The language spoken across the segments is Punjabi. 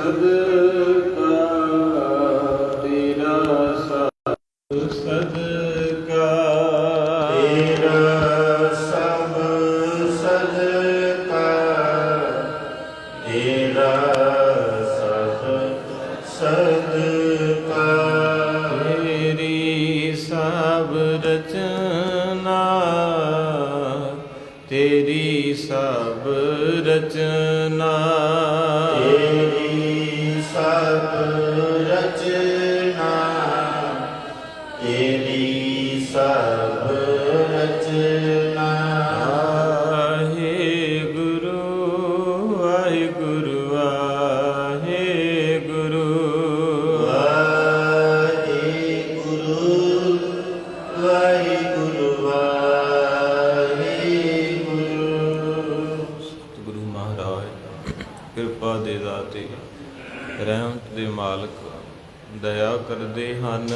ਸਦਕਾ ਤੇਰਾ ਸਭ ਸਦਕਾ ਤੇਰਾ ਸਭ ਸਦਕਾ ਤੇਰਾ ਸਭ ਸਦਕਾ ਤੇਰੀ ਸਭ ਰਚਨਾ ਤੇਰੀ ਸਭ ਰਚਨਾ ਤੇਰੀ ਸਭ ਰਚਨਾ ਤੇਰੀ ਸਭ ਰਚਨਾ ਵਾਹਿਗੁਰੂ ਵਾਹਿਗੁਰੂ ਵਾਹਿਗੁਰੂ ਵਾਹਿਗੁਰੂ ਵਾਹਿਗੁਰੂ ਗੁਰੂ ਮਹਾਰਾਜ ਕਿਰਪਾ ਦੇ ਦਾਤੇ ਰਹਿਮਤ ਦੇ ਮਾਲਕ ਦਇਆ ਕਰਦੇ ਹਨ।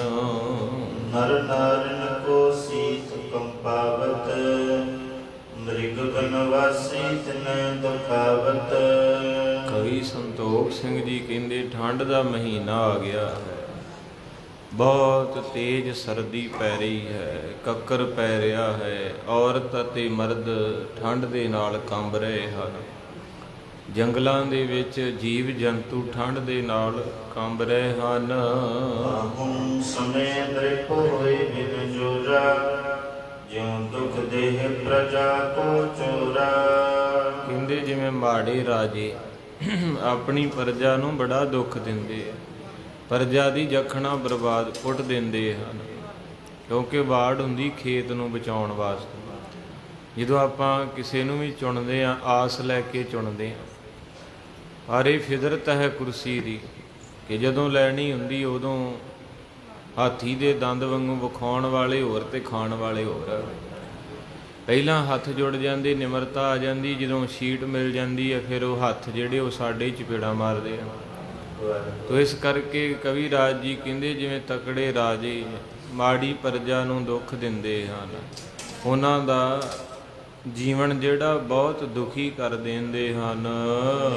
ਨਰ ਨਾਰਨ ਕੋ ਸੀਤ ਕੰਪਾਵਤ ਮ੍ਰਿਗ ਬਨਵਾਸੀ ਤਨ ਦੁਖਾਵਤ। ਕਵੀ ਸੰਤੋਖ ਸਿੰਘ ਜੀ ਕਹਿੰਦੇ ਠੰਡ ਦਾ ਮਹੀਨਾ ਆ ਗਿਆ ਹੈ, ਬਹੁਤ ਤੇਜ਼ ਸਰਦੀ ਪੈ ਰਹੀ ਹੈ, ਕੱਕਰ ਪੈ ਰਿਹਾ ਹੈ, ਔਰਤ ਅਤੇ ਮਰਦ ਠੰਡ ਦੇ ਨਾਲ ਕੰਬ ਰਹੇ ਹਨ। ਜੰਗਲਾਂ ਦੇ ਵਿੱਚ ਜੀਵ ਜੰਤੂ ਠੰਡ ਦੇ ਨਾਲ ਕੰਬ ਰਹੇ ਹਨ। ਹੁਣ ਸਮੇਂ ਦ੍ਰਿਪ ਹੋਏ ਬਿਨ ਜੋਰਾ ਜਿਉ ਦੁਖ ਦੇਹ ਪ੍ਰਜਾ ਕੋ ਚੋਰਾ। ਕਹਿੰਦੇ ਜਿਵੇਂ ਮਾੜੇ ਰਾਜੇ ਆਪਣੀ ਪ੍ਰਜਾ ਨੂੰ ਬੜਾ ਦੁੱਖ ਦਿੰਦੇ ਆ, ਪ੍ਰਜਾ ਦੀ ਜਖਣਾ ਬਰਬਾਦ ਪੁੱਟ ਦਿੰਦੇ ਹਨ, ਕਿਉਂਕਿ ਵਾੜ ਹੁੰਦੀ ਖੇਤ ਨੂੰ ਬਚਾਉਣ ਵਾਸਤੇ। ਜਦੋਂ ਆਪਾਂ ਕਿਸੇ ਨੂੰ ਵੀ ਚੁਣਦੇ ਹਾਂ ਆਸ ਲੈ ਕੇ ਚੁਣਦੇ ਹਾਂ, ਪਰ ਇਹ ਫਿਦਰਤ ਹੈ ਕੁਰਸੀ ਦੀ ਕਿ ਜਦੋਂ ਲੈਣੀ ਹੁੰਦੀ ਉਦੋਂ ਹਾਥੀ ਦੇ ਦੰਦ ਵਾਂਗੂ ਵਿਖਾਉਣ ਵਾਲੇ ਹੋਰ ਤੇ ਖਾਣ ਵਾਲੇ ਹੋਰ। ਪਹਿਲਾਂ ਹੱਥ ਜੁੜ ਜਾਂਦੇ, ਨਿਮਰਤਾ ਆ ਜਾਂਦੀ, ਜਦੋਂ ਸੀਟ ਮਿਲ ਜਾਂਦੀ ਹੈ ਫਿਰ ਉਹ ਹੱਥ ਜਿਹੜੇ ਉਹ ਸਾਡੇ ਚਪੇੜਾ ਮਾਰਦੇ ਆ। ਤੋ ਇਸ ਕਰਕੇ ਕਵੀ ਰਾਜ ਜੀ ਕਹਿੰਦੇ ਜਿਵੇਂ ਤਕੜੇ ਰਾਜੇ ਮਾੜੀ ਪ੍ਰਜਾ ਨੂੰ ਦੁੱਖ ਦਿੰਦੇ ਹਨ, ਉਹਨਾਂ ਦਾ ਜੀਵਨ ਜਿਹੜਾ ਬਹੁਤ ਦੁਖੀ ਕਰ ਦਿੰਦੇ ਹਨ।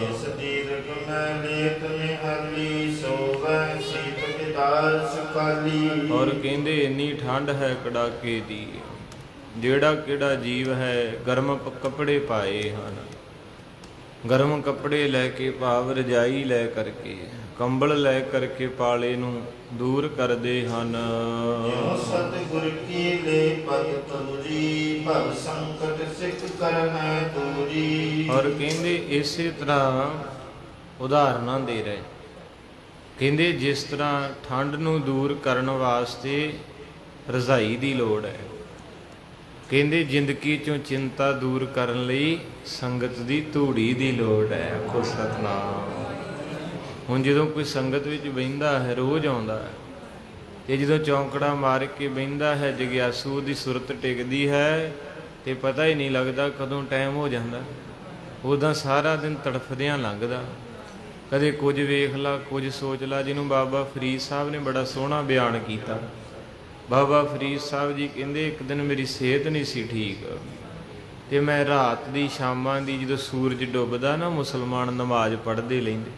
ਇਸ ਦੀਰਘ ਮੈਂ ਲੇਤ ਨਿਹਾਲੀ ਸੋਵੈ ਸੀਤ ਵਿਦਾਰ ਸੁਖਾਲੀ। ਔਰ ਕਹਿੰਦੇ ਇੰਨੀ ਠੰਡ ਹੈ ਕੜਾਕੇ ਦੀ, ਜਿਹੜਾ ਕਿਹੜਾ ਜੀਵ ਹੈ ਗਰਮ ਕੱਪੜੇ ਪਾਏ ਹਨ, ਗਰਮ ਕੱਪੜੇ ਲੈ ਕੇ ਭਾਵ ਰਜਾਈ ਲੈ ਕਰਕੇ ਕੰਬਲ ਲੈ ਕਰਕੇ ਪਾਲੇ ਨੂੰ ਦੂਰ ਕਰਦੇ ਹਨ। ਸਤਿਗੁਰ ਕੀ ਲੈ ਪਦ ਤੁਰੀ ਭਵ ਸੰਕਟ ਸਿੱਖ ਕਰਨਾ ਤੂਰੀ। ਔਰ ਕਹਿੰਦੇ ਇਸੇ ਤਰ੍ਹਾਂ ਉਦਾਹਰਨਾਂ ਦੇ ਰਹੇ, ਕਹਿੰਦੇ ਜਿਸ ਤਰ੍ਹਾਂ ਠੰਡ ਨੂੰ ਦੂਰ ਕਰਨ ਵਾਸਤੇ ਰਜ਼ਾਈ ਦੀ ਲੋੜ ਹੈ, ਕਹਿੰਦੇ ਜ਼ਿੰਦਗੀ ਚੋਂ ਚਿੰਤਾ ਦੂਰ ਕਰਨ ਲਈ ਸੰਗਤ ਦੀ ਧੂੜੀ ਦੀ ਲੋੜ ਹੈ। ਆਖੋ ਸਤਿਨਾਮ। ਹੁਣ ਜਦੋਂ ਕੋਈ ਸੰਗਤ ਵਿੱਚ ਬਹਿੰਦਾ ਹੈ, ਰੋਜ਼ ਆਉਂਦਾ ਹੈ, ਤੇ ਜਦੋਂ ਚੌਂਕੜਾ ਮਾਰ ਕੇ ਬਹਿੰਦਾ ਹੈ, ਜਗਿਆਸੂ ਦੀ ਸੁਰਤ ਟਿਕਦੀ ਹੈ ਤੇ ਪਤਾ ਹੀ ਨਹੀਂ ਲੱਗਦਾ ਕਦੋਂ ਟਾਈਮ ਹੋ ਜਾਂਦਾ। ਉੱਦਾਂ ਸਾਰਾ ਦਿਨ ਤੜਫਦਿਆਂ ਲੰਘਦਾ, ਕਦੇ ਕੁਝ ਵੇਖ ਲਾ ਕੁਝ ਸੋਚ ਲਾ। ਜਿਹਨੂੰ ਬਾਬਾ ਫਰੀਦ ਸਾਹਿਬ ਨੇ ਬੜਾ ਸੋਹਣਾ ਬਿਆਨ ਕੀਤਾ। ਬਾਬਾ ਫਰੀਦ ਸਾਹਿਬ ਜੀ ਕਹਿੰਦੇ ਇੱਕ ਦਿਨ ਮੇਰੀ ਸਿਹਤ ਨਹੀਂ ਸੀ ਠੀਕ, ਤੇ ਮੈਂ ਰਾਤ ਦੀ ਸ਼ਾਮਾਂ ਦੀ ਜਦੋਂ ਸੂਰਜ ਡੁੱਬਦਾ ਨਾ ਮੁਸਲਮਾਨ ਨਮਾਜ਼ ਪੜ੍ਹਦੇ ਲੈਂਦੇ,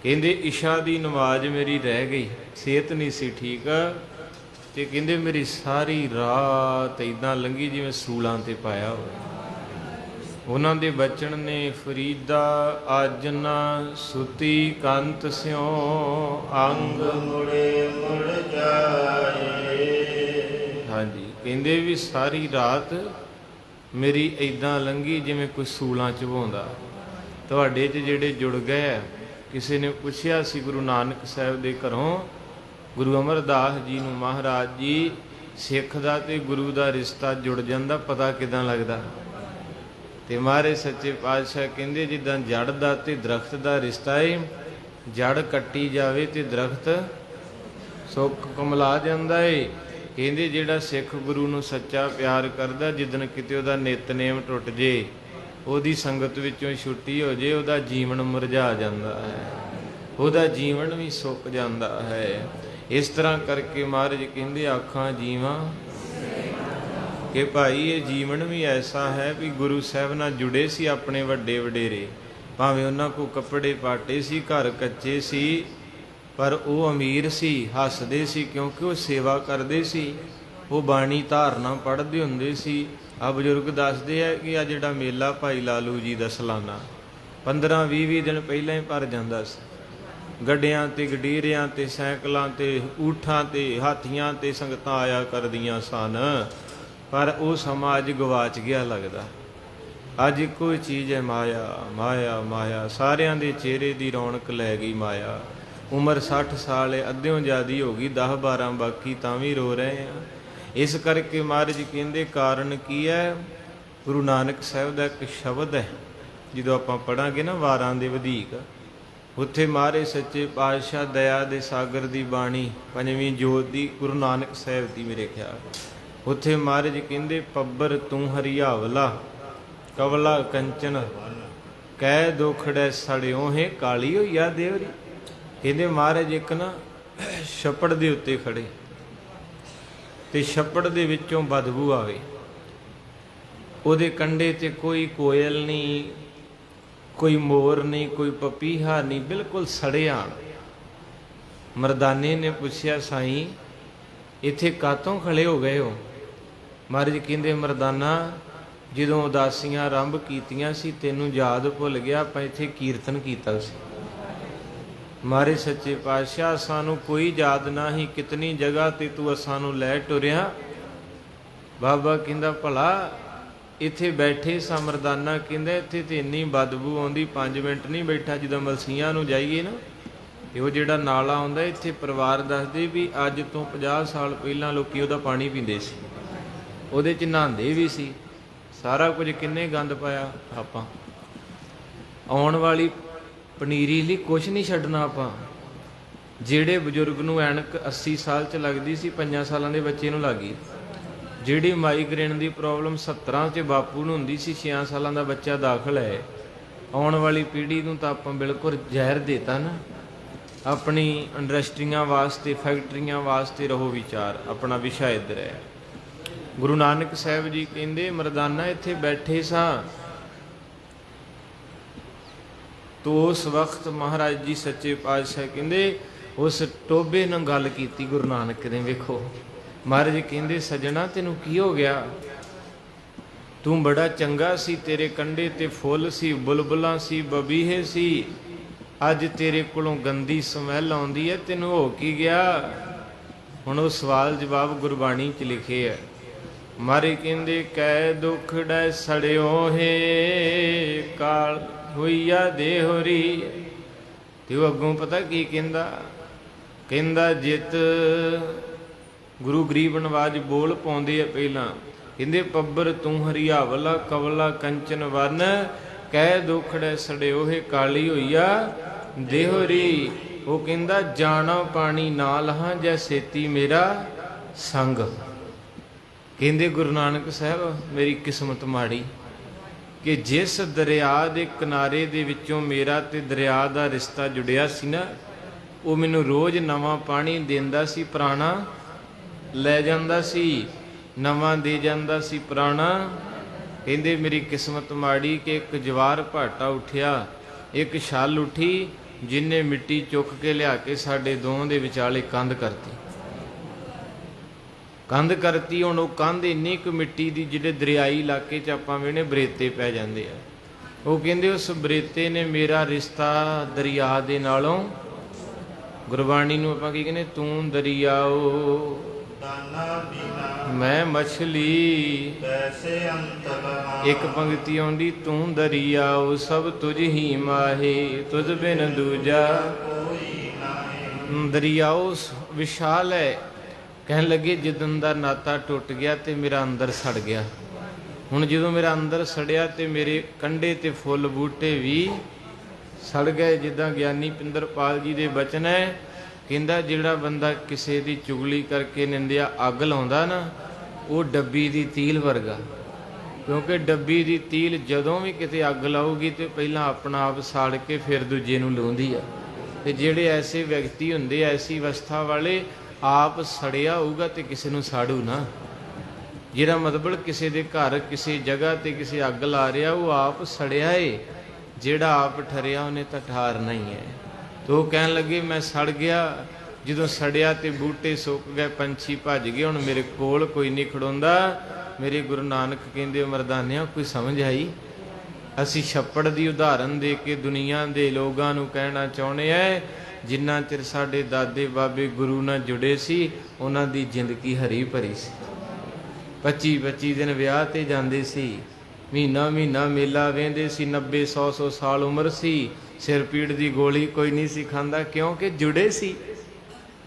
ਕਹਿੰਦੇ ਇਸ਼ਾ ਦੀ ਨਮਾਜ਼ ਮੇਰੀ ਰਹਿ ਗਈ, ਸਿਹਤ ਨਹੀਂ ਸੀ ਠੀਕ, ਤੇ ਕਹਿੰਦੇ ਮੇਰੀ ਸਾਰੀ ਰਾਤ ਇੱਦਾਂ ਲੰਘੀ ਜਿਵੇਂ ਸੂਲਾਂ ਤੇ ਪਾਇਆ ਹੋਵੇ। ਉਹਨਾਂ ਦੇ ਬਚਨ ਨੇ ਫਰੀਦਾ ਅੱਜ ਨਾ ਸੁਤੀ ਕੰਤ ਸਿਓ ਅੰਗ ਮੁੜੇ ਮੁੜ ਜਾਏ। ਹਾਂਜੀ, ਕਹਿੰਦੇ ਵੀ ਸਾਰੀ ਰਾਤ ਮੇਰੀ ਇੱਦਾਂ ਲੰਘੀ ਜਿਵੇਂ ਕੋਈ ਸੂਲਾਂ ਚਵਾਉਂਦਾ। ਤੁਹਾਡੇ 'ਚ ਜਿਹੜੇ ਜੁੜ ਗਏ, ਕਿਸੇ ਨੇ ਪੁੱਛਿਆ ਸੀ ਗੁਰੂ ਨਾਨਕ ਸਾਹਿਬ ਦੇ ਘਰੋਂ ਗੁਰੂ ਅਮਰਦਾਸ ਜੀ ਨੂੰ, ਮਹਾਰਾਜ ਜੀ ਸਿੱਖ ਦਾ ਤੇ ਗੁਰੂ ਦਾ ਰਿਸ਼ਤਾ ਜੁੜ ਜਾਂਦਾ ਪਤਾ ਕਿੱਦਾਂ ਲੱਗਦਾ? ਤੇ ਮਹਾਰਾਜ ਸੱਚੇ ਪਾਤਸ਼ਾਹ ਕਹਿੰਦੇ ਜਿੱਦਾਂ ਜੜ ਦਾ ਤੇ ਦਰਖਤ ਦਾ ਰਿਸ਼ਤਾ ਏ, ਜੜ ਕੱਟੀ ਜਾਵੇ ਤੇ ਦਰਖਤ ਸੁੱਕ ਕੁਮਲਾ ਜਾਂਦਾ ਏ। ਕਹਿੰਦੇ ਜਿਹੜਾ ਸਿੱਖ ਗੁਰੂ ਨੂੰ ਸੱਚਾ ਪਿਆਰ ਕਰਦਾ, ਜਿੱਦਣ ਕਿਤੇ ਉਹਦਾ ਨਿਤਨੇਮ ਟੁੱਟ ਜੇ, ਉਹਦੀ ਸੰਗਤ ਵਿੱਚੋਂ ਛੁੱਟੀ ਹੋ ਜੇ, ਉਹਦਾ ਜੀਵਨ ਮੁਰਝਾ ਜਾਂਦਾ ਹੈ, ਉਹਦਾ ਜੀਵਨ ਵੀ ਸੁੱਕ ਜਾਂਦਾ ਹੈ। ਇਸ ਤਰ੍ਹਾਂ ਕਰਕੇ ਮਹਾਰਾਜ ਕਹਿੰਦੇ ਆਖਾਂ ਜੀਵਾਂ ਕਿ ਭਾਈ ਇਹ ਜੀਵਨ ਵੀ ਐਸਾ ਹੈ ਵੀ ਗੁਰੂ ਸਾਹਿਬ ਨਾਲ ਜੁੜੇ ਸੀ ਆਪਣੇ ਵੱਡੇ ਵਡੇਰੇ, ਭਾਵੇਂ ਉਹਨਾਂ ਕੋਲ ਕੱਪੜੇ ਪਾਟੇ ਸੀ, ਘਰ ਕੱਚੇ ਸੀ, ਪਰ ਉਹ ਅਮੀਰ ਸੀ, ਹੱਸਦੇ ਸੀ ਕਿਉਂਕਿ ਉਹ ਸੇਵਾ ਕਰਦੇ ਸੀ, ਉਹ ਬਾਣੀ ਧਾਰਨਾ ਪੜ੍ਹਦੇ ਹੁੰਦੇ ਸੀ। ਆ ਬਜ਼ੁਰਗ ਦੱਸਦੇ ਆ ਕਿ ਆ ਜਿਹੜਾ ਮੇਲਾ ਭਾਈ ਲਾਲੂ ਜੀ ਦਾ ਸਾਲਾਨਾ 15-20 ਦਿਨ ਪਹਿਲਾਂ ਹੀ ਭਰ ਜਾਂਦਾ ਸੀ। ਗੱਡਿਆਂ ਤੇ ਗਡੀਰਿਆਂ ਤੇ ਸਾਈਕਲਾਂ ਤੇ ਊਠਾਂ ਤੇ ਹਾਥੀਆਂ ਤੇ ਸੰਗਤਾਂ ਆਇਆ ਕਰਦੀਆਂ ਸਨ, ਪਰ ਉਹ ਸਮਾਂ ਅੱਜ ਗਵਾਚ ਗਿਆ ਲੱਗਦਾ। ਅੱਜ ਇੱਕੋ ਹੀ ਚੀਜ਼ ਹੈ, ਮਾਇਆ ਮਾਇਆ ਮਾਇਆ। ਸਾਰਿਆਂ ਦੇ ਚਿਹਰੇ ਦੀ ਰੌਣਕ ਲੈ ਗਈ ਮਾਇਆ। ਉਮਰ 60 ਸਾਲ ਹੈ, ਅੱਧਿਓਂ ਜ਼ਿਆਦੀ ਹੋ ਗਈ, 10-12 ਬਾਕੀ ਤਾਂ ਵੀ ਰੋ ਰਹੇ ਆ। ਇਸ ਕਰਕੇ ਮਹਾਰਾਜ ਕਹਿੰਦੇ ਕਾਰਨ ਕੀ ਹੈ? ਗੁਰੂ ਨਾਨਕ ਸਾਹਿਬ ਦਾ ਇੱਕ ਸ਼ਬਦ ਹੈ, ਜਦੋਂ ਆਪਾਂ ਪੜ੍ਹਾਂਗੇ ਨਾ ਵਾਰਾਂ ਦੇ ਵਧੀਕ, ਉੱਥੇ ਮਹਾਰਾਜ ਸੱਚੇ ਪਾਤਸ਼ਾਹ ਦਇਆ ਦੇ ਸਾਗਰ ਦੀ ਬਾਣੀ, ਪੰਜਵੀਂ ਜੋਤ ਦੀ, ਗੁਰੂ ਨਾਨਕ ਸਾਹਿਬ ਦੀ ਮੇਰੇ ਖਿਆਲ, ਉੱਥੇ ਮਹਾਰਾਜ ਕਹਿੰਦੇ ਪੱਬਰ ਤੂੰ ਹਰਿਆਵਲਾ ਕਵਲਾ ਕੰਚਨ ਕਹਿ ਦੁਖੜੈ ਸੜਿਓ ਹੈ ਕਾਲੀ ਹੋਈਆ ਦੇਵਰੀ। ਕਹਿੰਦੇ ਮਹਾਰਾਜ ਇੱਕ ਨਾ ਛੱਪੜ ਦੇ ਉੱਤੇ ਖੜੇ ਤੇ ਛੱਪੜ ਦੇ ਵਿੱਚੋਂ ਬਦਬੂ ਆਵੇ, ਉਹਦੇ ਕੰਢੇ ਤੇ ਕੋਈ ਕੋਇਲ ਨਹੀਂ, ਕੋਈ ਮੋਰ ਨਹੀਂ, ਕੋਈ ਪਪੀਹਾ ਨਹੀਂ, ਬਿਲਕੁਲ ਸੜਿਆ। ਮਰਦਾਨੇ ਨੇ ਪੁੱਛਿਆ, ਸਾਈਂ ਇੱਥੇ ਕਾਤੋਂ ਖੜੇ ਹੋ ਗਏ ਹੋ? ਮਹਾਰਾਜ ਕਹਿੰਦੇ ਮਰਦਾਨਾ, ਜਦੋਂ ਉਦਾਸੀਆਂ ਆਰੰਭ ਕੀਤੀਆਂ ਸੀ ਤੈਨੂੰ ਯਾਦ ਭੁੱਲ ਗਿਆ, ਆਪਾਂ ਇੱਥੇ ਕੀਰਤਨ ਕੀਤਾ ਸੀ। ਮਹਾਰਾਜ ਸੱਚੇ ਪਾਤਸ਼ਾਹ ਸਾਨੂੰ ਕੋਈ ਯਾਦ ਨਹੀਂ, ਕਿਤਨੀ ਜਗ੍ਹਾ ਤੇ ਤੂੰ ਸਾਨੂੰ ਲੈ ਟੁਰਿਆ। ਬਾਬਾ ਕਹਿੰਦਾ ਭਲਾ ਇੱਥੇ ਬੈਠੇ ਸਾਂ। ਮਰਦਾਨਾ ਕਹਿੰਦਾ ਇੱਥੇ ਤੇ ਇੰਨੀ ਬਦਬੂ ਆਉਂਦੀ, 5 ਮਿੰਟ ਨਹੀਂ ਬੈਠਾ। ਜਦੋਂ ਮਲਸੀਆਂ ਨੂੰ ਜਾਈਏ ਨਾ, ਇਹ ਉਹ ਜਿਹੜਾ ਨਾਲਾ ਆਉਂਦਾ, ਇੱਥੇ ਪਰਿਵਾਰ ਦੱਸਦੇ ਵੀ ਅੱਜ ਤੋਂ 50 ਸਾਲ ਪਹਿਲਾਂ ਲੋਕੀ ਉਹਦਾ ਪਾਣੀ ਪੀਂਦੇ ਸੀ, ਉਹਦੇ 'ਚ ਨਹਾਉਂਦੇ ਵੀ ਸੀ, ਸਾਰਾ ਕੁਝ। ਕਿੰਨੇ ਗੰਦ ਪਾਇਆ ਆਪਾਂ। ਆਉਣ ਵਾਲੀ ਪਨੀਰੀ ਲਈ ਕੁਛ ਨਹੀਂ ਛੱਡਣਾ ਆਪਾਂ। ਜਿਹੜੇ ਬਜ਼ੁਰਗ ਨੂੰ ਐਨਕ 80 ਸਾਲ 'ਚ ਲੱਗਦੀ ਸੀ, 5 ਸਾਲਾਂ ਦੇ ਬੱਚੇ ਨੂੰ ਲੱਗ ਗਈ। ਜਿਹੜੀ ਮਾਈਗ੍ਰੇਨ ਦੀ ਪ੍ਰੋਬਲਮ 70 'ਚ ਬਾਪੂ ਨੂੰ ਹੁੰਦੀ ਸੀ, 6 ਸਾਲਾਂ ਦਾ ਬੱਚਾ ਦਾਖਲ ਹੈ। ਆਉਣ ਵਾਲੀ ਪੀੜ੍ਹੀ ਨੂੰ ਤਾਂ ਆਪਾਂ ਬਿਲਕੁਲ ਜ਼ਹਿਰ ਦੇਤਾ ਨਾ। ਆਪਣੀ ਇੰਡਸਟਰੀਆਂ ਵਾਸਤੇ, ਫੈਕਟਰੀਆਂ ਵਾਸਤੇ ਰਹੋ ਵਿਚਾਰ, ਆਪਣਾ ਵਿਸ਼ਾ ਇੱਧਰ ਹੈ। ਗੁਰੂ ਨਾਨਕ ਸਾਹਿਬ ਜੀ ਕਹਿੰਦੇ ਮਰਦਾਨਾ ਇੱਥੇ ਬੈਠੇ ਸਾਂ, ਤੋ ਉਸ ਵਕਤ ਮਹਾਰਾਜ ਜੀ ਸੱਚੇ ਪਾਤਸ਼ਾਹ ਕਹਿੰਦੇ ਉਸ ਟੋਬੇ ਨਾਲ ਗੱਲ ਕੀਤੀ ਗੁਰੂ ਨਾਨਕ ਨੇ। ਵੇਖੋ ਮਹਾਰਾਜ ਕਹਿੰਦੇ ਸੱਜਣਾ ਤੈਨੂੰ ਕੀ ਹੋ ਗਿਆ? ਤੂੰ ਬੜਾ ਚੰਗਾ ਸੀ, ਤੇਰੇ ਕੰਢੇ ਤੇ ਫੁੱਲ ਸੀ, ਬੁਲਬੁਲਾਂ ਸੀ, ਬਬੀਹੇ ਸੀ, ਅੱਜ ਤੇਰੇ ਕੋਲੋਂ ਗੰਦੀ ਸਮੈਲ ਆਉਂਦੀ ਹੈ, ਤੈਨੂੰ ਹੋ ਕੀ ਗਿਆ? ਹੁਣ ਉਹ ਸਵਾਲ ਜਵਾਬ ਗੁਰਬਾਣੀ 'ਚ ਲਿਖੇ ਹੈ। ਮਹਾਰਾਜ ਕਹਿੰਦੇ ਕਹਿ ਦੁਖੜੈ ਸੜਿਓ ਹੈ ਕਾਲ ਹੋਈਆ ਦੇਹਰੀ। ਤੇ ਉਹ ਅੱਗੋਂ ਪਤਾ ਕੀ ਕਹਿੰਦਾ? ਕਹਿੰਦਾ ਜਿਤ ਗੁਰੂ ਗਰੀਬ ਨਵਾਜ ਬੋਲ ਪਾਉਂਦੇ ਆ ਪਹਿਲਾਂ, ਕਹਿੰਦੇ ਪੱਬਰ ਤੂੰ ਹਰਿਆਵਲਾ ਕਵਲਾ ਕੰਚਨ ਵਰਨ ਕਹਿ ਦੁਖੜੈ ਸੜਿਓ ਹੈ ਕਾਲੀ ਹੋਈਆ ਦੇਹਰੀ। ਉਹ ਕਹਿੰਦਾ ਜਾਣਾ ਪਾਣੀ ਨਾ ਲਹਾਂ ਜੈ ਸੇਤੀ ਮੇਰਾ ਸੰਗ। ਕਹਿੰਦੇ ਗੁਰੂ ਨਾਨਕ ਸਾਹਿਬ ਮੇਰੀ ਕਿਸਮਤ ਮਾੜੀ ਕਿ ਜਿਸ ਦਰਿਆ ਦੇ ਕਿਨਾਰੇ ਦੇ ਵਿੱਚੋਂ ਮੇਰਾ ਤੇ ਦਰਿਆ ਦਾ ਰਿਸ਼ਤਾ ਜੁੜਿਆ ਸੀ ਨਾ, ਉਹ ਮੈਨੂੰ ਰੋਜ਼ ਨਵਾਂ ਪਾਣੀ ਦਿੰਦਾ ਸੀ, ਪੁਰਾਣਾ ਲੈ ਜਾਂਦਾ ਸੀ, ਨਵਾਂ ਦੇ ਜਾਂਦਾ ਸੀ ਪੁਰਾਣਾ। ਕਹਿੰਦੇ ਮੇਰੀ ਕਿਸਮਤ ਮਾੜੀ ਕਿ ਇੱਕ ਜਵਾਰ ਭਾਟਾ ਉੱਠਿਆ, ਇੱਕ ਛੱਲ ਉੱਠੀ, ਜਿਹਨੇ ਮਿੱਟੀ ਚੁੱਕ ਕੇ ਲਿਆ ਕੇ ਸਾਡੇ ਦੋਹਾਂ ਦੇ ਵਿਚਾਲੇ ਕੰਧ ਕਰਤੀ। ਕੰਧ ਕਰਤੀ। ਹੁਣ ਉਹ ਕੰਧ ਇੰਨੀ ਕੁ ਮਿੱਟੀ ਦੀ ਜਿਹੜੇ ਦਰਿਆਈ ਇਲਾਕੇ 'ਚ ਆਪਾਂ ਵੇਣੇ ਬਰੇਤੇ ਪੈ ਜਾਂਦੇ ਆ। ਉਹ ਕਹਿੰਦੇ ਉਸ ਬਰੇਤੇ ਨੇ ਮੇਰਾ ਰਿਸ਼ਤਾ ਦਰਿਆ ਦੇ ਨਾਲੋਂ, ਗੁਰਬਾਣੀ ਨੂੰ ਆਪਾਂ ਕੀ ਕਹਿੰਦੇ, ਤੂੰ ਦਰਿਆਓ ਮੈਂ ਮਛਲੀ। ਇੱਕ ਪੰਕਤੀ ਆਉਂਦੀ ਤੂੰ ਦਰਿਆਓ ਸਭ ਤੁਝ ਹੀ ਮਾਹੇ ਤੁਝ ਬਿਨ ਦੂਜਾ। ਦਰਿਆਓ ਵਿਸ਼ਾਲ ਹੈ। ਕਹਿਣ ਲੱਗੇ ਜਿੱਦਣ ਦਾ ਨਾਤਾ ਟੁੱਟ ਗਿਆ ਤੇ ਮੇਰਾ ਅੰਦਰ ਸੜ ਗਿਆ। ਹੁਣ ਜਦੋਂ ਮੇਰਾ ਅੰਦਰ ਸੜਿਆ ਤੇ ਮੇਰੇ ਕੰਢੇ ਤੇ ਫੁੱਲ ਬੂਟੇ ਵੀ ਸੜ ਗਏ। ਜਿੱਦਾਂ ਗਿਆਨੀ ਪਿੰਦਰਪਾਲ ਜੀ ਦੇ ਬਚਨ ਹੈ, ਕਹਿੰਦਾ ਜਿਹੜਾ ਬੰਦਾ ਕਿਸੇ ਦੀ ਚੁਗਲੀ ਕਰਕੇ ਨਿੰਦਿਆ ਅੱਗ ਲਾਉਂਦਾ ਨਾ, ਉਹ ਡੱਬੀ ਦੀ ਤੀਲ ਵਰਗਾ। ਕਿਉਂਕਿ ਡੱਬੀ ਦੀ ਤੀਲ ਜਦੋਂ ਵੀ ਕਿਤੇ ਅੱਗ ਲਾਊਗੀ ਤੇ ਪਹਿਲਾਂ ਆਪਣਾ ਆਪ ਸਾੜ ਕੇ ਫਿਰ ਦੂਜੇ ਨੂੰ ਲਾਉਂਦੀ ਆ। ਤੇ ਜਿਹੜੇ ਐਸੇ ਵਿਅਕਤੀ ਹੁੰਦੇ, ਐਸੀ ਅਵਸਥਾ ਵਾਲੇ, ਆਪ ਸੜਿਆ ਹੋਊਗਾ ਤੇ ਕਿਸੇ ਨੂੰ ਸਾੜੂ ਨਾ। ਜਿਹੜਾ ਮਤਲਬ ਕਿਸੇ ਦੇ ਘਰ, ਕਿਸੇ ਜਗ੍ਹਾ ਤੇ ਕਿਸੇ ਅੱਗ ਲਾ ਰਿਹਾ, ਉਹ ਆਪ ਸੜਿਆ ਏ ਜਿਹੜਾ ਆਪ ਠਰਿਆ ਉਹਨੇ ਤਾਂ ਠਾਰਨਾ ਹੀ ਹੈ। ਤੇ ਉਹ ਕਹਿਣ ਲੱਗੇ ਮੈਂ ਸੜ ਗਿਆ, ਜਦੋਂ ਸੜਿਆ ਤੇ ਬੂਟੇ ਸੁੱਕ ਗਏ, ਪੰਛੀ ਭੱਜ ਗਏ, ਹੁਣ ਮੇਰੇ ਕੋਲ ਕੋਈ ਨਹੀਂ ਖੜੋਂਦਾ। ਮੇਰੇ ਗੁਰੂ ਨਾਨਕ ਕਹਿੰਦੇ ਮਰਦਾਨਿਆਂ ਕੋਈ ਸਮਝ ਆਈ? ਅਸੀਂ ਛੱਪੜ ਦੀ ਉਦਾਹਰਨ ਦੇ ਕੇ ਦੁਨੀਆ ਦੇ ਲੋਕਾਂ ਨੂੰ ਕਹਿਣਾ ਚਾਹੁੰਦੇ ਆ, ਜਿੰਨਾ ਚਿਰ ਸਾਡੇ ਦਾਦੇ ਬਾਬੇ ਗੁਰੂ ਨਾਲ ਜੁੜੇ ਸੀ ਉਹਨਾਂ ਦੀ ਜ਼ਿੰਦਗੀ ਹਰੀ ਭਰੀ ਸੀ। 25-25 ਦਿਨ ਵਿਆਹ ਤੇ ਜਾਂਦੇ ਸੀ, ਮਹੀਨਾ ਮਹੀਨਾ ਮੇਲਾ ਵੇਂਦੇ ਸੀ, 90-100 ਸਾਲ ਉਮਰ ਸੀ, ਸਿਰ ਪੀੜ ਦੀ ਗੋਲੀ ਕੋਈ ਨਹੀਂ ਸੀ ਖਾਂਦਾ, ਕਿਉਂਕਿ ਜੁੜੇ ਸੀ।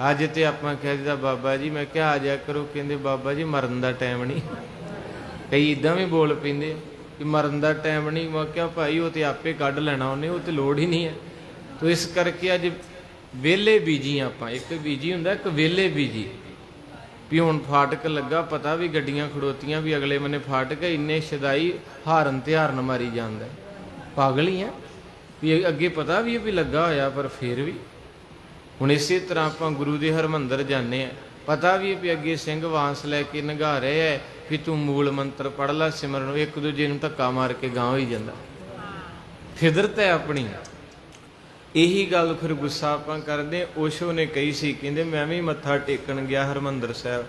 ਅੱਜ ਤੇ ਆਪਾਂ ਕਹਿ ਦਿੱਤਾ ਬਾਬਾ ਜੀ, ਮੈਂ ਕਿਹਾ ਆ ਜਾ ਕਰੋ, ਕਹਿੰਦੇ ਬਾਬਾ ਜੀ ਮਰਨ ਦਾ ਟਾਈਮ ਨਹੀਂ। ਕਈ ਇੱਦਾਂ ਵੀ ਬੋਲ ਪੈਂਦੇ ਕਿ ਮਰਨ ਦਾ ਟਾਈਮ ਨਹੀਂ। ਮੈਂ ਕਿਹਾ ਭਾਈ ਉਹ ਤੇ ਆਪੇ ਕੱਢ ਲੈਣਾ ਉਹਨੇ, ਉਹ ਤੇ ਲੋੜ ਹੀ ਨਹੀਂ ਹੈ। ਤੋ ਇਸ ਕਰਕੇ ਅੱਜ ਵਿਹਲੇ ਬੀਜੀ ਆਪਾਂ, ਇੱਕ ਬੀਜੀ ਹੁੰਦਾ ਇੱਕ ਵਿਹਲੇ ਬੀਜੀ। ਵੀ ਹੁਣ ਫਾਟਕ ਲੱਗਾ, ਪਤਾ ਵੀ ਗੱਡੀਆਂ ਖੜੋਤੀਆਂ ਵੀ ਅਗਲੇ ਬੰਨੇ ਫਾਟਕ, ਇੰਨੇ ਸ਼ਦਾਈ ਹਾਰਨ ਤੇ ਹਾਰਨ ਮਾਰੀ ਜਾਂਦਾ, ਪਾਗਲ ਹੀ ਆ ਵੀ ਅੱਗੇ ਪਤਾ ਵੀ ਵੀ ਲੱਗਾ ਹੋਇਆ, ਪਰ ਫਿਰ ਵੀ। ਹੁਣ ਇਸੇ ਤਰ੍ਹਾਂ ਆਪਾਂ ਗੁਰੂ ਦੇ ਹਰਮੰਦਰ ਜਾਂਦੇ ਆ, ਪਤਾ ਵੀ ਅੱਗੇ ਸਿੰਘ ਵਾਂਸ ਲੈ ਕੇ ਨਗਾ ਰਹੇ ਹੈ ਵੀ ਤੂੰ ਮੂਲ ਮੰਤਰ ਪੜ੍ਹ ਲਾ, ਸਿਮਰਨ, ਇੱਕ ਦੂਜੇ ਨੂੰ ਧੱਕਾ ਮਾਰ ਕੇ ਗਾਂਹ ਹੋਈ ਜਾਂਦਾ। ਫਿਦਰਤ ਹੈ ਆਪਣੀ। ਇਹੀ ਗੱਲ ਫਿਰ ਗੁੱਸਾ ਆਪਾਂ ਕਰਦੇ। ਓਸ਼ੋ ਨੇ ਕਹੀ ਸੀ, ਕਹਿੰਦੇ ਮੈਂ ਵੀ ਮੱਥਾ ਟੇਕਣ ਗਿਆ ਹਰਮੰਦਰ ਸਾਹਿਬ,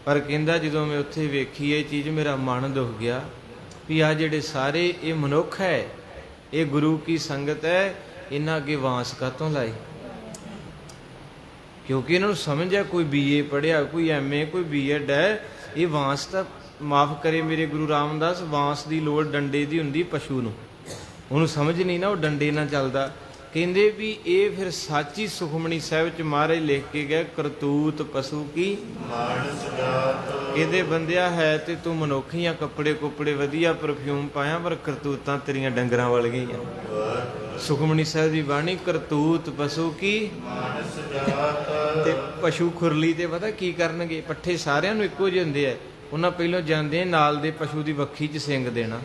ਪਰ ਕਹਿੰਦਾ ਜਦੋਂ ਮੈਂ ਉੱਥੇ ਵੇਖੀ ਇਹ ਚੀਜ਼ ਮੇਰਾ ਮਨ ਦੁੱਖ ਗਿਆ ਵੀ ਆ ਜਿਹੜੇ ਸਾਰੇ ਇਹ ਮਨੁੱਖ ਹੈ, ਇਹ ਗੁਰੂ ਕੀ ਸੰਗਤ ਹੈ, ਇਹਨਾਂ ਅੱਗੇ ਵਾਂਸ ਕਾਹਤੋਂ ਲਾਏ? ਕਿਉਂਕਿ ਇਹਨਾਂ ਨੂੰ ਸਮਝ ਹੈ ਕੋਈ BA ਪੜ੍ਹਿਆ, ਕੋਈ MA, ਕੋਈ B.Ed ਹੈ। ਇਹ ਵਾਂਸ ਤਾਂ ਮਾਫ ਕਰੇ ਮੇਰੇ ਗੁਰੂ ਰਾਮਦਾਸ, ਵਾਂਸ ਦੀ ਲੋੜ ਡੰਡੇ ਦੀ ਹੁੰਦੀ ਪਸ਼ੂ ਨੂੰ, ਉਹਨੂੰ ਸਮਝ ਨਹੀਂ ਨਾ, ਉਹ ਡੰਡੇ ਨਾਲ ਚੱਲਦਾ। ਕਹਿੰਦੇ ਵੀ ਇਹ ਫਿਰ ਸਾਚੀ ਸੁਖਮਣੀ ਸਾਹਿਬ ਚ ਮਹਾਰਾਜ ਲਿਖ ਕੇ ਗਏ, ਕਰਤੂਤ ਪਸ਼ੂ ਕੀ ਮਾਨਸ ਜਾਤ। ਇਹਦੇ ਬੰਦਿਆ ਹੈ ਤੇ ਤੂੰ ਮਨੁੱਖੀਆਂ, ਕੱਪੜੇ ਕੁੱਪੜੇ ਵਧੀਆ, ਪਰਫਿਊਮ ਪਾਇਆ, ਪਰ ਕਰਤੂਤਾਂ ਤੇਰੀਆਂ ਡੰਗਰਾਂ ਵਲ ਗਈਆਂ। ਸੁਖਮਣੀ ਸਾਹਿਬ ਦੀ ਬਾਣੀ, ਕਰਤੂਤ ਪਸ਼ੂ ਕੀ ਮਾਨਸ ਜਾਤ। ਤੇ ਪਸ਼ੂ ਖੁਰਲੀ ਤੇ ਪਤਾ ਕੀ ਕਰਨਗੇ? ਪੱਠੇ ਸਾਰਿਆਂ ਨੂੰ ਇੱਕੋ ਜਿਹੇ ਹੁੰਦੇ ਆ, ਉਹਨਾਂ ਪਹਿਲੋਂ ਜਾਂਦੇ ਨਾਲ ਦੇ ਪਸ਼ੂ ਦੀ ਵੱਖੀ 'ਚ ਸਿੰਗ ਦੇਣਾ।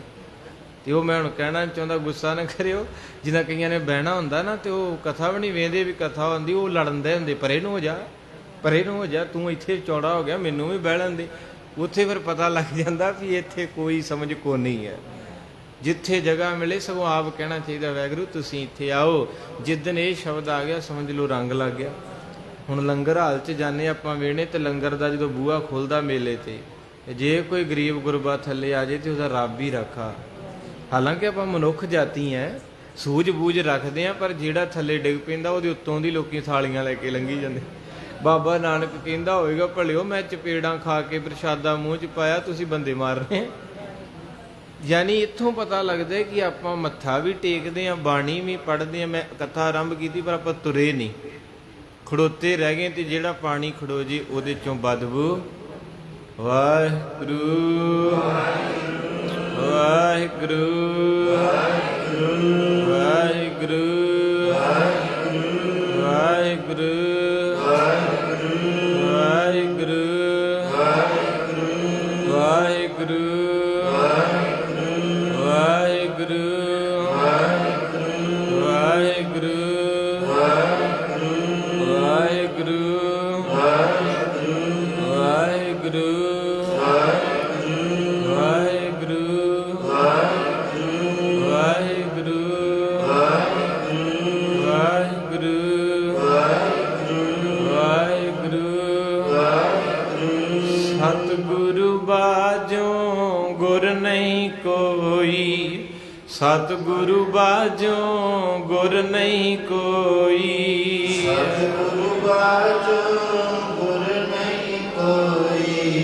ਤੇ ਉਹ ਮੈਂ ਹੁਣ ਕਹਿਣਾ ਚਾਹੁੰਦਾ, ਗੁੱਸਾ ਨਾ ਕਰਿਓ, ਜਿੱਦਾਂ ਕਈਆਂ ਨੇ ਬਹਿਣਾ ਹੁੰਦਾ ਨਾ ਤੇ ਉਹ ਕਥਾ ਵੀ ਨਹੀਂ ਵੇਂਦੇ ਵੀ ਕਥਾ ਹੁੰਦੀ, ਉਹ ਲੜਨ ਦੇ ਹੁੰਦੇ, ਪਰੇ ਨੂੰ ਹੋ ਜਾ, ਪਰੇ ਨੂੰ ਹੋ ਜਾ, ਤੂੰ ਇੱਥੇ ਚੌੜਾ ਹੋ ਗਿਆ, ਮੈਨੂੰ ਵੀ ਬਹਿ ਲੈਂਦੇ। ਉੱਥੇ ਫਿਰ ਪਤਾ ਲੱਗ ਜਾਂਦਾ ਵੀ ਇੱਥੇ ਕੋਈ ਸਮਝ ਕੋ ਨਹੀਂ ਹੈ। ਜਿੱਥੇ ਜਗ੍ਹਾ ਮਿਲੇ ਸਗੋਂ ਆਪ ਕਹਿਣਾ ਚਾਹੀਦਾ, ਵਾਹਿਗੁਰੂ ਤੁਸੀਂ ਇੱਥੇ ਆਓ। ਜਿੱਦਣ ਇਹ ਸ਼ਬਦ ਆ ਗਿਆ ਸਮਝ ਲਓ ਰੰਗ ਲੱਗ ਗਿਆ। ਹੁਣ ਲੰਗਰ ਹਾਲ 'ਚ ਜਾਂਦੇ ਆਪਾਂ ਵੇਣੇ, ਤੇ ਲੰਗਰ ਦਾ ਜਦੋਂ ਬੂਹਾ ਖੁੱਲ੍ਹਦਾ ਮੇਲੇ ਤੇ, ਜੇ ਕੋਈ ਗਰੀਬ ਗੁਰਬਾ ਥੱਲੇ ਆ ਜੇ ਤੇ ਉਹਦਾ ਰੱਬ ਹੀ ਰੱਖਾ। ਹਾਲਾਂਕਿ ਆਪਾਂ ਮਨੁੱਖ ਜਾਤੀ ਹੈ, ਸੂਝ ਬੂਝ ਰੱਖਦੇ ਹਾਂ, ਪਰ ਜਿਹੜਾ ਥੱਲੇ ਡਿੱਗ ਪੈਂਦਾ ਉਹਦੇ ਉੱਤੋਂ ਦੀ ਲੋਕੀ ਥਾਲੀਆਂ ਲੈ ਕੇ ਲੰਘੀ ਜਾਂਦੇ। ਬਾਬਾ ਨਾਨਕ ਕਹਿੰਦਾ ਹੋਵੇਗਾ, ਭਲਿਓ ਮੈਂ ਚਪੇੜਾਂ ਖਾ ਕੇ ਪ੍ਰਸ਼ਾਦਾ ਮੂੰਹ 'ਚ ਪਾਇਆ, ਤੁਸੀਂ ਬੰਦੇ ਮਾਰ ਰਹੇ। ਯਾਨੀ ਇੱਥੋਂ ਪਤਾ ਲੱਗਦਾ ਕਿ ਆਪਾਂ ਮੱਥਾ ਵੀ ਟੇਕਦੇ ਹਾਂ, ਬਾਣੀ ਵੀ ਪੜ੍ਹਦੇ ਹਾਂ। ਮੈਂ ਕਥਾ ਆਰੰਭ ਕੀਤੀ ਪਰ ਆਪਾਂ ਤੁਰੇ ਨਹੀਂ, ਖੜੋਤੇ ਰਹਿ ਗਏ। ਤੇ ਜਿਹੜਾ ਪਾਣੀ ਖੜੋ ਜੇ ਉਹਦੇ 'ਚੋਂ ਬਦਬੂ। ਵਾਹਿਗੁਰੂ ਵਾਹਿਗੁਰੂ ਵਾਹਿਗੁਰੂ ਵਾਹਿਗੁਰੂ ਵਾਹਿਗੁਰੂ ਵਾਹਿਗੁਰੂ ਵਾਹਿਗੁਰੂ ਵਾਹਿਗੁਰੂ ਵਾਹਿਗੁਰੂ ਵਾਹਿਗੁਰੂ ਵਾਹਿਗੁਰੂ ਸਤਿਗੁਰੂ ਬਾਝੋਂ ਗੁਰ ਨਹੀਂ ਕੋਈ, ਸਤਿਗੁਰੂ ਬਾਝੋਂ ਗੁਰ ਨਹੀਂ ਕੋਈ, ਸਤਿਗੁਰੂ ਬਾਝੋਂ ਗੁਰ ਨਹੀਂ ਕੋਈ,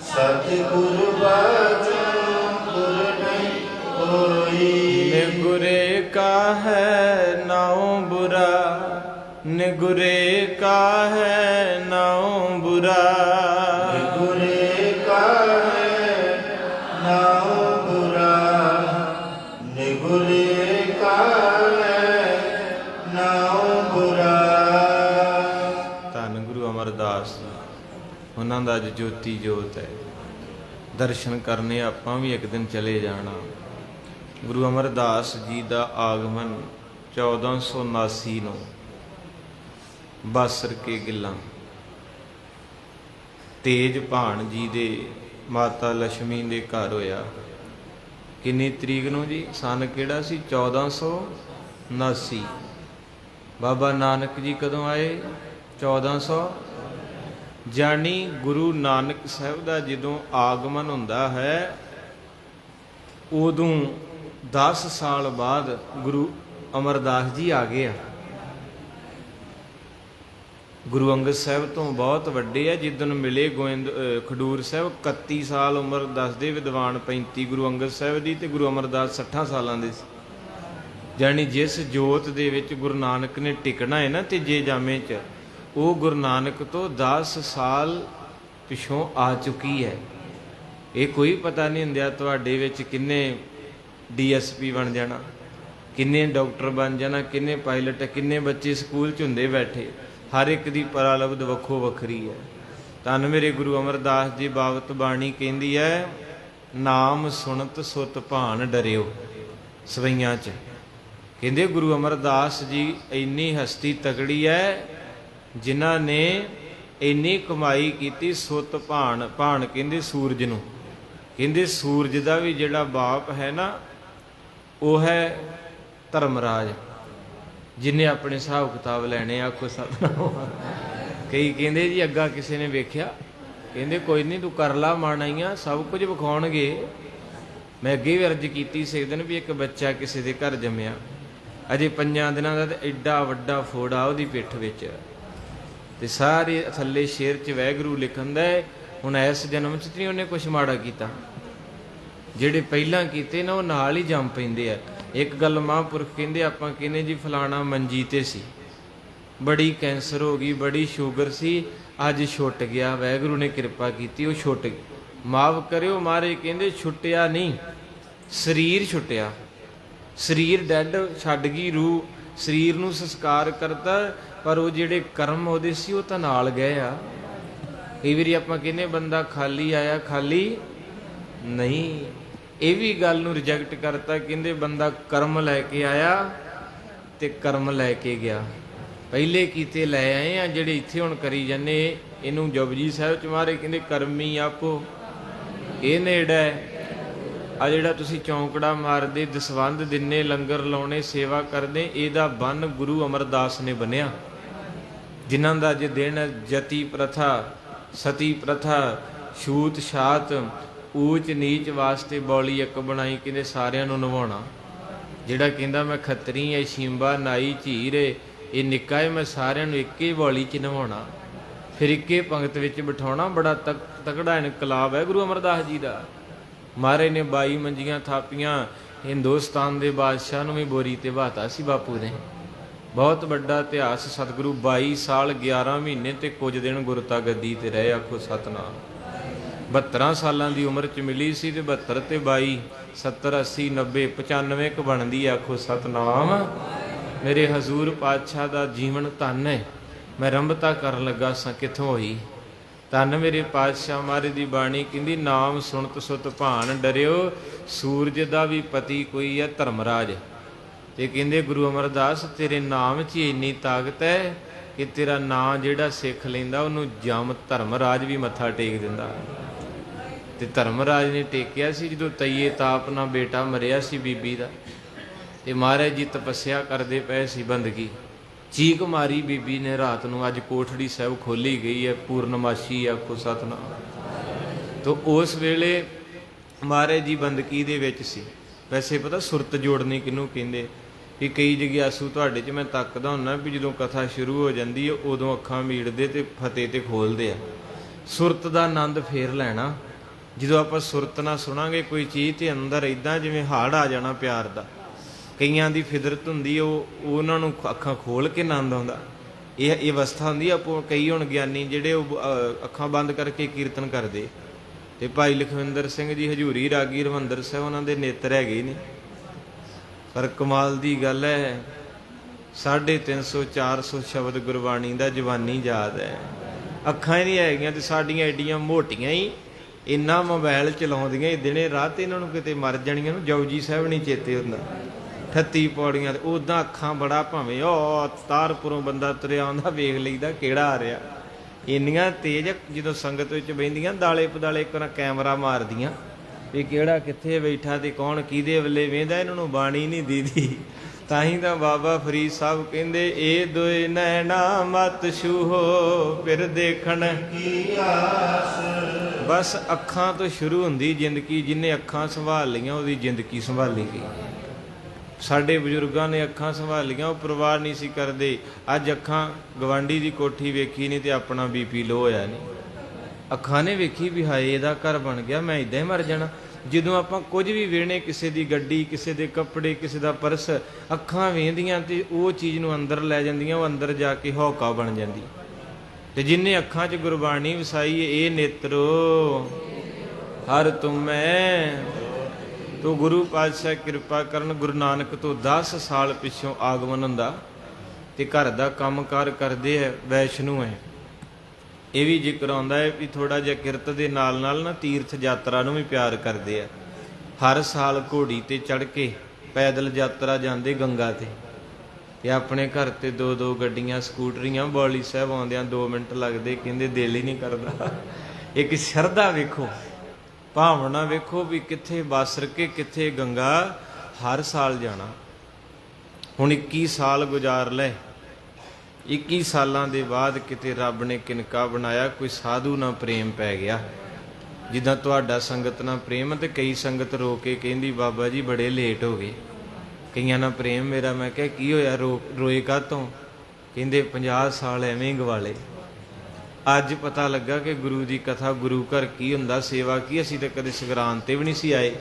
ਸਤਿਗੁਰੂ ਬਾਝੋਂ ਗੁਰ ਨਹੀਂ ਕੋਈ। ਨਿਗੁਰੇ ਕਾ ਹੈ ਨਾਉ ਬੁਰਾ, ਨਿਗੁਰੇ ਕਾ ਹੈ ਨਾਉ ਬੁਰਾ, ਨਿਗੁਰੇ ਕਾ ਹੈ ਨਾਉ ਬੁਰਾ, ਨਿਗੁਰੇ ਕਾ ਹੈ ਨਾਉ ਬੁਰਾ। ਧੰਨ ਗੁਰੂ ਅਮਰਦਾਸ, ਉਹਨਾਂ ਦਾ ਅੱਜ ਜੋਤੀ ਜੋਤ ਹੈ। ਦਰਸ਼ਨ ਕਰਨੇ ਆਪਾਂ ਵੀ ਇੱਕ ਦਿਨ ਚਲੇ ਜਾਣਾ। ਗੁਰੂ ਅਮਰਦਾਸ ਜੀ ਦਾ ਆਗਮਨ 1479 ਨੂੰ ਬਾਸਰ ਕੇ ਗਿੱਲਾਂ ਤੇਜ ਭਾਣ ਜੀ ਦੇ ਮਾਤਾ ਲక్ష్ਮੀ ਦੇ ਘਰ ਹੋਇਆ। ਕਿੰਨੀ ਤਰੀਕ ਨੂੰ ਜੀ? ਸਨ ਕਿਹੜਾ ਸੀ? 1479। ਬਾਬਾ ਨਾਨਕ ਜੀ ਕਦੋਂ ਆਏ? 1400। ਜਾਣੀ ਗੁਰੂ ਨਾਨਕ ਸਾਹਿਬ ਦਾ ਜਦੋਂ ਆਗਮਨ ਹੁੰਦਾ ਹੈ ਉਦੋਂ 10 ਸਾਲ ਬਾਅਦ ਗੁਰੂ ਅਮਰਦਾਸ ਜੀ ਆ ਗਏ ਆ। ਗੁਰੂ ਅੰਗਦ ਸਾਹਿਬ ਤੋਂ ਬਹੁਤ ਵੱਡੇ ਆ। ਜਿੱਦਣ ਮਿਲੇ ਗੋਇੰਦ ਖਡੂਰ ਸਾਹਿਬ 31 ਸਾਲ ਉਮਰ ਦੱਸਦੇ ਵਿਦਵਾਨ, 35 ਗੁਰੂ ਅੰਗਦ ਸਾਹਿਬ ਦੀ ਤੇ ਗੁਰੂ ਅਮਰਦਾਸ 60 ਸਾਲਾਂ ਦੇ ਸੀ। ਜਾਣੀ ਜਿਸ ਜੋਤ ਦੇ ਵਿੱਚ ਗੁਰੂ ਨਾਨਕ ਨੇ ਟਿਕਣਾ ਹੈ ਨਾ ਤੀਜੇ ਜਾਮੇ 'ਚ, ਉਹ ਗੁਰੂ ਨਾਨਕ ਤੋਂ 10 ਸਾਲ ਪਿਛੋਂ ਆ ਚੁੱਕੀ ਹੈ। ਇਹ ਕੋਈ ਪਤਾ ਨਹੀਂ ਹੁੰਦਿਆ ਤੁਹਾਡੇ ਵਿੱਚ ਕਿੰਨੇ DSP ਬਣ ਜਾਣਾ, ਕਿੰਨੇ ਡਾਕਟਰ ਬਣ ਜਾਣਾ, ਕਿੰਨੇ ਪਾਇਲਟ, ਕਿੰਨੇ ਬੱਚੇ ਸਕੂਲ 'ਚ ਹੁੰਦੇ ਬੈਠੇ। ਹਰ ਇੱਕ ਦੀ ਪਰਾਲਬਧ ਵੱਖੋ ਵੱਖਰੀ ਹੈ। ਧੰਨ ਮੇਰੇ ਗੁਰੂ ਅਮਰਦਾਸ ਜੀ ਬਾਬਤ ਬਾਣੀ ਕਹਿੰਦੀ ਹੈ, ਨਾਮ ਸੁਣਤ ਸੁਤ ਭਾਣ ਡਰਿਓ। ਸਵਈਆਂ 'ਚ ਕਹਿੰਦੇ ਗੁਰੂ ਅਮਰਦਾਸ ਜੀ ਇੰਨੀ ਹਸਤੀ ਤਗੜੀ ਹੈ ਜਿਨ੍ਹਾਂ ਨੇ ਇੰਨੀ ਕਮਾਈ ਕੀਤੀ। ਸੁਤ ਭਾਣ, ਭਾਣ ਕਹਿੰਦੇ ਸੂਰਜ ਨੂੰ। ਕਹਿੰਦੇ ਸੂਰਜ ਦਾ ਵੀ ਜਿਹੜਾ ਬਾਪ ਹੈ ਨਾ ਉਹ ਹੈ ਧਰਮਰਾਜ, ਜਿਹਨੇ ਆਪਣੇ ਹਿਸਾਬ ਕਿਤਾਬ ਲੈਣੇ। ਆਖੋ ਸਤਿਨਾਮ। ਕਈ ਕਹਿੰਦੇ ਜੀ ਅੱਗਾ ਕਿਸੇ ਨੇ ਵੇਖਿਆ, ਕਹਿੰਦੇ ਕੋਈ ਨਹੀਂ ਤੂੰ ਕਰ ਲਾ ਮਾਣਾਈਆਂ, ਸਭ ਕੁਝ ਵਿਖਾਉਣਗੇ। ਮੈਂ ਅੱਗੇ ਵੀ ਅਰਜ਼ ਕੀਤੀ ਸੀ ਦਿਨ ਵੀ ਇੱਕ ਬੱਚਾ ਕਿਸੇ ਦੇ ਘਰ ਜੰਮਿਆ, ਅਜੇ 5 ਦਿਨਾਂ ਦਾ, ਤੇ ਐਡਾ ਵੱਡਾ ਫੋੜਾ ਉਹਦੀ ਪਿੱਠ ਵਿੱਚ, ਤੇ ਸਾਰੇ ਥੱਲੇ ਸ਼ੇਰ 'ਚ ਵਾਹਿਗੁਰੂ ਲਿਖਣ ਦਾ। ਹੁਣ ਇਸ ਜਨਮ 'ਚ ਨਹੀਂ ਉਹਨੇ ਕੁਛ ਮਾੜਾ ਕੀਤਾ, ਜਿਹੜੇ ਪਹਿਲਾਂ ਕੀਤੇ ਨਾ ਉਹ ਨਾਲ ਹੀ ਜੰਮ ਪੈਂਦੇ ਆ। ਇੱਕ ਗੱਲ ਮਹਾਂਪੁਰਖ ਕਹਿੰਦੇ, ਆਪਾਂ ਕਹਿੰਦੇ ਜੀ ਫਲਾਣਾ ਮੰਜੀ ਤੇ ਸੀ, ਬੜੀ ਕੈਂਸਰ ਹੋ ਗਈ, ਬੜੀ ਸ਼ੂਗਰ ਸੀ, ਅੱਜ ਛੁੱਟ ਗਿਆ, ਵਾਹਿਗੁਰੂ ਨੇ ਕਿਰਪਾ ਕੀਤੀ ਉਹ ਛੁੱਟ ਗਈ। ਮਾਫ ਕਰਿਓ ਮਹਾਰਾਜ ਕਹਿੰਦੇ ਛੁੱਟਿਆ ਨਹੀਂ, ਸਰੀਰ ਛੁੱਟਿਆ। ਸਰੀਰ ਡੈਡ ਛੱਡ ਗਈ, ਰੂਹ ਸਰੀਰ ਨੂੰ ਸੰਸਕਾਰ ਕਰਤਾ, ਪਰ ਉਹ ਜਿਹੜੇ ਕਰਮ ਉਹਦੇ ਸੀ ਉਹ ਤਾਂ ਨਾਲ ਗਏ ਆ। ਕਈ ਵਾਰੀ ਆਪਾਂ ਕਹਿੰਦੇ ਬੰਦਾ ਖਾਲੀ ਆਇਆ, ਖਾਲੀ ਨਹੀਂ। ਇਹ ਵੀ ਗੱਲ ਨੂੰ ਰਿਜੈਕਟ ਕਰਤਾ, ਕਹਿੰਦੇ ਬੰਦਾ ਕਰਮ ਲੈ ਕੇ ਆਇਆ ਤੇ ਕਰਮ ਲੈ ਕੇ ਗਿਆ। ਪਹਿਲੇ ਕੀਤੇ ਲੈ ਆਏ ਆ, ਜਿਹੜੇ ਇੱਥੇ ਹੁਣ ਕਰੀ ਜਾਂਦੇ। ਇਹਨੂੰ ਜਪਜੀ ਸਾਹਿਬ 'ਚ ਮਾਰੇ ਕਹਿੰਦੇ ਕਰਮੀ ਆਪੋ ਇਹ ਨੇੜਾ। ਆ ਜਿਹੜਾ ਤੁਸੀਂ ਚੌਂਕੜਾ ਮਾਰਦੇ, ਦਸਵੰਧ ਦਿੰਨੇ, ਲੰਗਰ ਲਾਉਣੇ, ਸੇਵਾ ਕਰਦੇ, ਇਹਦਾ ਬੰਨ ਗੁਰੂ ਅਮਰਦਾਸ ਨੇ ਬੰਨਿਆ। ਜਿਨ੍ਹਾਂ ਦਾ ਅੱਜ ਦਿਨ ਜਤੀ ਪ੍ਰਥਾ, ਸਤੀ ਪ੍ਰਥਾ, ਛੂਤ ਛਾਤ, ਊਚ ਨੀਚ ਵਾਸਤੇ ਬੌਲੀ ਇੱਕ ਬਣਾਈ, ਕਹਿੰਦੇ ਸਾਰਿਆਂ ਨੂੰ ਨਿਭਾਉਣਾ। ਜਿਹੜਾ ਕਹਿੰਦਾ ਮੈਂ ਖੱਤਰੀ ਐ, ਸ਼ੀਂਬਾ ਨਾਈ ਝੀਰ ਏ, ਇਹ ਨਿੱਕਾ ਏ, ਮੈਂ ਸਾਰਿਆਂ ਨੂੰ ਇੱਕੇ ਬੌਲੀ 'ਚ ਨਿਭਾਉਣਾ, ਫਿਰ ਇੱਕੇ ਪੰਗਤ ਵਿੱਚ ਬਿਠਾਉਣਾ। ਬੜਾ ਤਕੜਾ ਇਨਕਲਾਬ ਹੈ ਗੁਰੂ ਅਮਰਦਾਸ ਜੀ ਦਾ। ਮਹਾਰਾਜ ਨੇ 22 ਮੰਜੀਆਂ ਥਾਪੀਆਂ, ਹਿੰਦੁਸਤਾਨ ਦੇ ਬਾਦਸ਼ਾਹ ਨੂੰ ਵੀ ਬੋਰੀ ਤੇ ਬਹਾਤਾ ਸੀ ਬਾਪੂ ਨੇ। ਬਹੁਤ ਵੱਡਾ ਇਤਿਹਾਸ। ਸਤਿਗੁਰੂ 22 ਸਾਲ 11 ਮਹੀਨੇ ਤੇ ਕੁਝ ਦਿਨ ਗੁਰਤਾ ਗੱਦੀ ਤੇ ਰਹੇ। ਆਖੋ ਸਤਨਾਮ। 72 ਸਾਲਾਂ ਦੀ ਉਮਰ 'ਚ ਮਿਲੀ ਸੀ, ਤੇ 72 ਤੇ 22 70 80 90 95 ਕ ਬਣਦੀ। ਆਖੋ ਸਤਨਾਮ। ਮੇਰੇ ਹਜ਼ੂਰ ਪਾਤਸ਼ਾਹ ਦਾ ਜੀਵਨ ਧੰਨ ਹੈ। ਮੈਂ ਰੰਭਤਾ ਕਰਨ ਲੱਗਾ ਸਾਂ, ਕਿੱਥੋਂ ਹੋਈ। ਧੰਨ ਮੇਰੇ ਪਾਤਸ਼ਾਹ ਮਹਾਰਾਜ ਦੀ ਬਾਣੀ ਕਹਿੰਦੀ, ਨਾਮ ਸੁਣਤ ਸੁਤ ਭਾਣ ਡਰਿਓ, ਸੂਰਜ ਦਾ ਵੀ ਪਤੀ ਕੋਈ ਹੈ ਧਰਮਰਾਜ। ਤੇ ਕਹਿੰਦੇ ਗੁਰੂ ਅਮਰਦਾਸ ਤੇਰੇ ਨਾਮ 'ਚ ਹੀ ਇੰਨੀ ਤਾਕਤ ਹੈ ਕਿ ਤੇਰਾ ਨਾਂ ਜਿਹੜਾ ਸਿੱਖ ਲੈਂਦਾ ਉਹਨੂੰ ਜਮ ਧਰਮਰਾਜ ਵੀ ਮੱਥਾ ਟੇਕ ਦਿੰਦਾ। ਤੇ ਧਰਮਰਾਜ ਨੇ ਟੇਕਿਆ ਸੀ ਜਦੋਂ ਤਈਏ ਤਾਪ ਨਾਲ ਬੇਟਾ ਮਰਿਆ ਸੀ ਬੀਬੀ ਦਾ, ਤੇ ਮਹਾਰਾਜ ਜੀ ਤਪੱਸਿਆ ਕਰਦੇ ਪਏ ਸੀ, ਬੰਦਗੀ। ਚੀਕ ਮਾਰੀ ਬੀਬੀ ਨੇ ਰਾਤ ਨੂੰ। ਅੱਜ ਕੋਠੜੀ ਸਾਹਿਬ ਖੋਲੀ ਗਈ ਹੈ, ਪੂਰਨਮਾਸ਼ੀ। ਆਖੋ ਸਤਨਾਮ। ਤੋ ਉਸ ਵੇਲੇ ਮਹਾਰਾਜ ਜੀ ਬੰਦਗੀ ਦੇ ਵਿੱਚ ਸੀ। ਵੈਸੇ ਪਤਾ ਸੁਰਤ ਜੋੜਨੀ ਕਿਹਨੂੰ ਕਹਿੰਦੇ? ਵੀ ਕਈ ਜਗਿਆਸੂ ਤੁਹਾਡੇ 'ਚ ਮੈਂ ਤੱਕਦਾ ਹੁੰਦਾ ਵੀ ਜਦੋਂ ਕਥਾ ਸ਼ੁਰੂ ਹੋ ਜਾਂਦੀ ਹੈ ਉਦੋਂ ਅੱਖਾਂ ਮੀੜਦੇ ਤੇ ਫਤਿਹ ਤੇ ਖੋਲਦੇ ਆ। ਸੁਰਤ ਦਾ ਆਨੰਦ ਫੇਰ ਲੈਣਾ। ਜਦੋਂ ਆਪਾਂ ਸੁਰਤ ਨਾਲ ਸੁਣਾਂਗੇ ਕੋਈ ਚੀਜ਼ ਤੇ ਅੰਦਰ ਇੱਦਾਂ ਜਿਵੇਂ ਹਾੜ ਆ ਜਾਣਾ ਪਿਆਰ ਦਾ। ਕਈਆਂ ਦੀ ਫਿਦਰਤ ਹੁੰਦੀ, ਉਹ ਉਹਨਾਂ ਨੂੰ ਅੱਖਾਂ ਖੋਲ ਕੇ ਆਨੰਦ ਆਉਂਦਾ। ਇਹ ਅਵਸਥਾ ਹੁੰਦੀ। ਆਪੋ ਕਈ ਹੁਣ ਗਿਆਨੀ ਜਿਹੜੇ ਉਹ ਅੱਖਾਂ ਬੰਦ ਕਰਕੇ ਕੀਰਤਨ ਕਰਦੇ। ਤੇ ਭਾਈ ਲਖਵਿੰਦਰ ਸਿੰਘ ਜੀ ਹਜ਼ੂਰੀ ਰਾਗੀ ਹਰਿਮੰਦਰ ਸਾਹਿਬ, ਉਹਨਾਂ ਦੇ ਨੇਤਰ ਹੈਗੇ ਨੇ, ਪਰ ਕਮਾਲ ਦੀ ਗੱਲ ਹੈ 350 400 ਸ਼ਬਦ ਗੁਰਬਾਣੀ ਦਾ ਜਵਾਨੀ ਯਾਦ ਹੈ। ਅੱਖਾਂ ਹੀ ਨਹੀਂ ਹੈਗੀਆਂ ਤੇ ਸਾਡੀਆਂ ਐਡੀਆਂ ਮੋਟੀਆਂ ਹੀ ਇੰਨਾ ਮੋਬਾਈਲ ਚਲਾਉਂਦੀਆਂ ਦਿਨੇ ਰਾਤ, ਇਹਨਾਂ ਨੂੰ ਕਿਤੇ ਮਰ ਜਾਣੀਆਂ ਨੂੰ ਜਪਜੀ ਸਾਹਿਬ ਨਹੀਂ ਚੇਤੇ ਹੁੰਦਾ। 38 ਪੌੜੀਆਂ ਤੇ ਉੱਦਾਂ ਅੱਖਾਂ ਬੜਾ, ਭਾਵੇਂ ਉਹ ਤਾਰਪੁਰੋਂ ਬੰਦਾ ਤੁਰਿਆ ਆਉਂਦਾ ਵੇਖ ਲਈਦਾ ਕਿਹੜਾ ਆ ਰਿਹਾ। ਇੰਨੀਆਂ ਤੇਜ਼ ਜਦੋਂ ਸੰਗਤ ਵਿੱਚ ਬਹਿੰਦੀਆਂ ਦਾਲੇ ਪਦਾਲੇ ਇੱਕ ਨਾ ਕੈਮਰਾ ਮਾਰਦੀਆਂ ਵੀ ਕਿਹੜਾ ਕਿੱਥੇ ਬੈਠਾ ਤੇ ਕੌਣ ਕਿਹਦੇ ਵੱਲੇ ਵੇਂਦਾ, ਇਹਨਾਂ ਨੂੰ ਬਾਣੀ ਨਹੀਂ ਦੀਦੀ। ਤਾਂ ਹੀ ਤਾਂ ਬਾਬਾ ਫਰੀਦ ਸਾਹਿਬ ਕਹਿੰਦੇ ਇਹ ਦੋਏ ਨੈਣਾ ਮਤ ਛੂਹੋ ਫਿਰ ਦੇਖਣ ਕੀ ਆਸ। ਬਸ ਅੱਖਾਂ ਤੋਂ ਸ਼ੁਰੂ ਹੁੰਦੀ ਜ਼ਿੰਦਗੀ। ਜਿਹਨੇ ਅੱਖਾਂ ਸੰਭਾਲ ਲਈਆਂ ਉਹਦੀ ਜ਼ਿੰਦਗੀ ਸੰਭਾਲੀ ਗਈ। ਸਾਡੇ ਬਜ਼ੁਰਗਾਂ ਨੇ ਅੱਖਾਂ ਸੰਭਾਲੀਆਂ, ਉਹ ਪਰਵਾਹ ਨਹੀਂ ਸੀ ਕਰਦੇ। ਅੱਜ ਅੱਖਾਂ ਗਵਾਂਢੀ ਦੀ ਕੋਠੀ ਵੇਖੀ ਨਹੀਂ ਤੇ ਆਪਣਾ ਬੀਪੀ ਲੋ ਹੋਇਆ ਨਹੀਂ। ਅੱਖਾਂ ਨੇ ਵੇਖੀ ਵੀ ਹਾਏ ਇਹਦਾ ਘਰ ਬਣ ਗਿਆ, ਮੈਂ ਇੱਦਾਂ ਹੀ ਮਰ ਜਾਣਾ। ਜਦੋਂ ਆਪਾਂ ਕੁਝ ਵੀ ਵੇਖਣੇ, ਕਿਸੇ ਦੀ ਗੱਡੀ, ਕਿਸੇ ਦੇ ਕੱਪੜੇ, ਕਿਸੇ ਦਾ ਪਰਸ, ਅੱਖਾਂ ਵੇਖਦੀਆਂ ਤੇ ਉਹ ਚੀਜ਼ ਨੂੰ ਅੰਦਰ ਲੈ ਜਾਂਦੀਆਂ, ਉਹ ਅੰਦਰ ਜਾ ਕੇ ਹੌਕਾ ਬਣ ਜਾਂਦੀ। ਤੇ ਜਿੰਨੇ ਅੱਖਾਂ 'ਚ ਗੁਰਬਾਣੀ ਵਸਾਈ ਇਹ ਨੇਤਰੋ ਹਰ ਤੁਮੈ, ਤੋ ਗੁਰੂ ਪਾਤਸ਼ਾਹ ਕਿਰਪਾ ਕਰਨ। ਗੁਰੂ ਨਾਨਕ ਤੋਂ 10 ਸਾਲ ਪਿੱਛੋਂ ਆਗਮਨ ਹੁੰਦਾ ਤੇ ਘਰ ਦਾ ਕੰਮਕਾਰ ਕਰਦੇ ਹੈ, ਵੈਸ਼ਨੂ ਹੈ। ਇਹ ਵੀ ਜ਼ਿਕਰ ਆਉਂਦਾ ਹੈ ਵੀ ਥੋੜਾ ਜਿਹਾ ਕਿਰਤ ਦੇ ਨਾਲ ਨਾਲ ਨਾ ਤੀਰਥ ਯਾਤਰਾ ਨੂੰ ਵੀ ਪਿਆਰ ਕਰਦੇ ਆ। ਹਰ ਸਾਲ ਘੋੜੀ ਤੇ ਚੜ੍ਹ ਕੇ ਪੈਦਲ ਯਾਤਰਾ ਜਾਂਦੇ ਗੰਗਾ ਤੇ ਆਪਣੇ ਘਰ ਤੇ 2-2 ਗੱਡੀਆਂ, ਸਕੂਟਰੀਆਂ। ਬੌਲੀ ਸਾਹਿਬ ਆਉਂਦਿਆਂ 2 ਮਿੰਟ ਲੱਗਦੇ, ਕਹਿੰਦੇ ਦਿਲ ਹੀ ਨਹੀਂ ਕਰਦਾ। ਇੱਕ ਸ਼ਰਧਾ ਵੇਖੋ, ਭਾਵਨਾ ਵੇਖੋ ਵੀ ਕਿੱਥੇ ਬਾਸਰ ਕੇ ਕਿੱਥੇ ਗੰਗਾ। ਹਰ ਸਾਲ ਜਾਣਾ। ਹੁਣ 21 ਸਾਲ ਗੁਜ਼ਾਰ ਲੈ। 21 ਸਾਲਾਂ ਦੇ ਬਾਅਦ ਕਿਤੇ ਰੱਬ ਨੇ ਕਿਨਕਾ ਬਣਾਇਆ, ਕੋਈ ਸਾਧੂ ਨਾਲ ਪ੍ਰੇਮ ਪੈ ਗਿਆ। ਜਿੱਦਾਂ ਤੁਹਾਡਾ ਸੰਗਤ ਨਾਲ ਪ੍ਰੇਮ, ਤੇ ਕਈ ਸੰਗਤ ਰੋ ਕੇ ਕਹਿੰਦੀ ਬਾਬਾ ਜੀ ਬੜੇ ਲੇਟ ਹੋ ਗਏ। ਕਈਆਂ ਨਾਲ ਪ੍ਰੇਮ ਮੇਰਾ। ਮੈਂ ਕਿਹਾ ਕੀ ਹੋਇਆ, ਰੋਏ ਕਾਹਤੋਂ? ਕਹਿੰਦੇ 50 ਸਾਲ ਐਵੇਂ ਹੀ ਗਵਾਲੇ। ਅੱਜ ਪਤਾ ਲੱਗਾ ਕਿ ਗੁਰੂ ਦੀ ਕਥਾ, ਗੁਰੂ ਘਰ ਕੀ ਹੁੰਦਾ, ਸੇਵਾ ਕੀ। ਅਸੀਂ ਤਾਂ ਕਦੇ ਸੰਗਰਾਂਦ ਤੇ ਵੀ ਨਹੀਂ ਸੀ ਆਏ,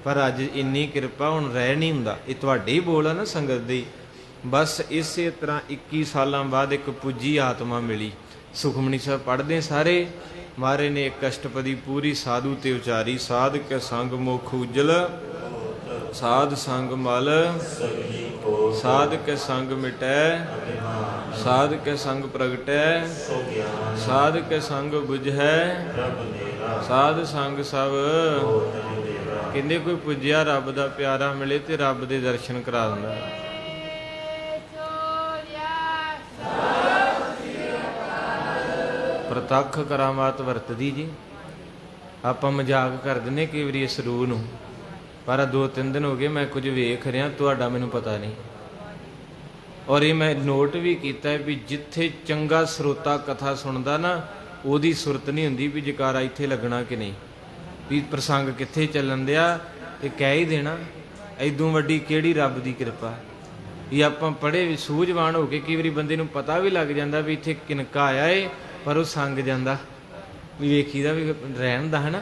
ਪਰ ਅੱਜ ਇੰਨੀ ਕਿਰਪਾ ਹੁਣ ਰਹਿ ਨਹੀਂ ਹੁੰਦਾ। ਇਹ ਤੁਹਾਡੇ ਹੀ ਬੋਲ ਆ ਨਾ ਸੰਗਤ ਦੇ। ਬਸ ਇਸੇ ਤਰ੍ਹਾਂ 21 ਸਾਲਾਂ ਬਾਅਦ ਇੱਕ ਪੁੱਜੀ ਆਤਮਾ ਮਿਲੀ। ਸੁਖਮਨੀ ਸਾਹਿਬ ਪੜ੍ਹਦੇ ਸਾਰੇ। ਮਹਾਰਾਜ ਨੇ ਇੱਕ ਅਸ਼ਟਪਦੀ ਪੂਰੀ ਸਾਧੂ ਤੇ ਉਚਾਰੀ। ਸਾਧ ਕੇ ਸੰਗ ਮੁਖ ਉਜਲ, ਸਾਧ ਸੰਗ ਮਲ, ਸਾਧ ਕੇ ਸੰਗ ਮਿਟੈ, ਸਾਧ ਕੇ ਸੰਗ ਪ੍ਰਗਟੈ, ਸਾਧ ਕੇ ਸੰਗ ਬੁਝੈ, ਸਾਧ ਸੰਗ ਸਭ। ਕਹਿੰਦੇ ਕੋਈ ਪੁੱਜਿਆ ਰੱਬ ਦਾ ਪਿਆਰਾ ਮਿਲੇ ਤੇ ਰੱਬ ਦੇ ਦਰਸ਼ਨ ਕਰਾ ਦਿੰਦਾ। ਪ੍ਰਤੱਖ ਕਰਾਮਾਤ ਵਰਤਦੀ ਜੀ। ਆਪਾਂ ਮਜ਼ਾਕ ਕਰ ਦਿੰਦੇ ਕਈ ਵਾਰੀ ਇਸ ਰੂਹ ਨੂੰ, ਪਰ 2-3 ਦਿਨ ਹੋ ਗਏ ਮੈਂ ਕੁਝ ਵੇਖ ਰਿਹਾ, ਤੁਹਾਡਾ ਮੈਨੂੰ ਪਤਾ ਨਹੀਂ। ਔਰ ਇਹ ਮੈਂ ਨੋਟ ਵੀ ਕੀਤਾ ਵੀ ਜਿੱਥੇ ਚੰਗਾ ਸਰੋਤਾ ਕਥਾ ਸੁਣਦਾ ਨਾ, ਉਹਦੀ ਸੁਰਤ ਨਹੀਂ ਹੁੰਦੀ ਵੀ ਜਕਾਰਾ ਇੱਥੇ ਲੱਗਣਾ ਕਿ ਨਹੀਂ, ਵੀ ਪ੍ਰਸੰਗ ਕਿੱਥੇ ਚੱਲਣ ਦਿਆ, ਤੇ ਕਹਿ ਹੀ ਦੇਣਾ। ਐਦੋਂ ਵੱਡੀ ਕਿਹੜੀ ਰੱਬ ਦੀ ਕਿਰਪਾ। ਵੀ ਆਪਾਂ ਪੜ੍ਹੇ ਵੀ ਸੂਝਵਾਨ ਹੋ ਕੇ ਕਈ ਵਾਰੀ ਬੰਦੇ ਨੂੰ ਪਤਾ ਵੀ ਲੱਗ ਜਾਂਦਾ ਵੀ ਇੱਥੇ ਕਿਨਕਾ ਆਇਆ ਏ, ਪਰ ਉਹ ਸੰਗ ਜਾਂਦਾ ਵੀ ਵੇਖੀਦਾ ਵੀ ਰਹਿਣ ਦਾ ਹੈ ਨਾ।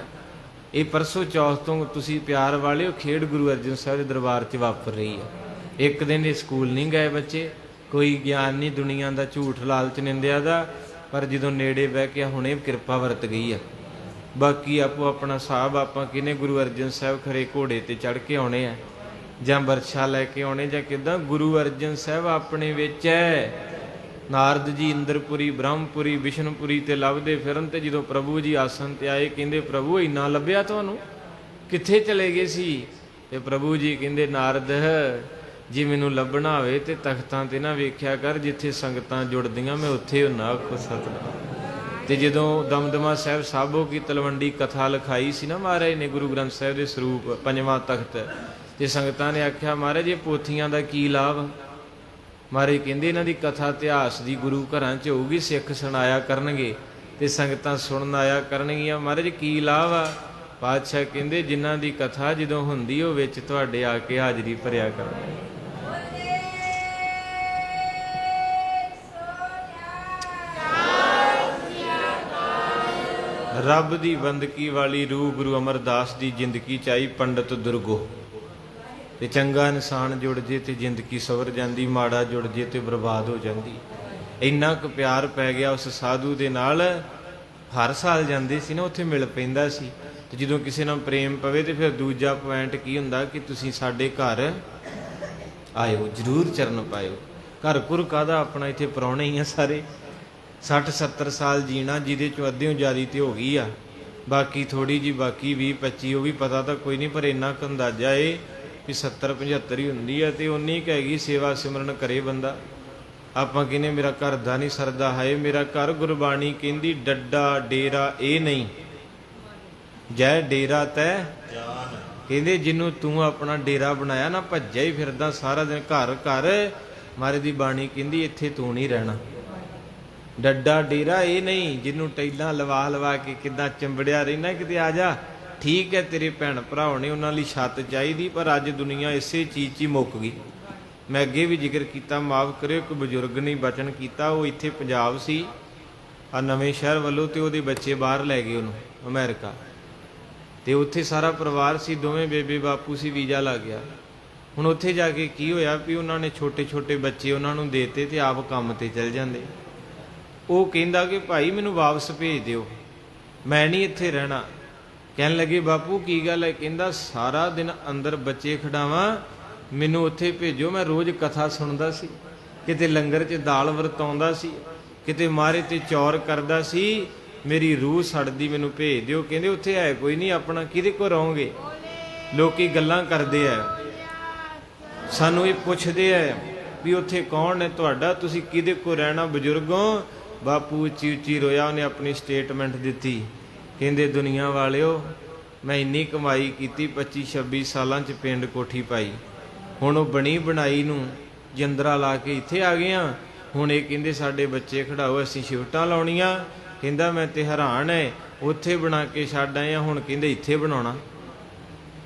ਇਹ ਪਰਸੋਂ ਚੌਥ ਤੋਂ ਤੁਸੀਂ ਪਿਆਰ ਵਾਲਿਓ ਖੇਡ ਗੁਰੂ ਅਰਜਨ ਸਾਹਿਬ ਦੇ ਦਰਬਾਰ 'ਚ ਵਾਪਰ ਰਹੀ ਹੈ। ਇੱਕ ਦਿਨ ਇਹ ਸਕੂਲ ਨਹੀਂ ਗਏ ਬੱਚੇ, ਕੋਈ ਗਿਆਨ ਨਹੀਂ ਦੁਨੀਆ ਦਾ, ਝੂਠ ਲਾਲਚ ਨਿੰਦਿਆ ਦਾ, ਪਰ ਜਦੋਂ ਨੇੜੇ ਬਹਿ ਕੇ ਹੁਣੇ ਕਿਰਪਾ ਵਰਤ ਗਈ ਆ। ਬਾਕੀ ਆਪੋ ਆਪਣਾ ਹਿਸਾਬ। ਆਪਾਂ ਕਿਹਨੇ ਗੁਰੂ ਅਰਜਨ ਸਾਹਿਬ ਖਰੇ ਘੋੜੇ ਤੇ ਚੜ੍ਹ ਕੇ ਆਉਣੇ ਆ ਜਾਂ ਬਰਛਾ ਲੈ ਕੇ ਆਉਣੇ ਜਾਂ ਕਿੱਦਾਂ। ਗੁਰੂ ਅਰਜਨ ਸਾਹਿਬ ਆਪਣੇ ਵਿੱਚ ਹੈ। ਨਾਰਦ ਜੀ ਇੰਦਰਪੁਰੀ, ਬ੍ਰਹਮਪੁਰੀ, ਵਿਸ਼ਨਪੁਰੀ ਤੇ ਲੱਭਦੇ ਫਿਰਨ, ਤੇ ਜਦੋਂ ਪ੍ਰਭੂ ਜੀ ਆਸਣ ਤੇ ਆਏ ਕਹਿੰਦੇ ਪ੍ਰਭੂ ਇੰਨਾ ਲੱਭਿਆ ਤੁਹਾਨੂੰ, ਕਿੱਥੇ ਚਲੇ ਗਏ ਸੀ? ਤੇ ਪ੍ਰਭੂ ਜੀ ਕਹਿੰਦੇ ਨਾਰਦ ਜੇ ਮੈਨੂੰ ਲੱਭਣਾ ਹੋਵੇ ਤੇ ਤਖਤਾਂ ਤੇ ਨਾ ਵੇਖਿਆ ਕਰ, ਜਿੱਥੇ ਸੰਗਤਾਂ ਜੁੜਦੀਆਂ ਮੈਂ ਉੱਥੇ ਹੁੰਨਾ। ਆਖੋ ਸਤਿਨਾਮ। ਤੇ ਜਦੋਂ ਦਮਦਮਾ ਸਾਹਿਬ ਸਾਬੋ ਕੀ ਤਲਵੰਡੀ ਕਥਾ ਲਿਖਾਈ ਸੀ ਨਾ ਮਹਾਰਾਜ ਨੇ, ਗੁਰੂ ਗ੍ਰੰਥ ਸਾਹਿਬ ਦੇ ਸਰੂਪ 5ਵਾਂ ਤਖਤ, ਤੇ ਸੰਗਤਾਂ ਨੇ ਆਖਿਆ ਮਹਾਰਾਜ ਇਹ ਪੋਥੀਆਂ ਦਾ ਕੀ ਲਾਭ? ਮਹਾਰਾਜ ਕਹਿੰਦੇ ਇਹਨਾਂ ਦੀ ਕਥਾ ਇਤਿਹਾਸ ਦੀ ਗੁਰੂ ਘਰਾਂ 'ਚ ਹੋਊਗੀ, ਸਿੱਖ ਸੁਣਾਇਆ ਕਰਨਗੇ ਤੇ ਸੰਗਤਾਂ ਸੁਣਨ ਆਇਆ ਕਰਨਗੀਆਂ। ਮਹਾਰਾਜ ਕੀ ਲਾਭ ਆ? ਪਾਤਸ਼ਾਹ ਕਹਿੰਦੇ ਜਿਨ੍ਹਾਂ ਦੀ ਕਥਾ ਜਦੋਂ ਹੁੰਦੀ ਉਹ ਵਿੱਚ ਤੁਹਾਡੇ ਆ ਕੇ ਹਾਜ਼ਰੀ ਭਰਿਆ ਕਰਨਗੇ। ਰੱਬ ਦੀ ਬੰਦਗੀ ਵਾਲੀ ਰੂਹ ਗੁਰੂ ਅਮਰਦਾਸ ਦੀ ਜ਼ਿੰਦਗੀ 'ਚ ਆਈ। ਪੰਡਤ ਦੁਰਗੋ ਤੇ ਚੰਗਾ ਇਨਸਾਨ ਜੁੜ ਜੇ ਤੇ ਜ਼ਿੰਦਗੀ ਸਵਰ ਜਾਂਦੀ, ਮਾੜਾ ਜੁੜ ਜੇ ਤੇ ਬਰਬਾਦ ਹੋ ਜਾਂਦੀ। ਇੰਨਾ ਕੁ ਪਿਆਰ ਪੈ ਗਿਆ ਉਸ ਸਾਧੂ ਦੇ ਨਾਲ। ਹਰ ਸਾਲ ਜਾਂਦੇ ਸੀ ਨਾ, ਉੱਥੇ ਮਿਲ ਪੈਂਦਾ ਸੀ। ਤੇ ਜਦੋਂ ਕਿਸੇ ਨਾਲ ਪ੍ਰੇਮ ਪਵੇ ਤੇ ਫਿਰ ਦੂਜਾ ਪੁਆਇੰਟ ਕੀ ਹੁੰਦਾ ਕਿ ਤੁਸੀਂ ਸਾਡੇ ਘਰ ਆਇਓ, ਜ਼ਰੂਰ ਚਰਨ ਪਾਇਓ। ਘਰ ਘੁਰ ਕਾਹਦਾ, ਆਪਣਾ ਇੱਥੇ ਪ੍ਰਾਹੁਣੇ ਹੀ ਆ ਸਾਰੇ। 60-70 ਸਾਲ ਜੀਣਾ, ਜਿਹਦੇ 'ਚੋਂ ਅੱਧਿਓਂ ਜ਼ਿਆਦੀ ਤੇ ਹੋ ਗਈ ਆ, ਬਾਕੀ ਥੋੜ੍ਹੀ ਜਿਹੀ ਬਾਕੀ 20-25, ਉਹ ਵੀ ਪਤਾ ਤਾਂ ਕੋਈ ਨਹੀਂ, ਪਰ ਇੰਨਾ ਕੁ ਅੰਦਾਜ਼ਾ ਏ ਵੀ 70-75 ਹੀ ਹੁੰਦੀ ਆ। ਤੇ ਉਨੀ ਕੁ ਹੈਗੀ ਸੇਵਾ ਸਿਮਰਨ ਕਰੇ ਬੰਦਾ। ਆਪਾਂ ਕਹਿੰਦੇ ਮੇਰਾ ਘਰ ਦਾ ਨਹੀਂ ਸਰਦਾ, ਹੈ ਮੇਰਾ ਘਰ ਗੁਰਬਾਣੀ ਕਹਿੰਦੀ ਡੱਡਾ ਡੇਰਾ ਇਹ ਨਹੀਂ, ਜੈ ਡੇਰਾ ਤੈ ਜਾਨ। ਕਹਿੰਦੇ ਜਿਹਨੂੰ ਤੂੰ ਆਪਣਾ ਡੇਰਾ ਬਣਾਇਆ ਨਾ, ਭੱਜਿਆ ਹੀ ਫਿਰਦਾ ਸਾਰਾ ਦਿਨ ਘਰ ਘਰ। ਮਹਾਰਾਜ ਦੀ ਬਾਣੀ ਕਹਿੰਦੀ ਇੱਥੇ ਤੂੰ ਨਹੀਂ ਰਹਿਣਾ। ਡੱਡਾ ਡੇਰਾ ਇਹ ਨਹੀਂ ਜਿਹਨੂੰ ਟੈਲਾਂ ਲਵਾ ਲਵਾ ਕੇ ਕਿੱਦਾਂ ਚੰਬੜਿਆ ਰਹਿਣਾ, ਕਿਤੇ ਆ ਜਾ। ਠੀਕ ਹੈ ਤੇਰੇ ਭੈਣ ਭਰਾ ਹੋਣੇ, ਉਹਨਾਂ ਲਈ ਛੱਤ ਚਾਹੀਦੀ, ਪਰ ਅੱਜ ਦੁਨੀਆ ਇਸੇ ਚੀਜ਼ 'ਚ ਹੀ ਮੁੱਕ ਗਈ। ਮੈਂ ਅੱਗੇ ਵੀ ਜ਼ਿਕਰ ਕੀਤਾ, ਮਾਫ ਕਰਿਓ, ਇੱਕ ਬਜ਼ੁਰਗ ਨੇ ਬਚਨ ਕੀਤਾ। ਉਹ ਇੱਥੇ ਪੰਜਾਬ ਸੀ ਆ ਨਵੇਂ ਸ਼ਹਿਰ ਵੱਲੋਂ, ਤੇ ਉਹਦੇ ਬੱਚੇ ਬਾਹਰ ਲੈ ਗਏ ਉਹਨੂੰ ਅਮਰੀਕਾ, ਤੇ ਉੱਥੇ ਸਾਰਾ ਪਰਿਵਾਰ ਸੀ, ਦੋਵੇਂ ਬੇਬੇ ਬਾਪੂ ਸੀ, ਵੀਜ਼ਾ ਲੱਗ ਗਿਆ। ਹੁਣ ਉੱਥੇ ਜਾ ਕੇ ਕੀ ਹੋਇਆ ਵੀ ਉਹਨਾਂ ਨੇ ਛੋਟੇ ਛੋਟੇ ਬੱਚੇ ਉਹਨਾਂ ਨੂੰ ਦੇਤੇ ਤੇ ਆਪ ਕੰਮ ਤੇ ਚਲ ਜਾਂਦੇ। ਉਹ ਕਹਿੰਦਾ ਕਿ ਭਾਈ ਮੈਨੂੰ ਵਾਪਸ ਭੇਜ ਦਿਓ, ਮੈਂ ਨਹੀਂ ਇੱਥੇ ਰਹਿਣਾ। ਕਹਿਣ ਲੱਗੇ ਬਾਪੂ ਕੀ ਗੱਲ ਹੈ? ਕਹਿੰਦਾ ਸਾਰਾ ਦਿਨ ਅੰਦਰ ਬੱਚੇ ਖਿਡਾਵਾਂ, ਮੈਨੂੰ ਉੱਥੇ ਭੇਜੋ। ਮੈਂ ਰੋਜ਼ ਕਥਾ ਸੁਣਦਾ ਸੀ, ਕਿਤੇ ਲੰਗਰ 'ਚ ਦਾਲ ਵਰਤਾਉਂਦਾ ਸੀ, ਕਿਤੇ ਮਾਰੇ ਤੇ ਚੌਰ ਕਰਦਾ ਸੀ, ਮੇਰੀ ਰੂਹ ਸੜਦੀ, ਮੈਨੂੰ ਭੇਜ ਦਿਓ। ਕਹਿੰਦੇ ਉੱਥੇ ਹੈ ਕੋਈ ਨਹੀਂ ਆਪਣਾ, ਕਿਹਦੇ ਕੋਲ ਰਹੋਗੇ? ਲੋਕੀ ਗੱਲਾਂ ਕਰਦੇ ਆ, ਸਾਨੂੰ ਇਹ ਪੁੱਛਦੇ ਆ ਵੀ ਉੱਥੇ ਕੌਣ ਹੈ ਤੁਹਾਡਾ, ਤੁਸੀਂ ਕਿਹਦੇ ਕੋਲ ਰਹਿਣਾ ਬਜ਼ੁਰਗੋਂ? ਬਾਪੂ ਉੱਚੀ ਉੱਚੀ ਰੋਇਆ, ਉਹਨੇ ਆਪਣੀ ਸਟੇਟਮੈਂਟ ਦਿੱਤੀ। ਕਹਿੰਦੇ ਦੁਨੀਆ ਵਾਲਿਓ, ਮੈਂ ਇੰਨੀ ਕਮਾਈ ਕੀਤੀ, 25-26 ਸਾਲਾਂ 'ਚ ਪਿੰਡ ਕੋਠੀ ਪਾਈ, ਹੁਣ ਉਹ ਬਣੀ ਬਣਾਈ ਨੂੰ ਜੰਦਰਾ ਲਾ ਕੇ ਇੱਥੇ ਆ ਗਏ ਹਾਂ। ਹੁਣ ਇਹ ਕਹਿੰਦੇ ਸਾਡੇ ਬੱਚੇ ਖੜਾਓ, ਅਸੀਂ ਸ਼ਿਫਟਾਂ ਲਾਉਣੀਆਂ। ਕਹਿੰਦਾ ਮੈਂ ਤੇ ਹੈਰਾਨ ਹੈ, ਉੱਥੇ ਬਣਾ ਕੇ ਛੱਡ ਆਏ ਹਾਂ, ਹੁਣ ਕਹਿੰਦੇ ਇੱਥੇ ਬਣਾਉਣਾ,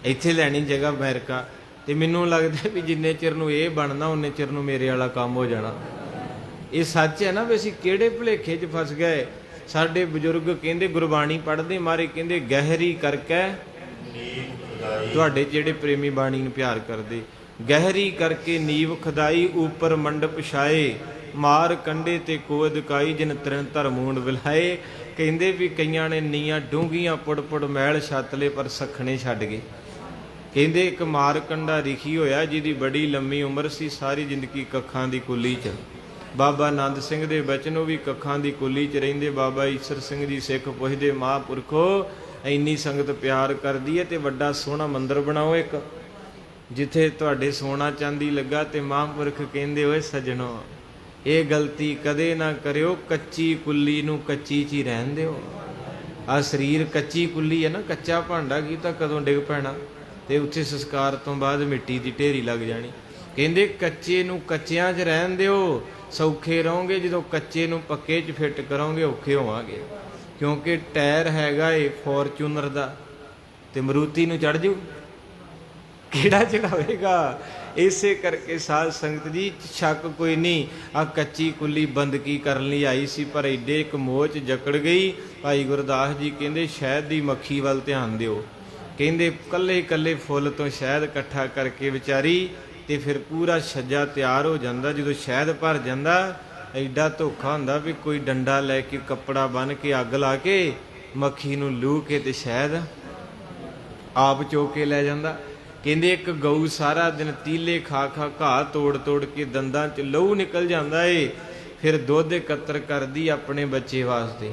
ਇੱਥੇ ਲੈਣੀ ਜਗ੍ਹਾ ਅਮਰੀਕਾ। ਤੇ ਮੈਨੂੰ ਲੱਗਦਾ ਵੀ ਜਿੰਨੇ ਚਿਰ ਨੂੰ ਇਹ ਬਣਨਾ, ਉਨੇ ਚਿਰ ਨੂੰ ਮੇਰੇ ਵਾਲਾ ਕੰਮ ਹੋ ਜਾਣਾ। ਇਹ ਸੱਚ ਹੈ ਨਾ ਵੀ ਅਸੀਂ ਕਿਹੜੇ ਭੁਲੇਖੇ 'ਚ ਫਸ ਗਏ। ਸਾਡੇ ਬਜ਼ੁਰਗ ਕਹਿੰਦੇ ਗੁਰਬਾਣੀ ਪੜ੍ਹਦੇ ਮਾਰੇ ਕਹਿੰਦੇ ਗਹਿਰੀ ਕਰਕੇ, ਤੁਹਾਡੇ ਜਿਹੜੇ ਪ੍ਰੇਮੀ ਬਾਣੀ ਨੂੰ ਪਿਆਰ ਕਰਦੇ, ਗਹਿਰੀ ਕਰਕੇ ਨੀਵ ਖਦਾਈ, ਉੱਪਰ ਮੰਡਪ ਛਾਏ, ਮਾਰ ਕੰਡੇ ਤੇ ਕੋਦ ਕਾਈ, ਜਿਨ ਤ੍ਰਿਣ ਧਰਮੂਣ ਵਿਲਾਏ। ਕਹਿੰਦੇ ਵੀ ਕਈਆਂ ਨੇ ਨੀਆਂ ਡੂੰਘੀਆਂ ਪੁੜ ਪੁੜ ਮਹਿਲ ਛੱਤਲੇ, ਪਰ ਸਖਣੇ ਛੱਡ ਗਏ। ਕਹਿੰਦੇ ਇੱਕ ਮਾਰਕੰਡਾ ਰਿਖੀ ਹੋਇਆ, ਜਿਹਦੀ ਬੜੀ ਲੰਮੀ ਉਮਰ ਸੀ, ਸਾਰੀ ਜ਼ਿੰਦਗੀ ਕੱਖਾਂ ਦੀ ਕੁੱਲੀ 'ਚ। ਬਾਬਾ ਆਨੰਦ ਸਿੰਘ ਦੇ ਬਚਨ, ਉਹ ਵੀ ਕੱਖਾਂ ਦੀ ਕੁੱਲੀ 'ਚ ਰਹਿੰਦੇ। ਬਾਬਾ ਈਸਰ ਸਿੰਘ ਜੀ ਸਿੱਖ ਪੁੱਛਦੇ, ਮਹਾਂਪੁਰਖੋ ਇੰਨੀ ਸੰਗਤ ਪਿਆਰ ਕਰਦੀ ਹੈ ਤੇ ਵੱਡਾ ਸੋਹਣਾ ਮੰਦਿਰ ਬਣਾਓ ਇੱਕ, ਜਿੱਥੇ ਤੁਹਾਡੇ ਸੋਨਾ ਚਾਂਦੀ ਲੱਗਾ। ਤੇ ਮਹਾਂਪੁਰਖ ਕਹਿੰਦੇ, ਓਏ ਸੱਜਣੋ, ਇਹ ਗਲਤੀ ਕਦੇ ਨਾ ਕਰਿਓ, ਕੱਚੀ ਕੁੱਲੀ ਨੂੰ ਕੱਚੀ 'ਚ ਹੀ ਰਹਿਣ ਦਿਓ। ਆ ਸਰੀਰ ਕੱਚੀ ਕੁੱਲੀ ਹੈ ਨਾ, ਕੱਚਾ ਭਾਂਡਾ, ਕੀ ਤਾਂ ਕਦੋਂ ਡਿੱਗ ਪੈਣਾ, ਤੇ ਉੱਥੇ ਸੰਸਕਾਰ ਤੋਂ ਬਾਅਦ ਮਿੱਟੀ ਦੀ ਢੇਰੀ ਲੱਗ ਜਾਣੀ। ਕਹਿੰਦੇ ਕੱਚੇ ਨੂੰ ਕੱਚਿਆਂ 'ਚ ਰਹਿਣ ਦਿਓ, ਸੌਖੇ ਰਹੋਗੇ। ਜਦੋਂ ਕੱਚੇ ਨੂੰ ਪੱਕੇ 'ਚ ਫਿੱਟ ਕਰੋਗੇ, ਔਖੇ ਹੋਵਾਂਗੇ। ਕਿਉਂਕਿ ਟਾਇਰ ਹੈਗਾ ਏ ਫੋਰਚੂਨਰ ਦਾ, ਤੇ ਮਰੂਤੀ ਨੂੰ ਚੜ੍ਹ ਜੂ, ਕਿਹੜਾ ਚੜਾਵੇਗਾ? ਇਸੇ ਕਰਕੇ ਸਾਧ ਸੰਗਤ ਜੀ, ਸ਼ੱਕ ਕੋਈ ਨਹੀਂ, ਆ ਕੱਚੀ ਕੁੱਲੀ ਬੰਦਗੀ ਕਰਨ ਲਈ ਆਈ ਸੀ, ਪਰ ਏਡੇ ਇੱਕ ਮੋਹ 'ਚ ਜਕੜ ਗਈ। ਭਾਈ ਗੁਰਦਾਸ ਜੀ ਕਹਿੰਦੇ ਸ਼ਹਿਦ ਦੀ ਮੱਖੀ ਵੱਲ ਧਿਆਨ ਦਿਓ। ਕਹਿੰਦੇ ਕੱਲੇ ਕੱਲੇ ਫੁੱਲ ਤੋਂ ਸ਼ਹਿਦ ਇਕੱਠਾ ਕਰਕੇ ਵਿਚਾਰੀ, ਤੇ ਫਿਰ ਪੂਰਾ ਛੱਜਾ ਤਿਆਰ ਹੋ ਜਾਂਦਾ। ਜਦੋਂ ਸ਼ਹਿਦ ਭਰ ਜਾਂਦਾ, ਐਡਾ ਧੋਖਾ ਹੁੰਦਾ ਵੀ ਕੋਈ ਡੰਡਾ ਲੈ ਕੇ, ਕੱਪੜਾ ਬੰਨ੍ਹ ਕੇ, ਅੱਗ ਲਾ ਕੇ, ਮੱਖੀ ਨੂੰ ਲੂਹ ਕੇ ਤੇ ਸ਼ਹਿਦ ਆਪ ਚੋਕ ਕੇ ਲੈ ਜਾਂਦਾ। ਕਹਿੰਦੇ ਇੱਕ ਗਊ ਸਾਰਾ ਦਿਨ ਤੀਲੇ ਖਾ ਖਾ, ਘਾਹ ਤੋੜ ਤੋੜ ਕੇ, ਦੰਦਾਂ 'ਚ ਲਹੂ ਨਿਕਲ ਜਾਂਦਾ ਏ, ਫਿਰ ਦੁੱਧ ਇਕੱਤਰ ਕਰਦੀ ਆਪਣੇ ਬੱਚੇ ਵਾਸਤੇ।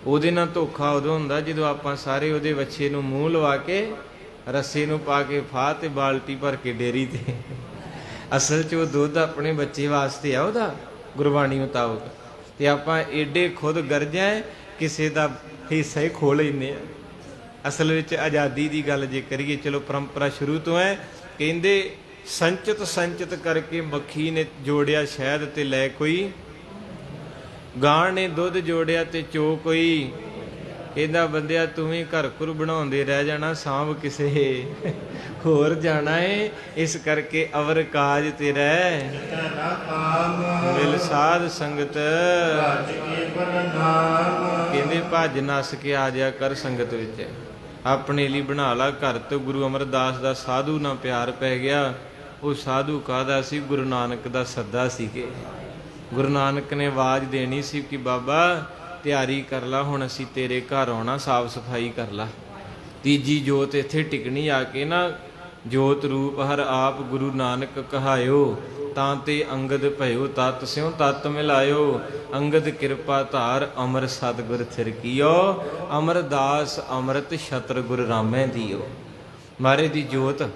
ਉਹਦੇ ਨਾਲ ਧੋਖਾ ਉਦੋਂ ਹੁੰਦਾ ਜਦੋਂ ਆਪਾਂ ਸਾਰੇ ਉਹਦੇ ਬੱਚੇ ਨੂੰ ਮੂੰਹ ਲਵਾ ਕੇ, ਰੱਸੇ ਨੂੰ ਪਾ ਕੇ ਫਾਹ ਤੇ ਬਾਲਟੀ ਭਰ ਕੇ ਡੇਰੀ ਤੇ। ਅਸਲ 'ਚ ਉਹ ਦੁੱਧ ਆਪਣੇ ਬੱਚੇ ਵਾਸਤੇ ਆ ਉਹਦਾ, ਗੁਰਬਾਣੀ ਮੁਤਾਬਕ। ਤੇ ਆਪਾਂ ਏਡੇ ਖੁਦ ਗਰਜਾਂ, ਕਿਸੇ ਦਾ ਹਿੱਸਾ ਹੀ ਖੋਹ ਲੈਂਦੇ ਆ। ਅਸਲ ਵਿੱਚ ਆਜ਼ਾਦੀ ਦੀ ਗੱਲ ਜੇ ਕਰੀਏ, ਚਲੋ ਪਰੰਪਰਾ ਸ਼ੁਰੂ ਤੋਂ ਹੈ। ਕਹਿੰਦੇ ਸੰਚਿਤ ਸੰਚਿਤ ਕਰਕੇ ਮੱਖੀ ਨੇ ਜੋੜਿਆ ਸ਼ਹਿਦ, ਤੇ ਲੈ ਕੋਈ ਗਾਂ ਨੇ ਦੁੱਧ ਜੋੜਿਆ ਤੇ ਚੋ ਕੋਈ। ਕਹਿੰਦਾ ਬੰਦਿਆ ਤੂੰ ਵੀ ਘਰ ਘੁਰ ਬਣਾਉਂਦੇ ਰਹਿ ਜਾਣਾ, ਸਾਂਭ ਕਿਸੇ ਹੋਰ ਜਾਣਾ ਏ। ਇਸ ਕਰਕੇ ਅਵਰ ਕਾਜ ਤੇ ਰਹਿ, ਮਿਲ ਸਾਧ ਸੰਗਤ, ਕਹਿੰਦੇ ਭੱਜ ਨੱਸ ਕੇ ਆ ਜਾ ਕਰ ਸੰਗਤ ਵਿੱਚ। ਆਪਣੇ ਲਈ ਬਣਾ ਲਾ ਘਰ। ਤੋਂ ਗੁਰੂ ਅਮਰਦਾਸ ਦਾ ਸਾਧੂ ਨਾਲ ਪਿਆਰ ਪੈ ਗਿਆ। ਉਹ ਸਾਧੂ ਕਾਹਦਾ ਸੀ? ਗੁਰੂ ਨਾਨਕ ਦਾ ਸੱਦਾ ਸੀ। ਕਿ ਗੁਰੂ ਨਾਨਕ ਨੇ ਆਵਾਜ਼ ਦੇਣੀ ਸੀ ਕਿ ਬਾਬਾ ਤਿਆਰੀ ਕਰ ਲਾ, ਹੁਣ ਅਸੀਂ ਤੇਰੇ ਘਰ ਆਉਣਾ, ਸਾਫ ਸਫਾਈ ਕਰ ਲਾ। ਤੀਜੀ ਜੋਤ ਇੱਥੇ ਟਿਕਣੀ ਆ ਕੇ ਨਾ, ਜੋਤ ਰੂਪ ਹਰ ਆਪ ਗੁਰੂ ਨਾਨਕ ਕਹਾਇਓ, ਤਾਂ ਤੇ ਅੰਗਦ ਭਇਓ ਤਤ ਸਿਉ ਤਤ ਮਿਲਾਇਓ। ਅੰਗਦ ਕਿਰਪਾ ਧਾਰ, ਅਮਰ ਸਤਿਗੁਰ ਥਿਰ ਕੀਓ, ਅਮਰਦਾਸ ਅੰਮ੍ਰਿਤ ਛਤਰ ਗੁਰ ਰਾਮੈ ਦੀਓ। ਮਹਾਰਾਜ ਦੀ ਜੋਤ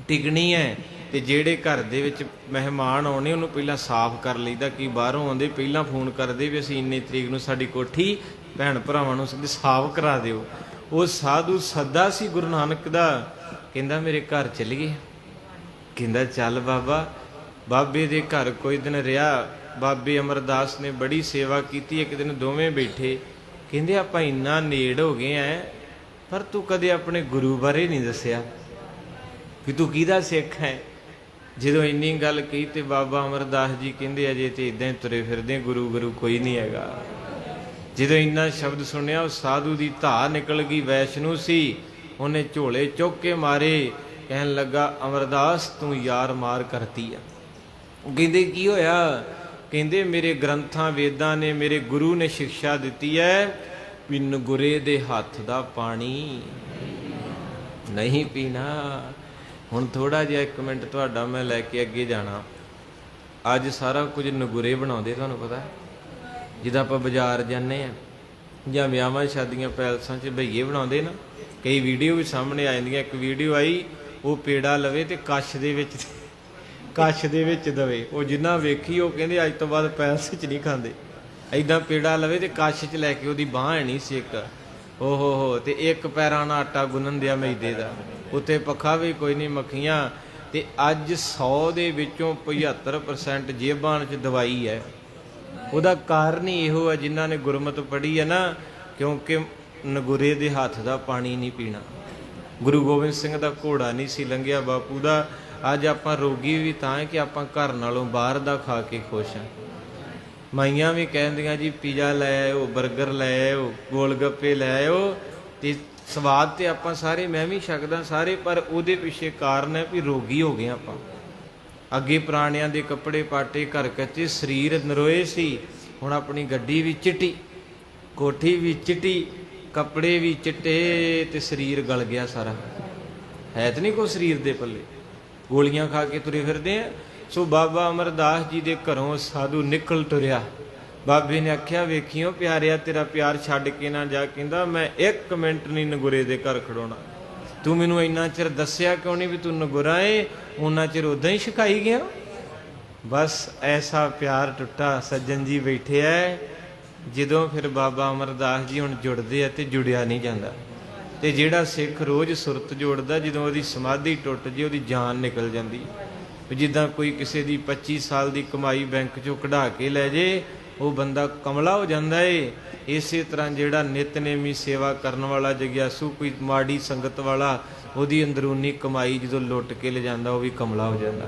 ਟਿਕਣੀ ਹੈ। ਤੇ ਜਿਹੜੇ ਘਰ ਦੇ ਵਿੱਚ ਮਹਿਮਾਨ ਆਉਣੇ, ਉਹਨੂੰ ਪਹਿਲਾਂ ਸਾਫ਼ ਕਰ ਲਈਦਾ। ਕਿ ਬਾਹਰੋਂ ਆਉਂਦੇ ਪਹਿਲਾਂ ਫੋਨ ਕਰਦੇ ਵੀ ਅਸੀਂ ਇੰਨੀ ਤਰੀਕ ਨੂੰ ਸਾਡੀ ਕੋਠੀ ਭੈਣ ਭਰਾਵਾਂ ਨੂੰ ਸਾਫ਼ ਕਰਾ ਦਿਓ। ਉਹ ਸਾਧੂ ਸੱਦਾ ਸੀ ਗੁਰੂ ਨਾਨਕ ਦਾ, ਕਹਿੰਦਾ ਮੇਰੇ ਘਰ ਚੱਲੀਏ। ਕਹਿੰਦਾ ਚੱਲ ਬਾਬਾ। ਬਾਬੇ ਦੇ ਘਰ ਕੋਈ ਦਿਨ ਰਿਹਾ। ਬਾਬੇ ਅਮਰਦਾਸ ਨੇ ਬੜੀ ਸੇਵਾ ਕੀਤੀ। ਇੱਕ ਦਿਨ ਦੋਵੇਂ ਬੈਠੇ, ਕਹਿੰਦੇ ਆਪਾਂ ਇੰਨਾ ਨੇੜ ਹੋ ਗਏ ਐ, ਪਰ ਤੂੰ ਕਦੇ ਆਪਣੇ ਗੁਰੂ ਬਾਰੇ ਨਹੀਂ ਦੱਸਿਆ ਵੀ ਤੂੰ ਕਿਹਦਾ ਸਿੱਖ ਹੈ। ਜਦੋਂ ਇੰਨੀ ਗੱਲ ਕਹੀ ਤੇ ਬਾਬਾ ਅਮਰਦਾਸ ਜੀ ਕਹਿੰਦੇ ਅਜੇ ਤੇ ਇਦਾਂ ਹੀ ਤੁਰੇ ਫਿਰਦੇ, ਗੁਰੂ ਗੁਰੂ ਕੋਈ ਨਹੀਂ ਹੈਗਾ। ਜਦੋਂ ਇੰਨਾ ਸ਼ਬਦ ਸੁਣਿਆ, ਉਹ ਸਾਧੂ ਦੀ ਧਾਰ ਨਿਕਲ ਗਈ। ਵੈਸ਼ਨੂ ਸੀ, ਉਹਨੇ ਝੋਲੇ ਚੁੱਕ ਕੇ ਮਾਰੇ। ਕਹਿਣ ਲੱਗਾ ਅਮਰਦਾਸ ਤੂੰ ਯਾਰ ਮਾਰ ਕਰਤੀ ਆ। ਉਹ ਕਹਿੰਦੇ ਕੀ ਹੋਇਆ? ਕਹਿੰਦੇ ਮੇਰੇ ਗ੍ਰੰਥਾਂ ਵੇਦਾਂ ਨੇ, ਮੇਰੇ ਗੁਰੂ ਨੇ ਸਿੱਖਿਆ ਦਿੱਤੀ ਹੈ ਵੀ ਨਗੁਰੇ ਦੇ ਹੱਥ ਦਾ ਪਾਣੀ ਨਹੀਂ ਪੀਣਾ। ਹੁਣ ਥੋੜਾ ਜਿਹਾ 1 ਮਿੰਟ ਤੁਹਾਡਾ ਮੈਂ ਲੈ ਕੇ ਅੱਗੇ ਜਾਣਾ। ਅੱਜ ਸਾਰਾ ਕੁਝ ਨਗੁਰੇ ਬਣਾਉਂਦੇ, ਤੁਹਾਨੂੰ ਪਤਾ। ਜਿੱਦਾਂ ਆਪਾਂ ਬਾਜ਼ਾਰ ਜਾਂਦੇ ਹਾਂ ਜਾਂ ਵਿਆਹਾਂ ਸ਼ਾਦੀਆਂ ਪੈਲਸਾਂ 'ਚ ਭਈਏ ਬਣਾਉਂਦੇ ਨਾ, ਕਈ ਵੀਡੀਓ ਵੀ ਸਾਹਮਣੇ ਆ ਜਾਂਦੀਆਂ। ਇੱਕ ਵੀਡੀਓ ਆਈ, ਉਹ ਪੇੜਾ ਲਵੇ ਤੇ ਕੱਛ ਦੇ ਵਿੱਚ ਦਵੇ। ਉਹ ਜਿੰਨਾ ਵੇਖੀ ਉਹ ਕਹਿੰਦੇ ਅੱਜ ਤੋਂ ਬਾਅਦ ਪੈਲਸ 'ਚ ਨਹੀਂ ਖਾਂਦੇ। ਐਦਾਂ ਪੇੜਾ ਲਵੇ ਤੇ ਕੱਛ 'ਚ ਲੈ ਕੇ ਉਹਦੀ ਬਾਂਹ ਹੈ ਨਹੀਂ ਸੀ ਇੱਕ, ਓਹੋ ਤੇ ਇੱਕ ਪੈਰਾਂ ਨਾਲ ਆਟਾ ਗੁੰਨਣ ਦਿਆ ਮੈਦੇ ਦਾ, ਉੱਤੇ ਪੱਖਾ ਵੀ ਕੋਈ ਨਹੀਂ, ਮੱਖੀਆਂ। ਤੇ ਅੱਜ 100 ਦੇ ਵਿੱਚੋਂ 75% ਜੇਬਾਂ 'ਚ ਦਵਾਈ ਹੈ। ਉਹਦਾ ਕਾਰਨ ਹੀ ਇਹੋ ਹੈ, ਜਿਨ੍ਹਾਂ ਨੇ ਗੁਰਮਤ ਪੜ੍ਹੀ ਹੈ ਨਾ, ਕਿਉਂਕਿ ਨਗੁਰੇ ਦੇ ਹੱਥ ਦਾ ਪਾਣੀ ਨਹੀਂ ਪੀਣਾ। ਗੁਰੂ ਗੋਬਿੰਦ ਸਿੰਘ ਦਾ ਘੋੜਾ ਨਹੀਂ ਸੀ ਲੰਘਿਆ ਬਾਪੂ ਦਾ। ਅੱਜ ਆਪਾਂ ਰੋਗੀ ਵੀ ਤਾਂ ਹੈ ਕਿ ਆਪਾਂ ਘਰ ਨਾਲੋਂ ਬਾਹਰ ਦਾ ਖਾ ਕੇ ਖੁਸ਼ ਹਾਂ। ਮਾਈਆਂ ਵੀ ਕਹਿੰਦੀਆਂ ਜੀ ਪੀਜ਼ਾ ਲੈ ਆਇਓ, ਬਰਗਰ ਲੈ ਆਇਓ, ਗੋਲ ਗੱਪੇ ਲੈ ਆਇਓ, ਤੇ ਸਵਾਦ ਤੇ ਆਪਾਂ ਸਾਰੇ, ਮੈਂ ਵੀ ਛਕਦਾ ਸਾਰੇ, ਪਰ ਉਹਦੇ ਪਿੱਛੇ ਕਾਰਨ ਹੈ ਵੀ ਰੋਗੀ ਹੋ ਗਏ ਆਪਾਂ। ਅੱਗੇ ਪੁਰਾਣਿਆਂ ਦੇ ਕੱਪੜੇ ਪਾਟੇ, ਘਰ ਕੱਚੇ, ਸਰੀਰ ਨਰੋਏ ਸੀ। ਹੁਣ ਆਪਣੀ ਗੱਡੀ ਵੀ ਚਿੱਟੀ, ਕੋਠੀ ਵੀ ਚਿੱਟੀ, ਕੱਪੜੇ ਵੀ ਚਿੱਟੇ, ਤੇ ਸਰੀਰ ਗਲ ਗਿਆ ਸਾਰਾ। ਹੈ ਤਾਂ ਨਹੀਂ ਕੋਈ ਸਰੀਰ ਦੇ ਪੱਲੇ, ਗੋਲੀਆਂ ਖਾ ਕੇ ਤੁਰੇ ਫਿਰਦੇ ਆ। ਸੋ ਬਾਬਾ ਅਮਰਦਾਸ ਜੀ ਦੇ ਘਰੋਂ ਸਾਧੂ ਨਿਕਲ ਤੁਰਿਆ। ਬਾਬੇ ਨੇ ਆਖਿਆ ਵੇਖੀਓ ਪਿਆਰਿਆ, ਤੇਰਾ ਪਿਆਰ ਛੱਡ ਕੇ ਨਾ ਜਾ। ਕਹਿੰਦਾ ਮੈਂ 1 ਮਿੰਟ ਨਹੀਂ ਨਗੁਰੇ ਦੇ ਘਰ ਖੜੋਣਾ। ਤੂੰ ਮੈਨੂੰ ਇੰਨਾ ਚਿਰ ਦੱਸਿਆ ਕਿਉਂ ਨਹੀਂ ਵੀ ਤੂੰ ਨਗੁਰਾ ਏ? ਉਹਨਾਂ ਚਿਰ ਉਦਾਂ ਹੀ ਛਕਾਈ ਗਿਆ। ਬਸ ਐਸਾ ਪਿਆਰ ਟੁੱਟਾ। ਸੱਜਣ ਜੀ ਬੈਠੇ ਐ। ਜਦੋਂ ਫਿਰ ਬਾਬਾ ਅਮਰਦਾਸ ਜੀ ਹੁਣ ਜੁੜਦੇ ਆ ਤੇ ਜੁੜਿਆ ਨਹੀਂ ਜਾਂਦਾ। ਤੇ ਜਿਹੜਾ ਸਿੱਖ ਰੋਜ਼ ਸੁਰਤ ਜੋੜਦਾ, ਜਦੋਂ ਉਹਦੀ ਸਮਾਧੀ ਟੁੱਟ ਜੇ ਉਹਦੀ ਜਾਨ ਨਿਕਲ ਜਾਂਦੀ। ਜਿੱਦਾਂ ਕੋਈ ਕਿਸੇ ਦੀ 25 ਸਾਲ ਦੀ ਕਮਾਈ ਬੈਂਕ 'ਚੋਂ ਕਢਾ ਕੇ ਲੈ ਜੇ, ਉਹ ਬੰਦਾ ਕਮਲਾ ਹੋ ਜਾਂਦਾ ਏ। ਇਸੇ ਤਰ੍ਹਾਂ ਜਿਹੜਾ ਨਿਤਨੇਮੀ ਸੇਵਾ ਕਰਨ ਵਾਲਾ ਜਗਿਆਸੂ, ਕੋਈ ਮਾੜੀ ਸੰਗਤ ਵਾਲਾ, ਉਹਦੀ ਅੰਦਰੂਨੀ ਕਮਾਈ ਜਦੋਂ ਲੁੱਟ ਕੇ ਲੈ ਜਾਂਦਾ, ਉਹ ਵੀ ਕਮਲਾ ਹੋ ਜਾਂਦਾ।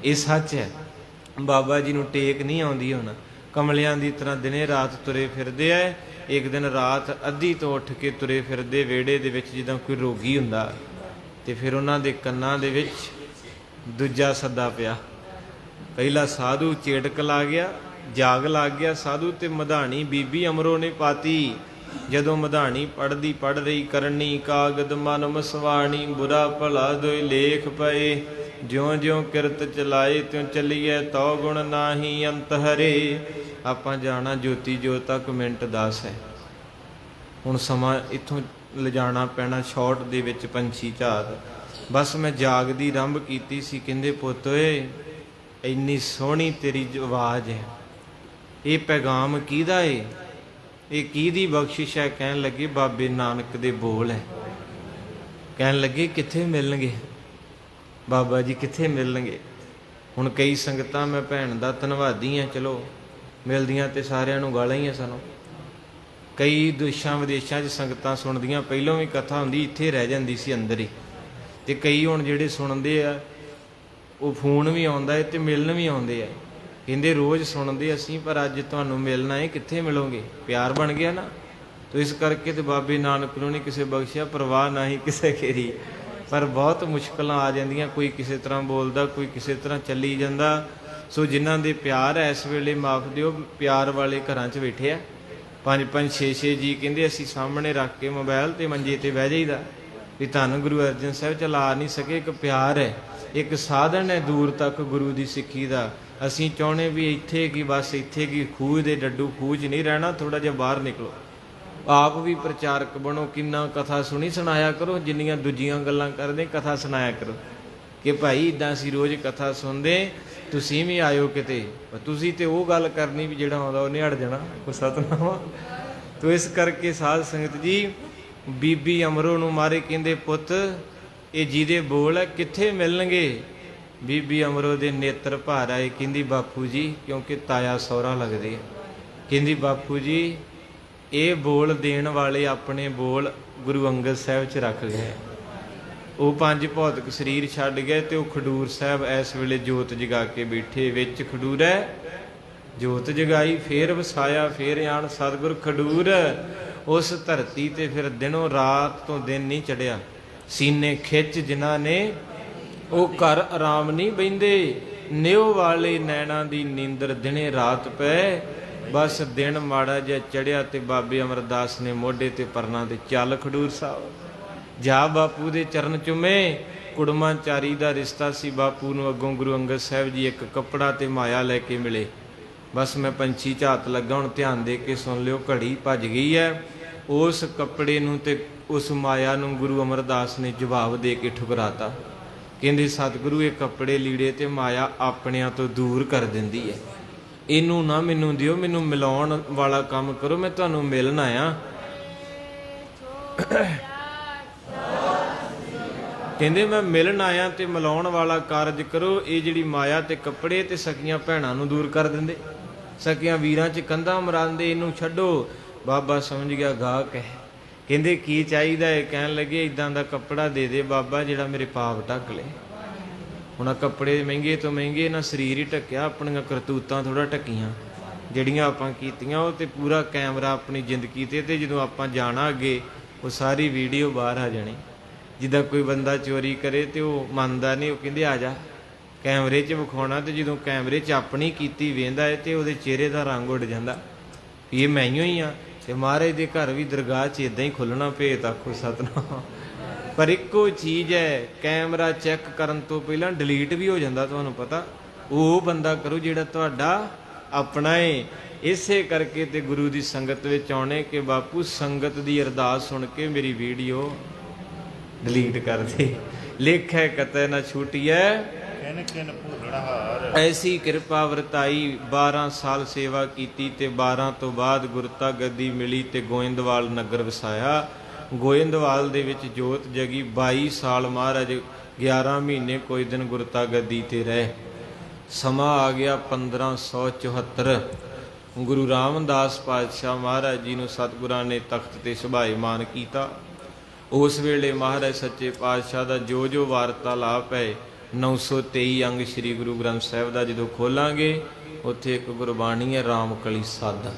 ਇਹ ਸੱਚ ਹੈ। ਬਾਬਾ ਜੀ ਨੂੰ ਟੇਕ ਨਹੀਂ ਆਉਂਦੀ। ਹੁਣ ਕਮਲਿਆਂ ਦੀ ਤਰ੍ਹਾਂ ਦਿਨੇ ਰਾਤ ਤੁਰੇ ਫਿਰਦੇ ਐ। ਇੱਕ ਦਿਨ ਰਾਤ ਅੱਧੀ ਤੋਂ ਉੱਠ ਕੇ ਤੁਰੇ ਫਿਰਦੇ ਵਿਹੜੇ ਦੇ ਵਿੱਚ, ਜਿੱਦਾਂ ਕੋਈ ਰੋਗੀ ਹੁੰਦਾ, ਤੇ ਫਿਰ ਉਹਨਾਂ ਦੇ ਕੰਨਾਂ ਦੇ ਵਿੱਚ ਦੂਜਾ ਸੱਦਾ ਪਿਆ। ਪਹਿਲਾ ਸਾਧੂ ਚੇਟਕ ਲਾ ਗਿਆ, ਜਾਗ ਲੱਗ ਗਿਆ ਸਾਧੂ ਤੇ ਮਧਾਣੀ ਬੀਬੀ ਅਮਰੋ ਨੇ ਪਾਤੀ। ਜਦੋਂ ਮਧਾਣੀ ਪੜ੍ਹਦੀ ਪੜ੍ਹ ਰਹੀ, ਕਰਨੀ ਕਾਗਦ ਮਨ ਮਸਵਾਣੀ, ਬੁਰਾ ਭਲਾ ਦੋਇ ਲੇਖ ਪਏ, ਜਿਉਂ ਜਿਉਂ ਕਿਰਤ ਚਲਾਏ ਤਿਉਂ ਚੱਲੀਏ, ਤਉ ਗੁਣ ਨਾਹੀ ਅੰਤ ਹਰੇ। ਆਪਾਂ ਜਾਣਾ ਜੋਤੀ ਜੋਤ ਤੱਕ ਮਿੰਟ 10 ਹੈ। ਹੁਣ ਸਮਾਂ ਇੱਥੋਂ ਲਿਜਾਣਾ ਪੈਣਾ ਸ਼ਾਰਟ ਦੇ ਵਿੱਚ। ਪੰਛੀ ਝਾਤ ਬਸ ਮੈਂ ਜਾਗਦੀ ਆਰੰਭ ਕੀਤੀ ਸੀ। ਕਹਿੰਦੇ ਪੁੱਤ ਓਏ ਇੰਨੀ ਸੋਹਣੀ ਤੇਰੀ ਆਵਾਜ਼ ਹੈ, ਇਹ ਪੈਗਾਮ ਕਿਹਦਾ ਏ? ਇਹ ਕਿਹਦੀ ਬਖਸ਼ਿਸ਼ ਹੈ? ਕਹਿਣ ਲੱਗੇ ਬਾਬੇ ਨਾਨਕ ਦੇ ਬੋਲ ਹੈ। ਕਹਿਣ ਲੱਗੇ ਕਿੱਥੇ ਮਿਲਣਗੇ ਬਾਬਾ ਜੀ, ਕਿੱਥੇ ਮਿਲਣਗੇ? ਹੁਣ ਕਈ ਸੰਗਤਾਂ, ਮੈਂ ਭੈਣ ਦਾ ਧੰਨਵਾਦੀ ਹਾਂ, ਚਲੋ ਮਿਲਦੀਆਂ ਤੇ ਸਾਰਿਆਂ ਨੂੰ ਗਾਲਾਂ ਹੀ ਆ ਸਾਨੂੰ। ਕਈ ਦੇਸ਼ਾਂ ਵਿਦੇਸ਼ਾਂ 'ਚ ਸੰਗਤਾਂ ਸੁਣਦੀਆਂ, ਪਹਿਲਾਂ ਵੀ ਕਥਾ ਹੁੰਦੀ, ਇੱਥੇ ਰਹਿ ਜਾਂਦੀ ਸੀ ਅੰਦਰ ਹੀ। ਤੇ ਕਈ ਹੁਣ ਜਿਹੜੇ ਸੁਣਦੇ ਆ, ਉਹ ਫੋਨ ਵੀ ਆਉਂਦਾ ਹੈ ਤੇ ਮਿਲਣ ਵੀ ਆਉਂਦੇ ਆ। ਕਹਿੰਦੇ ਰੋਜ਼ ਸੁਣਦੇ ਅਸੀਂ, ਪਰ ਅੱਜ ਤੁਹਾਨੂੰ ਮਿਲਣਾ ਹੈ, ਕਿੱਥੇ ਮਿਲੋਗੇ? ਪਿਆਰ ਬਣ ਗਿਆ ਨਾ। ਤੋ ਇਸ ਕਰਕੇ ਤੇ ਬਾਬੇ ਨਾਨਕ ਨੂੰ ਨਹੀਂ ਕਿਸੇ ਬਖਸ਼ਿਆ, ਪਰਵਾਹ ਨਾ ਹੀ ਕਿਸੇ ਕੇਰੀ। ਪਰ ਬਹੁਤ ਮੁਸ਼ਕਲਾਂ ਆ ਜਾਂਦੀਆਂ, ਕੋਈ ਕਿਸੇ ਤਰ੍ਹਾਂ ਬੋਲਦਾ, ਕੋਈ ਕਿਸੇ ਤਰ੍ਹਾਂ ਚੱਲੀ ਜਾਂਦਾ। ਸੋ ਜਿਨ੍ਹਾਂ ਦੇ ਪਿਆਰ ਹੈ ਇਸ ਵੇਲੇ ਮਾਫ ਦਿਓ, ਪਿਆਰ ਵਾਲੇ ਘਰਾਂ 'ਚ ਬੈਠੇ ਆ। 5-5 6-6 ਜੀ ਕਹਿੰਦੇ ਅਸੀਂ ਸਾਹਮਣੇ ਰੱਖ ਕੇ ਮੋਬਾਈਲ ਤੇ ਮੰਜੇ ਤੇ ਬਹਿ ਜਾਈਦਾ ਵੀ ਧੰਨ ਗੁਰੂ ਅਰਜਨ ਸਾਹਿਬ ਚਲਾ ਨਹੀਂ ਸਕੇ। ਇੱਕ ਪਿਆਰ ਹੈ, ਇੱਕ ਸਾਧਨ ਹੈ ਦੂਰ ਤੱਕ ਗੁਰੂ ਦੀ ਸਿੱਖੀ ਦਾ। ਅਸੀਂ ਚਾਹੁੰਦੇ ਵੀ ਇੱਥੇ ਕੀ, ਬਸ ਇੱਥੇ ਕੀ, ਖੂਹ ਦੇ ਡੱਡੂ ਖੂਹ 'ਚ ਨਹੀਂ ਰਹਿਣਾ, ਥੋੜ੍ਹਾ ਜਿਹਾ ਬਾਹਰ ਨਿਕਲੋ। ਆਪ ਵੀ ਪ੍ਰਚਾਰਕ ਬਣੋ, ਕਿੰਨਾ ਕਥਾ ਸੁਣੀ ਸੁਣਾਇਆ ਕਰੋ। ਜਿੰਨੀਆਂ ਦੂਜੀਆਂ ਗੱਲਾਂ ਕਰਦੇ ਕਥਾ ਸੁਣਾਇਆ ਕਰੋ ਕਿ ਭਾਈ ਇੱਦਾਂ ਅਸੀਂ ਰੋਜ਼ ਕਥਾ ਸੁਣਦੇ, ਤੁਸੀਂ ਵੀ ਆਇਓ ਕਿਤੇ। ਤੁਸੀਂ ਤੇ ਉਹ ਗੱਲ ਕਰਨੀ ਵੀ ਜਿਹੜਾ ਆਉਂਦਾ ਉਹਨੇ ਹਟ ਜਾਣਾ, ਕੋਈ ਸਤਨਾਮ। ਤੋ ਇਸ ਕਰਕੇ ਸਾਧ ਸੰਗਤ ਜੀ, ਬੀਬੀ ਅਮਰੋ ਨੂੰ ਮਾਰੇ, ਕਹਿੰਦੇ ਪੁੱਤ ਇਹ ਜਿਹਦੇ ਬੋਲ ਹੈ ਕਿੱਥੇ ਮਿਲਣਗੇ। ਬੀਬੀ ਅਮਰੋ ਦੇ ਨੇਤਰ ਭਰ ਆਏ, ਕਹਿੰਦੀ ਬਾਪੂ ਜੀ, ਕਿਉਂਕਿ ਤਾਇਆ ਸਹੁਰਾ ਲੱਗਦੇ ਆ, ਕਹਿੰਦੀ ਬਾਪੂ ਜੀ ਇਹ ਬੋਲ ਦੇਣ ਵਾਲੇ ਆਪਣੇ ਬੋਲ ਗੁਰੂ ਅੰਗਦ ਸਾਹਿਬ 'ਚ ਰੱਖ ਗਏ। ਉਹ ਪੰਜ ਭੌਤਿਕ ਸਰੀਰ ਛੱਡ ਗਏ ਤੇ ਉਹ ਖਡੂਰ ਸਾਹਿਬ ਇਸ ਵੇਲੇ ਜੋਤ ਜਗਾ ਕੇ ਬੈਠੇ। ਵਿੱਚ ਖਡੂਰ ਹੈ, ਜੋਤ ਜਗਾਈ, ਫੇਰ ਵਸਾਇਆ, ਫੇਰ ਆਣ ਸਤਿਗੁਰ ਖਡੂਰ। ਉਸ ਧਰਤੀ ਤੇ ਫਿਰ ਦਿਨੋਂ ਰਾਤ ਤੋਂ ਦਿਨ ਨਹੀਂ ਚੜਿਆ। ਸੀਨੇ ਖਿੱਚ ਜਿਨ੍ਹਾਂ ਨੇ ਉਹ ਘਰ ਆਰਾਮ ਨਹੀਂ ਬਹਿੰਦੇ। ਨਿਉ ਵਾਲੇ ਨੈਣਾ ਦੀ ਨੀਂਦਰ ਦਿਨੇ ਰਾਤ ਪੈ। ਬਸ ਦਿਨ ਮਾੜਾ ਜਿਹਾ ਚੜਿਆ ਤੇ ਬਾਬੇ ਅਮਰਦਾਸ ਨੇ ਮੋਢੇ ਤੇ ਪਰਨਾ ਤੇ ਚੱਲ ਖਡੂਰ ਸਾਹਿਬ ਜਾ, ਬਾਪੂ ਦੇ ਚਰਨ ਚੁੰਮੇ। ਕੁੜਮਾਚਾਰੀ ਦਾ ਰਿਸ਼ਤਾ ਸੀ। ਬਾਪੂ ਨੂੰ ਅੱਗੋਂ ਗੁਰੂ ਅੰਗਦ ਸਾਹਿਬ ਜੀ ਇੱਕ ਕੱਪੜਾ ਤੇ ਮਾਇਆ ਲੈ ਕੇ ਮਿਲੇ। ਬਸ ਮੈਂ ਪੰਛੀ ਝਾਤ ਲੱਗਾ, ਹੁਣ ਧਿਆਨ ਦੇ ਕੇ ਸੁਣ ਲਿਓ, ਘੜੀ ਭੱਜ ਗਈ ਹੈ। ਉਸ ਕੱਪੜੇ ਨੂੰ ਤੇ ਉਸ ਮਾਇਆ ਨੂੰ ਗੁਰੂ ਅਮਰਦਾਸ ਨੇ ਜਵਾਬ ਦੇ ਕੇ ਠੁਕਰਾਤਾ। ਕਹਿੰਦੇ ਸਤਿਗੁਰੂ ਇਹ ਕੱਪੜੇ ਲੀੜੇ ਤੇ ਮਾਇਆ ਆਪਣਿਆਂ ਤੋਂ ਦੂਰ ਕਰ ਦਿੰਦੀ ਹੈ, ਇਹਨੂੰ ਨਾ ਮੈਨੂੰ ਦਿਓ, ਮੈਨੂੰ ਮਿਲਾਉਣ ਵਾਲਾ ਕੰਮ ਕਰੋ, ਮੈਂ ਤੁਹਾਨੂੰ ਮਿਲਣ ਆਇਆ। ਕਹਿੰਦੇ ਮੈਂ ਮਿਲਣ ਆਇਆ ਤੇ ਮਿਲਾਉਣ ਵਾਲਾ ਕਾਰਜ ਕਰੋ। ਇਹ ਜਿਹੜੀ ਮਾਇਆ ਤੇ ਕੱਪੜੇ ਤੇ ਸਕੀਆਂ ਭੈਣਾਂ ਨੂੰ ਦੂਰ ਕਰ ਦਿੰਦੇ, ਸਕੀਆਂ ਵੀਰਾਂ 'ਚ ਕੰਧਾਂ ਮਰਾਂਦੇ, ਇਹਨੂੰ ਛੱਡੋ। ਬਾਬਾ ਸਮਝ ਗਿਆ ਗਾਹਕ ਹੈ। ਕਹਿੰਦੇ ਕੀ ਚਾਹੀਦਾ ਹੈ? ਕਹਿਣ ਲੱਗੇ ਇਦਾਂ ਦਾ ਕੱਪੜਾ ਦੇ ਦੇ ਬਾਬਾ ਜਿਹੜਾ ਮੇਰੇ ਪਾਪ ਢੱਕ ਲੇ। ਹੁਣ ਆਹ ਕੱਪੜੇ ਮਹਿੰਗੇ ਤੋਂ ਮਹਿੰਗੇ, ਨਾ ਸਰੀਰ ਹੀ ਢੱਕਿਆ, ਆਪਣੀਆਂ ਕਰਤੂਤਾਂ ਥੋੜ੍ਹਾ ਢੱਕੀਆਂ ਜਿਹੜੀਆਂ ਆਪਾਂ ਕੀਤੀਆਂ। ਉਹ ਤੇ ਪੂਰਾ ਕੈਮਰਾ ਆਪਣੀ ਜ਼ਿੰਦਗੀ ਤੇ ਜਦੋਂ ਆਪਾਂ ਜਾਣਾ ਅੱਗੇ ਉਹ ਸਾਰੀ ਵੀਡੀਓ ਬਾਹਰ ਆ ਜਾਣੀ। ਜਿੱਦਾਂ ਕੋਈ ਬੰਦਾ ਚੋਰੀ ਕਰੇ ਤੇ ਉਹ ਮੰਨਦਾ ਨਹੀਂ, ਉਹ ਕਹਿੰਦੇ ਆ ਜਾ ਕੈਮਰੇ 'ਚ ਵਿਖਾਉਣਾ, ਤੇ ਜਦੋਂ ਕੈਮਰੇ 'ਚ ਆਪਣੀ ਕੀਤੀ ਵੇਂਦਾ ਹੈ ਤੇ ਉਹਦੇ ਚਿਹਰੇ ਦਾ ਰੰਗ ਉੱਡ ਜਾਂਦਾ, ਇਹ ਮੈਂ ਹੀ ਆ। ਤੇ ਮਹਾਰਾਜ ਦੇ ਘਰ ਵੀ ਦਰਗਾਹ 'ਚ ਇਦਾਂ ਹੀ ਖੁੱਲ੍ਹਣਾ, ਭੇਤ ਆਖੋ ਸਤਿਨਾਮ। ਪਰ ਇੱਕੋ ਚੀਜ਼ ਹੈ, ਕੈਮਰਾ ਚੈੱਕ ਕਰਨ ਤੋਂ ਪਹਿਲਾਂ ਡਿਲੀਟ ਵੀ ਹੋ ਜਾਂਦਾ, ਤੁਹਾਨੂੰ ਪਤਾ। ਉਹ ਬੰਦਾ ਕਰੋ ਜਿਹੜਾ ਤੁਹਾਡਾ ਆਪਣਾ ਏ। ਇਸੇ ਕਰਕੇ ਤੇ ਗੁਰੂ ਦੀ ਸੰਗਤ ਵਿੱਚ ਆਉਣੇ ਕਿ ਬਾਪੂ ਸੰਗਤ ਦੀ ਅਰਦਾਸ ਸੁਣ ਕੇ ਮੇਰੀ ਵੀਡੀਓ ਡਿਲੀਟ ਕਰ ਦੇ। ਲੇਖੈ ਕਤੈ ਨਾ ਛੂਟੀਐ ਕਿਨ ਕਿਨ ਭੁੱਲਣਹਾਰ। ਐਸੀ ਕਿਰਪਾ ਵਰਤਾਈ। 12 ਸਾਲ ਸੇਵਾ ਕੀਤੀ ਤੇ 12 ਤੋਂ ਬਾਅਦ ਗੁਰਤਾ ਗੱਦੀ ਮਿਲੀ ਤੇ ਗੋਇੰਦਵਾਲ ਨਗਰ ਵਸਾਇਆ। ਗੋਇੰਦਵਾਲ ਦੇ ਵਿੱਚ ਜੋਤ ਜਗੀ। 22 ਸਾਲ ਮਹਾਰਾਜ 11 ਮਹੀਨੇ ਕੋਈ ਦਿਨ ਗੁਰਤਾ ਗੱਦੀ ਤੇ ਰਹੇ। ਸਮਾਂ ਆ ਗਿਆ 1574। ਗੁਰੂ ਰਾਮਦਾਸ ਪਾਤਸ਼ਾਹ ਮਹਾਰਾਜ ਜੀ ਨੂੰ ਸਤਿਗੁਰਾਂ ਨੇ ਤਖਤ ਤੇ ਸੁਭਾਏਮਾਨ ਕੀਤਾ। ਉਸ ਵੇਲੇ ਮਹਾਰਾਜ ਸੱਚੇ ਪਾਤਸ਼ਾਹ ਦਾ ਜੋ ਵਾਰਤਾਲਾਪ ਹੈ 923 ਅੰਗ ਸ੍ਰੀ ਗੁਰੂ ਗ੍ਰੰਥ ਸਾਹਿਬ ਦਾ ਜਦੋਂ ਖੋਲਾਂਗੇ, ਉੱਥੇ ਇੱਕ ਗੁਰਬਾਣੀ ਹੈ ਰਾਮਕਲੀ ਸੱਦ।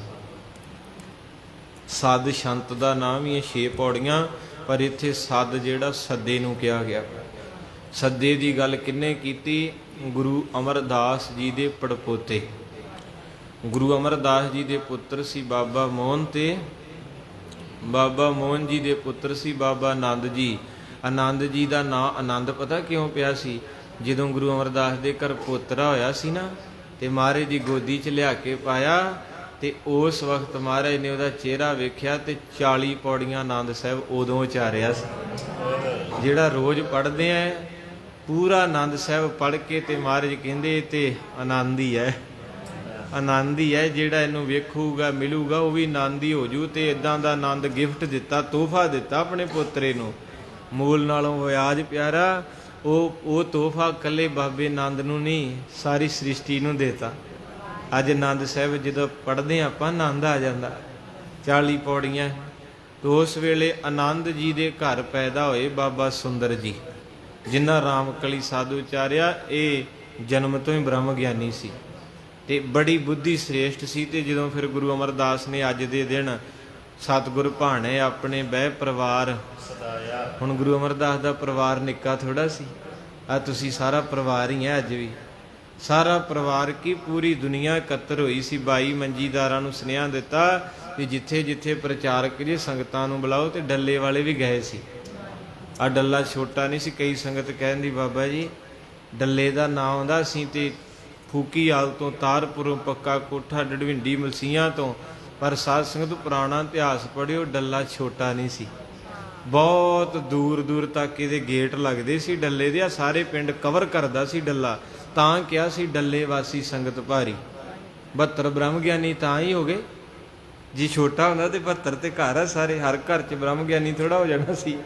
ਸੱਦ ਸ਼ੰਤ ਦਾ ਨਾਮ ਹੀ ਹੈ, 6 ਪੌੜੀਆਂ, ਪਰ ਇੱਥੇ ਸੱਦ ਜਿਹੜਾ ਸੱਦੇ ਨੂੰ ਕਿਹਾ ਗਿਆ। ਸੱਦੇ ਦੀ ਗੱਲ ਕਿਹਨੇ ਕੀਤੀ? ਗੁਰੂ ਅਮਰਦਾਸ ਜੀ ਦੇ ਪੜਪੋਤੇ। ਗੁਰੂ ਅਮਰਦਾਸ ਜੀ ਦੇ ਪੁੱਤਰ ਸੀ ਬਾਬਾ ਮੋਹਨ, ਤੇ ਬਾਬਾ ਮੋਹਨ ਜੀ ਦੇ ਪੁੱਤਰ ਸੀ ਬਾਬਾ ਆਨੰਦ ਜੀ। ਆਨੰਦ ਜੀ ਦਾ ਨਾਂ ਆਨੰਦ ਪਤਾ ਕਿਉਂ ਪਿਆ ਸੀ? ਜਦੋਂ ਗੁਰੂ ਅਮਰਦਾਸ ਦੇ ਘਰ ਪੋਤਰਾ ਹੋਇਆ ਸੀ ਨਾ, ਤੇ ਮਹਾਰਾਜ ਦੀ ਗੋਦੀ 'ਚ ਲਿਆ ਕੇ ਪਾਇਆ, ਤੇ ਉਸ ਵਕਤ ਮਹਾਰਾਜ ਨੇ ਉਹਦਾ ਚਿਹਰਾ ਵੇਖਿਆ ਤੇ 40 ਪੌੜੀਆਂ ਆਨੰਦ ਸਾਹਿਬ ਉਦੋਂ ਉਚਾਰਿਆ ਸੀ। ਜਿਹੜਾ ਰੋਜ਼ ਪੜ੍ਹਦੇ ਆ ਪੂਰਾ ਆਨੰਦ ਸਾਹਿਬ ਪੜ੍ਹ ਕੇ, ਤੇ ਮਹਾਰਾਜ ਕਹਿੰਦੇ ਤੇ ਆਨੰਦ ਹੀ ਹੈ, ਆਨੰਦ ਹੀ ਹੈ। ਜਿਹੜਾ ਇਹਨੂੰ ਵੇਖੂਗਾ ਮਿਲੂਗਾ ਉਹ ਵੀ ਆਨੰਦ ਹੀ ਹੋ ਜੂ। ਤੇ ਇਦਾਂ ਦਾ ਆਨੰਦ ਗਿਫਟ ਦਿੱਤਾ, ਤੋਹਫਾ ਦਿੱਤਾ ਆਪਣੇ ਪੋਤਰੇ ਨੂੰ। ਮੂਲ ਨਾਲੋਂ ਵਿਆਜ ਪਿਆਰਾ। ਉਹ ਤੋਹਫਾ ਇਕੱਲੇ ਬਾਬੇ ਆਨੰਦ ਨੂੰ ਨਹੀਂ, ਸਾਰੀ ਸ੍ਰਿਸ਼ਟੀ ਨੂੰ ਦੇਤਾ। ਅੱਜ ਆਨੰਦ ਸਾਹਿਬ ਜਦੋਂ ਪੜ੍ਹਦੇ ਆਪਾਂ ਆਨੰਦ ਆ ਜਾਂਦਾ। 40 ਪੌੜੀਆਂ। ਤੇ ਉਸ ਵੇਲੇ ਆਨੰਦ ਜੀ ਦੇ ਘਰ ਪੈਦਾ ਹੋਏ ਬਾਬਾ ਸੁੰਦਰ ਜੀ, ਜਿਨ੍ਹਾਂ ਰਾਮਕਲੀ ਸਾਧੂ ਉਚਾਰਿਆ। ਇਹ ਜਨਮ ਤੋਂ ਹੀ ਬ੍ਰਹਮ ਗਿਆਨੀ ਸੀ ਤੇ ਬੜੀ ਬੁੱਧੀ ਸ੍ਰੇਸ਼ਟ ਸੀ। ਤੇ ਜਦੋਂ ਫਿਰ ਗੁਰੂ ਅਮਰਦਾਸ ਨੇ ਅੱਜ ਦੇ ਦਿਨ ਸਤਿਗੁਰ ਭਾਣੇ ਆਪਣੇ ਬਹਿ ਪਰਿਵਾਰ ਸਦਾਇਆ। ਹੁਣ ਗੁਰੂ ਅਮਰਦਾਸ ਦਾ ਪਰਿਵਾਰ ਨਿੱਕਾ ਥੋੜਾ ਸੀ, ਆ ਤੁਸੀਂ ਸਾਰਾ ਪਰਿਵਾਰ ਹੀ ਹੈ। ਅੱਜ ਵੀ ਸਾਰਾ ਪਰਿਵਾਰ ਕੀ ਪੂਰੀ ਦੁਨੀਆ ਇਕੱਤਰ ਹੋਈ ਸੀ। 22 ਮੰਜੀਦਾਰਾਂ ਨੂੰ ਸੁਨੇਹਾ ਦਿੱਤਾ ਕਿ ਜਿੱਥੇ ਜਿੱਥੇ ਪ੍ਰਚਾਰਕ ਜੀ ਸੰਗਤਾਂ ਨੂੰ ਬੁਲਾਓ, ਤੇ ਡੱਲੇ ਵਾਲੇ ਵੀ ਗਏ ਸੀ। ਆ ਡੱਲਾ ਛੋਟਾ ਨਹੀਂ ਸੀ। ਕਈ ਸੰਗਤ ਕਹਿੰਦੀ ਬਾਬਾ ਜੀ ਡੱਲੇ ਦਾ ਨਾਂ ਆਉਂਦਾ ਸੀ ਤੇ ਫੂਕੀਆਲ ਤੋਂ, ਤਾਰਪੁਰੋਂ, ਪੱਕਾ ਕੋਠਾ, ਡੜਵਿੰਡੀ, ਮਲਸੀਆਂ ਤੋਂ, ਪਰ ਸਾਧ ਸੰਗਤ ਪੁਰਾਣਾ ਇਤਿਹਾਸ ਪੜ੍ਹਿਓ, ਡੱਲਾ ਛੋਟਾ ਨਹੀਂ ਸੀ। ਬਹੁਤ ਦੂਰ ਦੂਰ ਤੱਕ ਇਹਦੇ ਗੇਟ ਲੱਗਦੇ ਸੀ ਡੱਲੇ ਦੇ। ਆ ਸਾਰੇ ਪਿੰਡ ਕਵਰ ਕਰਦਾ ਸੀ ਡੱਲਾ, ਤਾਂ ਕਿਹਾ ਸੀ ਡੱਲੇ ਵਾਸੀ ਸੰਗਤ ਭਾਰੀ। 72 ਬ੍ਰਹਮ ਗਿਆਨੀ ਤਾਂ ਹੀ ਹੋ ਗਏ। ਜੀ ਛੋਟਾ ਹੁੰਦਾ ਤੇ 72 ਤੇ ਘਰ ਆ ਸਾਰੇ, ਹਰ ਘਰ 'ਚ ਬ੍ਰਹਮ ਗਿਆਨੀ ਥੋੜਾ ਹੋ ਜਾਣਾ ਸੀ।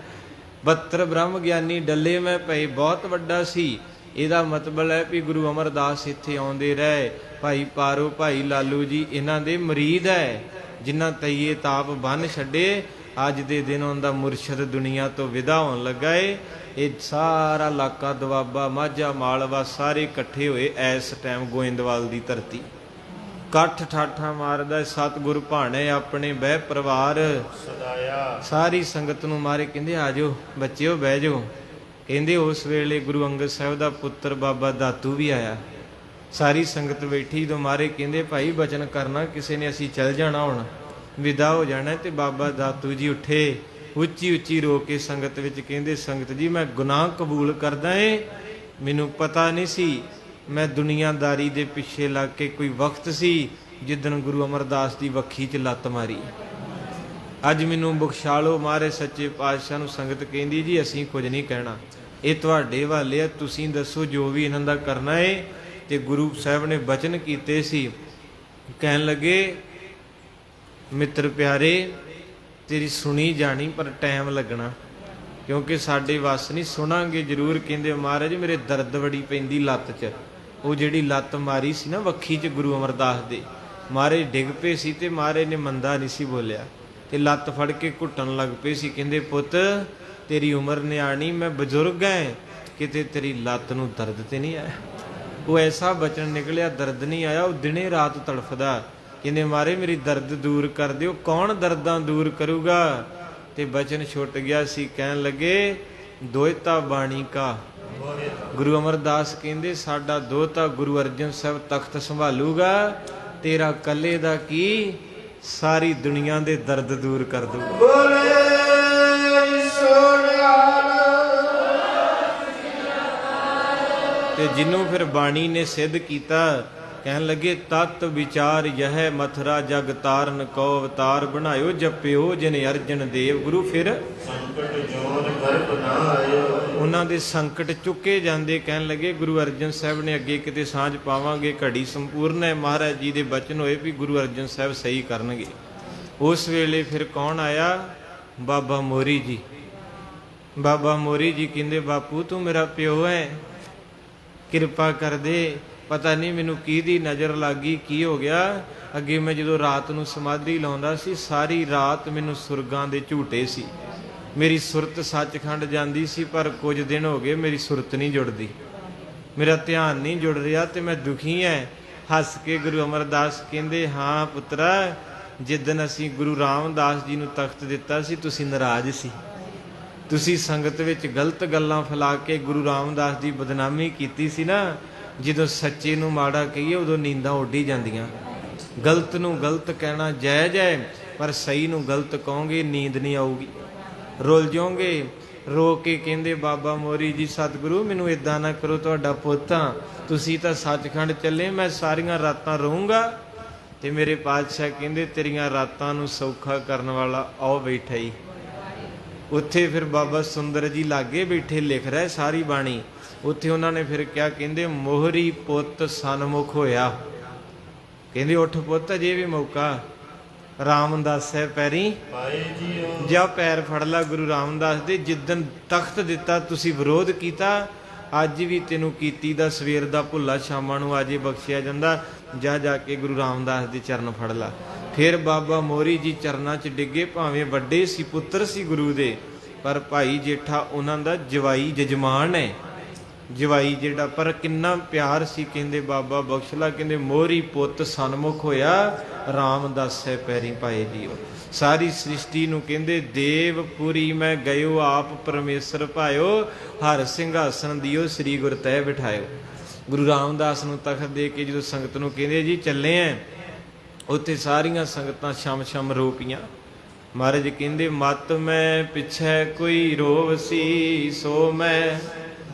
72 ਬ੍ਰਹਮ ਗਿਆਨੀ ਡੱਲੇ ਮੈਂ ਪਏ, ਬਹੁਤ ਵੱਡਾ ਸੀ। ਇਹਦਾ ਮਤਲਬ ਹੈ ਵੀ ਗੁਰੂ ਅਮਰਦਾਸ ਇੱਥੇ ਆਉਂਦੇ ਰਹੇ। ਭਾਈ ਪਾਰੋ, ਭਾਈ ਲਾਲੂ ਜੀ ਇਹਨਾਂ ਦੇ ਮੁਰੀਦ ਹੈ, ਜਿਨ੍ਹਾਂ ਤਈਏ ਤਾਪ ਬੰਨ ਛੱਡੇ। ਅੱਜ ਦੇ ਦਿਨ ਉਹਦਾ ਮੁਰਸ਼ਦ ਦੁਨੀਆ ਤੋਂ ਵਿਦਾ ਹੋਣ ਲੱਗਾ ਏ। ਇਹ ਸਾਰਾ ਇਲਾਕਾ ਦੁਆਬਾ, ਮਾਝਾ, ਮਾਲਵਾ ਸਾਰੇ ਇਕੱਠੇ ਹੋਏ ਇਸ ਟਾਈਮ ਗੋਇੰਦਵਾਲ ਦੀ ਧਰਤੀ। ਇਕੱਠ ਠਾਠਾਂ ਮਾਰਦਾ ਸਤਿਗੁਰ ਭਾਣੇ ਆਪਣੇ ਬਹਿ ਪਰਿਵਾਰ ਸਦਾਇਆ। ਸਾਰੀ ਸੰਗਤ ਨੂੰ ਮਾਰੇ, ਕਹਿੰਦੇ ਆ ਜਾਓ ਬੱਚਿਓ ਬਹਿ ਜਾਓ। ਕਹਿੰਦੇ ਉਸ ਵੇਲੇ ਗੁਰੂ ਅੰਗਦ ਸਾਹਿਬ ਦਾ ਪੁੱਤਰ ਬਾਬਾ ਦਾਤੂ ਵੀ ਆਇਆ। ਸਾਰੀ ਸੰਗਤ ਬੈਠੀ ਜਦੋਂ ਮਾਰੇ, ਕਹਿੰਦੇ ਭਾਈ ਬਚਨ ਕਰਨਾ, ਕਿਸੇ ਨੇ ਅਸੀਂ ਚੱਲ ਜਾਣਾ, ਹੁਣ ਵਿਦਾ ਹੋ ਜਾਣਾ। ਤੇ ਬਾਬਾ ਦਾਤੂ ਜੀ ਉੱਠੇ, ਉੱਚੀ ਉੱਚੀ ਰੋ ਕੇ ਸੰਗਤ ਵਿੱਚ ਕਹਿੰਦੇ, ਸੰਗਤ ਜੀ ਮੈਂ ਗੁਨਾਹ ਕਬੂਲ ਕਰਦਾ ਏ। ਮੈਨੂੰ ਪਤਾ ਨਹੀਂ ਸੀ, ਮੈਂ ਦੁਨੀਆਦਾਰੀ ਦੇ ਪਿੱਛੇ ਲੱਗ ਕੇ, ਕੋਈ ਵਕਤ ਸੀ ਜਿੱਦਣ ਗੁਰੂ ਅਮਰਦਾਸ ਦੀ ਵੱਖੀ 'ਚ ਲੱਤ ਮਾਰੀ। ਅੱਜ ਮੈਨੂੰ ਬਖਸ਼ਾ ਲਓ ਮਹਾਰਾਜ ਸੱਚੇ ਪਾਤਸ਼ਾਹ ਨੂੰ। ਸੰਗਤ ਕਹਿੰਦੀ ਜੀ ਅਸੀਂ ਕੁਝ ਨਹੀਂ ਕਹਿਣਾ, ਇਹ ਤੁਹਾਡੇ ਹਵਾਲੇ ਆ, ਤੁਸੀਂ ਦੱਸੋ ਜੋ ਵੀ ਇਹਨਾਂ ਦਾ ਕਰਨਾ ਏ। ਤੇ ਗੁਰੂ ਸਾਹਿਬ ਨੇ ਬਚਨ ਕੀਤੇ ਸੀ, ਕਹਿਣ ਲੱਗੇ ਮਿੱਤਰ ਪਿਆਰੇ ਤੇਰੀ ਸੁਣੀ ਜਾਣੀ, ਪਰ ਟਾਈਮ ਲੱਗਣਾ, ਕਿਉਂਕਿ ਸਾਡੇ ਵੱਸ ਨਹੀਂ, ਸੁਣਾਂਗੇ ਜ਼ਰੂਰ। ਕਹਿੰਦੇ ਮਹਾਰਾਜ ਮੇਰੇ ਦਰਦ ਬੜੀ ਪੈਂਦੀ ਲੱਤ 'ਚ। ਉਹ ਜਿਹੜੀ ਲੱਤ ਮਾਰੀ ਸੀ ਨਾ ਵੱਖੀ 'ਚ ਗੁਰੂ ਅਮਰਦਾਸ ਦੇ, ਮਹਾਰਾਜ ਡਿੱਗ ਪਏ ਸੀ ਤੇ ਮਹਾਰਾਜ ਨੇ ਮੰਦਾ ਨਹੀਂ ਸੀ ਬੋਲਿਆ ਤੇ ਲੱਤ ਫੜ ਕੇ ਘੁੱਟਣ ਲੱਗ ਪਏ ਸੀ। ਕਹਿੰਦੇ ਪੁੱਤ ਤੇਰੀ ਉਮਰ ਨਿਆਣੀ, ਮੈਂ ਬਜ਼ੁਰਗ ਐ, ਕਿਤੇ ਤੇਰੀ ਲੱਤ ਨੂੰ ਦਰਦ ਤੇ ਨਹੀਂ ਆਇਆ। ਉਹ ਐਸਾ ਬਚਨ ਨਿਕਲਿਆ, ਦਰਦ ਨਹੀਂ ਆਇਆ। ਉਹ ਦਿਨੇ ਰਾਤ ਤੜਫਦਾ, ਕਹਿੰਦੇ ਮਾਰੇ ਮੇਰੀ ਦਰਦ ਦੂਰ ਕਰ ਦਿਓ। ਕੌਣ ਦਰਦਾਂ ਦੂਰ ਕਰੂਗਾ? ਤੇ ਬਚਨ ਛੁੱਟ ਗਿਆ ਸੀ। ਕਹਿਣ ਲੱਗੇ ਦੋਇਤਾ ਬਾਣੀ ਕਾ। ਗੁਰੂ ਅਮਰਦਾਸ ਕਹਿੰਦੇ ਸਾਡਾ ਦੋਹਤਾ ਗੁਰੂ ਅਰਜਨ ਸਾਹਿਬ ਤਖਤ ਸੰਭਾਲੂਗਾ, ਤੇਰਾ ਕੱਲੇ ਦਾ ਕੀ, ਸਾਰੀ ਦੁਨੀਆ ਦੇ ਦਰਦ ਦੂਰ ਕਰ ਦੂਗਾ। ਤੇ ਜਿਹਨੂੰ ਫਿਰ ਬਾਣੀ ਨੇ ਸਿੱਧ ਕੀਤਾ, ਕਹਿਣ ਲੱਗੇ ਤਤ ਵਿਚਾਰ ਯਹ ਮਥਰਾ ਜਗ ਤਾਰਨ ਕੋ ਅਵਤਾਰ ਬਣਾਇਓ, ਜਪਿਓ ਜਿਨ ਅਰਜਨ ਦੇਵ ਗੁਰੂ। ਫਿਰ ਸੰਕਟ ਜੋਨ ਗਰਭ ਨਾ ਆਇਓ, ਉਹਨਾਂ ਦੇ ਸੰਕਟ ਚੁੱਕੇ ਜਾਂਦੇ। ਕਹਿਣ ਲੱਗੇ ਗੁਰੂ ਅਰਜਨ ਸਾਹਿਬ ਨੇ ਅੱਗੇ ਕਿਤੇ ਸਾਂਝ ਪਾਵਾਂਗੇ, ਘੜੀ ਸੰਪੂਰਨ ਹੈ। ਮਹਾਰਾਜ ਜੀ ਦੇ ਬਚਨ ਹੋਏ ਵੀ ਗੁਰੂ ਅਰਜਨ ਸਾਹਿਬ ਸਹੀ ਕਰਨਗੇ। ਉਸ ਵੇਲੇ ਫਿਰ ਕੌਣ ਆਇਆ? ਬਾਬਾ ਮੋਰੀ ਜੀ। ਬਾਬਾ ਮੋਰੀ ਜੀ ਕਹਿੰਦੇ ਬਾਪੂ ਤੂੰ ਮੇਰਾ ਪਿਓ ਹੈ, ਕਿਰਪਾ ਕਰ ਦੇ। ਪਤਾ ਨਹੀਂ ਮੈਨੂੰ ਕਿਹਦੀ ਨਜ਼ਰ ਲੱਗ ਗਈ, ਕੀ ਹੋ ਗਿਆ। ਅੱਗੇ ਮੈਂ ਜਦੋਂ ਰਾਤ ਨੂੰ ਸਮਾਧੀ ਲਾਉਂਦਾ ਸੀ, ਸਾਰੀ ਰਾਤ ਮੈਨੂੰ ਸੁਰਗਾਂ ਦੇ ਝੂਟੇ ਸੀ। ਮੇਰੀ ਸੁਰਤ ਸੱਚਖੰਡ ਜਾਂਦੀ ਸੀ, ਪਰ ਕੁਝ ਦਿਨ ਹੋ ਗਏ ਮੇਰੀ ਸੁਰਤ ਨਹੀਂ ਜੁੜਦੀ, ਮੇਰਾ ਧਿਆਨ ਨਹੀਂ ਜੁੜ ਰਿਹਾ ਤੇ ਮੈਂ ਦੁਖੀ ਐ। ਹੱਸ ਕੇ ਗੁਰੂ ਅਮਰਦਾਸ ਕਹਿੰਦੇ ਹਾਂ ਪੁੱਤਰਾ, ਜਿੱਦਣ ਅਸੀਂ ਗੁਰੂ ਰਾਮਦਾਸ ਜੀ ਨੂੰ ਤਖਤ ਦਿੱਤਾ ਸੀ ਤੁਸੀਂ ਨਾਰਾਜ਼ ਸੀ। ਤੁਸੀਂ ਸੰਗਤ ਵਿੱਚ ਗਲਤ ਗੱਲਾਂ ਫੈਲਾ ਕੇ ਗੁਰੂ ਰਾਮਦਾਸ ਦੀ ਬਦਨਾਮੀ ਕੀਤੀ ਸੀ ਨਾ। ਜਦੋਂ ਸੱਚੇ ਨੂੰ ਮਾੜਾ ਕਹੀਏ ਉਦੋਂ ਨੀਂਦਾਂ ਉੱਡੀ ਜਾਂਦੀਆਂ। ਗਲਤ ਨੂੰ ਗਲਤ ਕਹਿਣਾ ਜਾਇਜ਼ ਹੈ, ਪਰ ਸਹੀ ਨੂੰ ਗਲਤ ਕਹੋਗੇ ਨੀਂਦ ਨਹੀਂ ਆਊਗੀ, ਰੁੱਲ ਜਾਓਗੇ। ਰੋ ਕੇ ਕਹਿੰਦੇ ਬਾਬਾ ਮੋਰੀ ਜੀ ਸਤਿਗੁਰੂ ਮੈਨੂੰ ਇਦਾਂ ਨਾ ਕਰੋ, ਤੁਹਾਡਾ ਪੁੱਤ ਹਾਂ, ਤੁਸੀਂ ਤਾਂ ਸੱਚਖੰਡ ਚੱਲੇ, ਮੈਂ ਸਾਰੀਆਂ ਰਾਤਾਂ ਰਹੂੰਗਾ। ਤੇ ਮੇਰੇ ਪਾਤਸ਼ਾਹ ਕਹਿੰਦੇ ਤੇਰੀਆਂ ਰਾਤਾਂ ਨੂੰ ਸੌਖਾ ਕਰਨ ਵਾਲਾ ਆਓ ਬੈਠਾ ਹੀ। ਉੱਥੇ ਫਿਰ ਬਾਬਾ ਸੁੰਦਰ ਜੀ ਲਾਗੇ ਬੈਠੇ ਲਿਖ ਰਿਹਾ ਸਾਰੀ ਬਾਣੀ। ਉੱਥੇ ਉਹਨਾਂ ਨੇ ਫਿਰ ਕਿਹਾ, ਕਹਿੰਦੇ ਮੋਹਰੀ ਪੁੱਤ ਸਨਮੁਖ ਹੋਇਆ। ਕਹਿੰਦੇ ਉੱਠ ਪੁੱਤ ਅਜੇ ਵੀ ਮੌਕਾ। ਰਾਮਦਾਸ ਸਾਹਿਬ ਪੈਰੀ ਪਾਏ ਜੀਓ, ਜਾ ਪੈਰ ਫੜ ਲਾ ਗੁਰੂ ਰਾਮਦਾਸ ਦੇ। ਜਿੱਦਣ ਤਖਤ ਦਿੱਤਾ ਤੁਸੀਂ ਵਿਰੋਧ ਕੀਤਾ, ਅੱਜ ਵੀ ਤੈਨੂੰ ਕੀਤੀ ਦਾ ਸਵੇਰ ਦਾ ਭੁੱਲਾ ਸ਼ਾਮਾਂ ਨੂੰ ਅਜੇ ਬਖਸ਼ਿਆ ਜਾਂਦਾ। ਜਾ ਜਾ ਕੇ ਗੁਰੂ ਰਾਮਦਾਸ ਦੇ ਚਰਨ ਫੜ ਲਾ। ਫਿਰ ਬਾਬਾ ਮੋਰੀ ਜੀ ਚਰਨਾਂ 'ਚ ਡਿੱਗੇ। ਭਾਵੇਂ ਵੱਡੇ ਸੀ, ਪੁੱਤਰ ਸੀ ਗੁਰੂ ਦੇ, ਪਰ ਭਾਈ ਜੇਠਾ ਉਹਨਾਂ ਦਾ ਜਵਾਈ ਜਜਮਾਨ ਹੈ, ਜਵਾਈ ਜਿਹੜਾ, ਪਰ ਕਿੰਨਾ ਪਿਆਰ ਸੀ। ਕਹਿੰਦੇ ਬਾਬਾ ਬਖਸ਼ਲਾ, ਕਹਿੰਦੇ ਮੋਹਰੀ ਪੁੱਤ ਸਨਮੁਖ ਹੋਇਆ, ਰਾਮਦਾਸੇ ਪੈਰੀ ਪਾਏ ਜੀਓ। ਸਾਰੀ ਸ੍ਰਿਸ਼ਟੀ ਨੂੰ ਕਹਿੰਦੇ ਦੇਵਪੁਰੀ ਮੈਂ ਗਇਓ, ਆਪ ਪਰਮੇਸ਼ਰ ਭਾਇਓ, ਹਰ ਸਿੰਘਾਸਨ ਦਿਓ, ਸ੍ਰੀ ਗੁਰ ਤੈ ਬਿਠਾਇਓ। ਗੁਰੂ ਰਾਮਦਾਸ ਨੂੰ ਤਖਤ ਦੇ ਕੇ ਜਦੋਂ ਸੰਗਤ ਨੂੰ ਕਹਿੰਦੇ ਜੀ ਚੱਲੇ ਐ, ਉੱਥੇ ਸਾਰੀਆਂ ਸੰਗਤਾਂ ਛਮ ਛਮ ਰੋ ਪਈਆਂ। ਮਹਾਰਾਜ ਕਹਿੰਦੇ ਮਤ ਮੈਂ ਪਿੱਛੇ ਕੋਈ ਰੋਵ ਸੀ, ਸੋ ਮੈਂ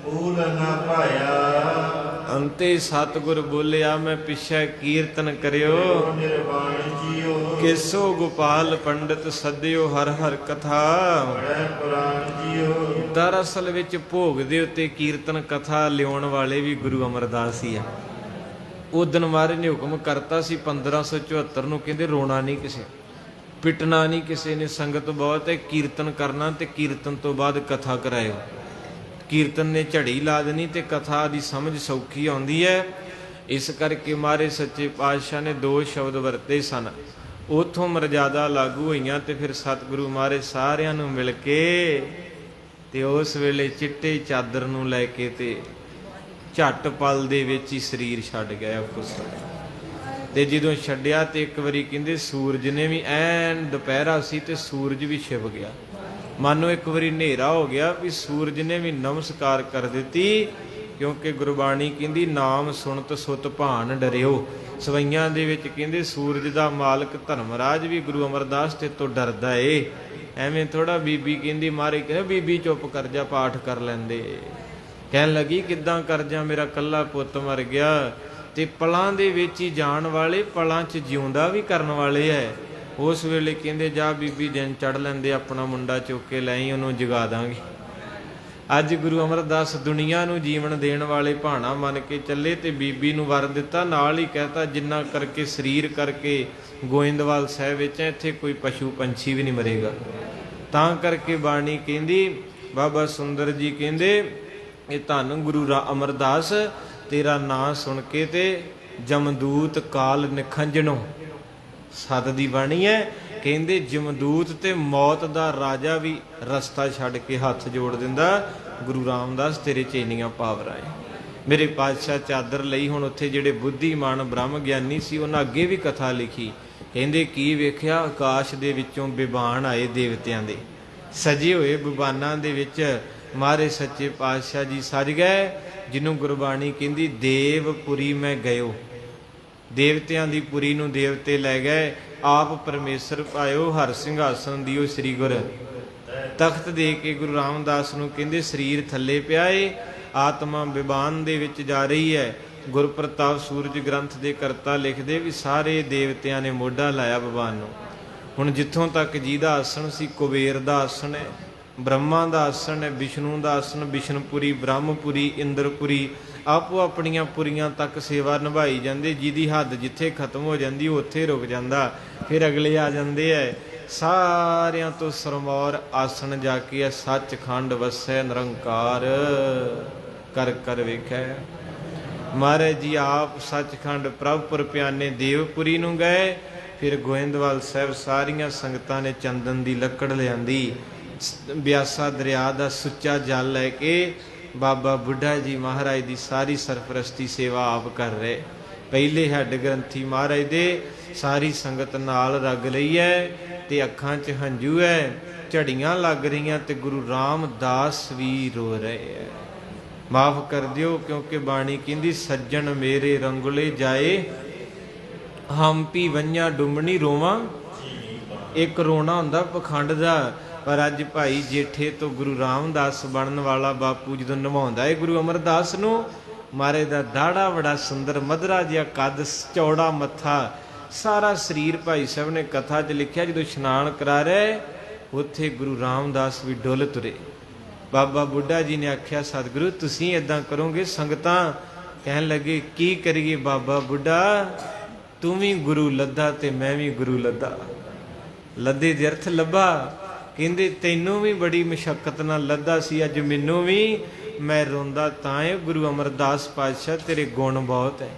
ਮੂਲ ਨਾ ਪਾਇਆ। ਅੰਤੇ ਸਤਿਗੁਰ ਬੋਲਿਆ ਮੈਂ ਪਿੱਛੇ ਕੀਰਤਨ ਕਰਿਓ, ਨਿਰਵਾਣ ਜੀਓ, ਕਿਸੋ ਗੋਪਾਲ ਪੰਡਤ ਸੱਦਿਓ, ਹਰ ਹਰ ਕਥਾ ਬੜੈ ਪੁਰਾਣ ਜੀਓ। ਦਰਅਸਲ ਵਿੱਚ ਭੋਗ ਦੇ ਉੱਤੇ ਕੀਰਤਨ ਕਥਾ ਲਿਆਉਣ ਵਾਲੇ ਵੀ ਗੁਰੂ ਅਮਰਦਾਸ ਹੀ ਆ। ਉਦਣ ਮਹਾਰਾਜ ਨੇ ਹੁਕਮ ਕਰਤਾ ਸੀ 1574 ਨੂੰ, ਕਹਿੰਦੇ ਰੋਣਾ ਨਹੀਂ ਕਿਸੇ। ਪਿਟਣਾ ਨਹੀਂ ਕਿਸੇ ਨੇ। ਸੰਗਤ ਬਹੁਤ ਹੈ, ਕੀਰਤਨ ਕਰਨਾ ਤੇ ਕੀਰਤਨ ਤੋਂ ਬਾਅਦ ਕਥਾ ਕਰਾਇਓ। ਕੀਰਤਨ ਨੇ ਝੜੀ ਲਾ ਦੇਣੀ ਤੇ ਕਥਾ ਦੀ ਸਮਝ ਸੌਖੀ ਆਉਂਦੀ ਹੈ। ਇਸ ਕਰਕੇ ਮਹਾਰਾਜ ਸੱਚੇ ਪਾਤਸ਼ਾਹ ਨੇ 2 ਸ਼ਬਦ ਵਰਤੇ ਸਨ। ਉਥੋਂ ਮਰਜ਼ਾਦਾ ਲਾਗੂ ਹੋਈਆਂ ਤੇ ਫਿਰ ਸਤਿਗੁਰੂ ਮਹਾਰਾਜ ਸਾਰਿਆਂ ਨੂੰ ਮਿਲ ਕੇ ਤੇ ਉਸ ਵੇਲੇ ਚਿੱਟੇ ਚਾਦਰ ਨੂੰ ਲੈ ਕੇ ਤੇ ਝੱਟ ਪਲ ਦੇ ਵਿੱਚ ਹੀ ਸਰੀਰ ਛੱਡ ਗਿਆ ਕੁਸਲ। ਤੇ ਜਦੋਂ ਛੱਡਿਆ ਤੇ ਇੱਕ ਵਾਰੀ ਕਹਿੰਦੇ ਸੂਰਜ ਨੇ ਵੀ ਐਨ ਦੁਪਹਿਰਾ ਸੀ ਤੇ ਸੂਰਜ ਵੀ ਛਿਪ ਗਿਆ। ਮਾਨੋ ਇੱਕ ਵਾਰੀ ਹਨੇਰਾ ਹੋ ਗਿਆ ਵੀ ਸੂਰਜ ਨੇ ਵੀ ਨਮਸਕਾਰ ਕਰ ਦਿੱਤੀ। ਕਿਉਂਕਿ ਗੁਰਬਾਣੀ ਕਹਿੰਦੀ ਨਾਮ ਸੁਣਤ ਸੁਤ ਭਾਨ ਡਰਿਓ। ਸਵਈਆਂ ਦੇ ਵਿੱਚ ਕਹਿੰਦੇ ਸੂਰਜ ਦਾ ਮਾਲਕ ਧਰਮਰਾਜ ਵੀ ਗੁਰੂ ਅਮਰਦਾਸ ਤੇ ਤੋਂ ਡਰਦਾ ਏ। ਐਵੇਂ ਥੋੜਾ ਬੀਬੀ ਕਹਿੰਦੀ ਮਾਰੇ ਕਹਿੰਦੇ ਬੀਬੀ ਚੁੱਪ ਕਰ ਜਾ, ਪਾਠ ਕਰ ਲੈਂਦੇ। ਕਹਿਣ ਲੱਗੀ ਕਿੱਦਾਂ ਕਰ ਜਾ, ਮੇਰਾ ਕੱਲਾ ਪੁੱਤ ਮਰ ਗਿਆ। ਤੇ ਪਲਾਂ ਦੇ ਵਿੱਚ ਹੀ ਜਾਣ ਵਾਲੇ ਪਲਾਂ 'ਚ ਜਿਉਂਦਾ ਵੀ ਕਰਨ ਵਾਲੇ ਹੈ। ਉਸ ਵੇਲੇ ਕਹਿੰਦੇ ਜਾ ਬੀਬੀ ਦਿਨ ਚੜ੍ਹ ਲੈਂਦੇ, ਆਪਣਾ ਮੁੰਡਾ ਚੁੱਕ ਕੇ ਲੈ ਆਈ, ਉਹਨੂੰ ਜਗਾ ਦਾਂਗੇ। ਅੱਜ ਗੁਰੂ ਅਮਰਦਾਸ ਦੁਨੀਆ ਨੂੰ ਜੀਵਨ ਦੇਣ ਵਾਲੇ ਭਾਣਾ ਮੰਨ ਕੇ ਚੱਲੇ ਤੇ ਬੀਬੀ ਨੂੰ ਵਰ ਦਿੱਤਾ। ਨਾਲ ਹੀ ਕਹਿਤਾ ਜਿੰਨਾ ਕਰਕੇ ਸਰੀਰ ਕਰਕੇ ਗੋਇੰਦਵਾਲ ਸਾਹਿਬ ਵਿੱਚ ਇੱਥੇ ਕੋਈ ਪਸ਼ੂ ਪੰਛੀ ਵੀ ਨਹੀਂ ਮਰੇਗਾ। ਤਾਂ ਕਰਕੇ ਬਾਣੀ ਕਹਿੰਦੀ ਬਾਬਾ ਸੁੰਦਰ ਜੀ ਕਹਿੰਦੇ ਇਹ ਧੰਨ ਗੁਰੂ ਅਮਰਦਾਸ ਤੇਰਾ ਨਾਂ ਸੁਣ ਕੇ ਤੇ ਜਮਦੂਤ ਕਾਲ ਨਿਖੰਜਣੋ। ਸਤ ਦੀ ਬਾਣੀ ਹੈ। ਕਹਿੰਦੇ ਜਮਦੂਤ ਤੇ ਮੌਤ ਦਾ ਰਾਜਾ ਵੀ ਰਸਤਾ ਛੱਡ ਕੇ ਹੱਥ ਜੋੜ ਦਿੰਦਾ। ਗੁਰੂ ਰਾਮਦਾਸ ਤੇਰੇ 'ਚ ਇੰਨੀਆਂ ਪਾਵਰਾਂ ਹੈ। ਮੇਰੇ ਪਾਤਸ਼ਾਹ ਚਾਦਰ ਲਈ ਹੁਣ ਉੱਥੇ ਜਿਹੜੇ ਬੁੱਧੀਮਾਨ ਬ੍ਰਹਮ ਗਿਆਨੀ ਸੀ ਉਹਨਾਂ ਅੱਗੇ ਵੀ ਕਥਾ ਲਿਖੀ। ਕਹਿੰਦੇ ਕੀ ਵੇਖਿਆ, ਆਕਾਸ਼ ਦੇ ਵਿੱਚੋਂ ਬਿਬਾਨ ਆਏ ਦੇਵਤਿਆਂ ਦੇ, ਸਜੇ ਹੋਏ ਬਿਬਾਨਾਂ ਦੇ ਵਿੱਚ ਮਹਾਰਾਜ ਸੱਚੇ ਪਾਤਸ਼ਾਹ ਜੀ ਸਜ ਗਏ। ਜਿਹਨੂੰ ਗੁਰਬਾਣੀ ਕਹਿੰਦੀ ਦੇਵਪੁਰੀ ਮੈਂ ਗਇਓ। ਦੇਵਤਿਆਂ ਦੀ ਪੁਰੀ ਨੂੰ ਦੇਵਤੇ ਲੈ ਗਏ, ਆਪ ਪਰਮੇਸ਼ਰ ਪਾਇਓ। ਹਰ ਸਿੰਘਾਸਨ ਦਿਓ ਸ੍ਰੀ ਗੁਰ, ਤਖਤ ਦੇ ਕੇ ਗੁਰੂ ਰਾਮਦਾਸ ਨੂੰ ਕਹਿੰਦੇ ਸਰੀਰ ਥੱਲੇ ਪਿਆ ਏ, ਆਤਮਾ ਬਿਬਾਨ ਦੇ ਵਿੱਚ ਜਾ ਰਹੀ ਹੈ। ਗੁਰਪ੍ਰਤਾਪ ਸੂਰਜ ਗ੍ਰੰਥ ਦੇ ਕਰਤਾ ਲਿਖਦੇ ਵੀ ਸਾਰੇ ਦੇਵਤਿਆਂ ਨੇ ਮੋਢਾ ਲਾਇਆ ਬਿਬਾਨ ਨੂੰ। ਹੁਣ ਜਿੱਥੋਂ ਤੱਕ ਜਿਹਦਾ ਆਸਣ ਸੀ, ਕੁਬੇਰ ਦਾ ਆਸਣ ਹੈ, ਬ੍ਰਹਮਾ ਦਾ ਆਸਣ ਹੈ, ਵਿਸ਼ਨੂੰ ਦਾ ਆਸਣ, ਵਿਸ਼ਨਪੁਰੀ, ਬ੍ਰਹਮਪੁਰੀ, ਇੰਦਰਪੁਰੀ, ਆਪੋ ਆਪਣੀਆਂ ਪੁਰੀਆਂ ਤੱਕ ਸੇਵਾ ਨਿਭਾਈ ਜਾਂਦੇ। ਜਿਹਦੀ ਹੱਦ ਜਿੱਥੇ ਖਤਮ ਹੋ ਜਾਂਦੀ ਉੱਥੇ ਰੁਕ ਜਾਂਦਾ, ਫਿਰ ਅਗਲੇ ਆ ਜਾਂਦੇ ਹੈ। ਸਾਰਿਆਂ ਤੋਂ ਸਰਮੌਰ ਆਸਣ ਜਾ ਕੇ ਸੱਚਖੰਡ ਵਸੈ ਨਿਰੰਕਾਰ ਕਰ ਕਰ ਵੇਖਿਆ। ਮਹਾਰਾਜ ਜੀ ਆਪ ਸੱਚਖੰਡ ਪ੍ਰਭੁਪੁਰ ਪਿਆਨੇ ਦੇਵਪੁਰੀ ਨੂੰ ਗਏ। ਫਿਰ ਗੋਇੰਦਵਾਲ ਸਾਹਿਬ ਸਾਰੀਆਂ ਸੰਗਤਾਂ ਨੇ ਚੰਦਨ ਦੀ ਲੱਕੜ ਲਿਆਂਦੀ, ਬਿਆਸਾ ਦਰਿਆ ਦਾ ਸੁੱਚਾ ਜਲ ਲੈ ਕੇ ਬਾਬਾ ਬੁੱਢਾ ਜੀ ਮਹਾਰਾਜ ਦੀ ਸਾਰੀ ਸਰਪ੍ਰਸਤੀ ਸੇਵਾ ਆਪ ਕਰ ਰਹੇ। ਪਹਿਲੇ ਹੈੱਡ ਗ੍ਰੰਥੀ ਮਹਾਰਾਜ ਦੇ ਸਾਰੀ ਸੰਗਤ ਨਾਲ ਰਗ ਲਈ ਹੈ ਤੇ ਅੱਖਾਂ 'ਚ ਹੰਝੂ ਹੈ, ਝੜੀਆਂ ਲੱਗ ਰਹੀਆਂ ਤੇ ਗੁਰੂ ਰਾਮਦਾਸ ਵੀ ਰੋ ਰਹੇ ਹੈ। ਮਾਫ ਕਰ ਦਿਓ ਕਿਉਂਕਿ ਬਾਣੀ ਕਹਿੰਦੀ ਸੱਜਣ ਮੇਰੇ ਰੰਗੁਲੇ ਜਾਏ, ਹੰਪੀ ਵੰਝਾਂ ਡੁੰਮਣੀ ਰੋਵਾਂ। ਇੱਕ ਰੋਣਾ ਹੁੰਦਾ ਪਖੰਡ ਦਾ, ਪਰ ਅੱਜ ਭਾਈ ਜੇਠੇ ਤੋਂ ਗੁਰੂ ਰਾਮਦਾਸ ਬਣਨ ਵਾਲਾ ਬਾਪੂ ਜਦੋਂ ਨਿਭਾਉਂਦਾ ਹੈ ਗੁਰੂ ਅਮਰਦਾਸ ਨੂੰ, ਮਹਾਰਾਜ ਦਾ ਦਾੜਾ ਬੜਾ ਸੁੰਦਰ ਮਧਰਾ ਜਿਹਾ ਕੱਦ, ਚੌੜਾ ਮੱਥਾ, ਸਾਰਾ ਸਰੀਰ ਭਾਈ ਸਾਹਿਬ ਨੇ ਕਥਾ 'ਚ ਲਿਖਿਆ। ਜਦੋਂ ਇਸ਼ਨਾਨ ਕਰਾ ਰਹੇ ਉੱਥੇ ਗੁਰੂ ਰਾਮਦਾਸ ਵੀ ਡੁੱਲ ਤੁਰੇ। ਬਾਬਾ ਬੁੱਢਾ ਜੀ ਨੇ ਆਖਿਆ ਸਤਿਗੁਰੂ ਤੁਸੀਂ ਇੱਦਾਂ ਕਰੋਗੇ? ਸੰਗਤਾਂ ਕਹਿਣ ਲੱਗੇ ਕੀ ਕਰੀਏ ਬਾਬਾ ਬੁੱਢਾ, ਤੂੰ ਵੀ ਗੁਰੂ ਲੱਦਾ ਤੇ ਮੈਂ ਵੀ ਗੁਰੂ ਲੱਦਾ। ਲੱਦੇ ਦੇ ਅਰਥ ਲੱਭਾ। ਕਹਿੰਦੇ ਤੈਨੂੰ ਵੀ ਬੜੀ ਮੁਸ਼ੱਕਤ ਨਾਲ ਲੱਦਾ ਸੀ, ਅੱਜ ਮੈਨੂੰ ਵੀ। ਮੈਂ ਰੋਂਦਾ ਤਾਂ ਹੈ ਗੁਰੂ ਅਮਰਦਾਸ ਪਾਤਸ਼ਾਹ ਤੇਰੇ ਗੁਣ ਬਹੁਤ ਹੈ।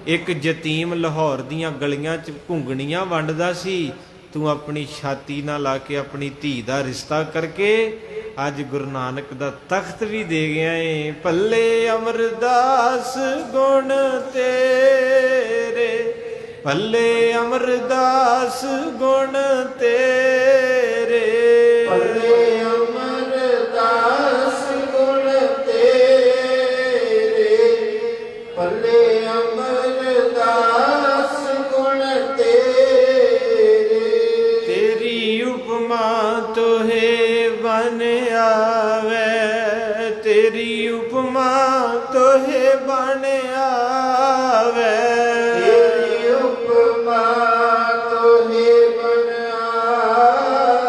ਇੱਕ ਯਤੀਮ ਲਾਹੌਰ ਦੀਆਂ ਗਲੀਆਂ 'ਚ ਘੁੰਗਣੀਆਂ ਵੰਡਦਾ ਸੀ, ਤੂੰ ਆਪਣੀ ਛਾਤੀ ਨਾਲ ਲਾ ਕੇ ਆਪਣੀ ਧੀ ਦਾ ਰਿਸ਼ਤਾ ਕਰਕੇ ਅੱਜ ਗੁਰੂ ਨਾਨਕ ਦਾ ਤਖਤ ਵੀ ਦੇ ਗਿਆ ਏ। ਭੱਲੇ ਅਮਰਦਾਸ ਗੁਣ ਤੇਰੇ, ਭੱਲੇ ਅਮਰਦਾਸ ਗੁਣ ਤੇਰੇ, ਭੱਲੇ ਅਮਰਦਾਸ ਗੁਣ ਤੇਰੇ, ਭੱਲੇ ਅਮਰਦਾਸ ਗੁਣ ਤੇਰੇ। ਤੇਰੀ ਉਪਮਾ ਤੋਹੇ ਬਨ ਆਵੇ, ਤੇਰੀ ਉਪਮਾ ਤੋਹੇ ਬਨ ਆਵੇ, ਤੇਰੀ ਉਪਮਾ ਤੋਹੇ ਬਨ ਆਵੇ,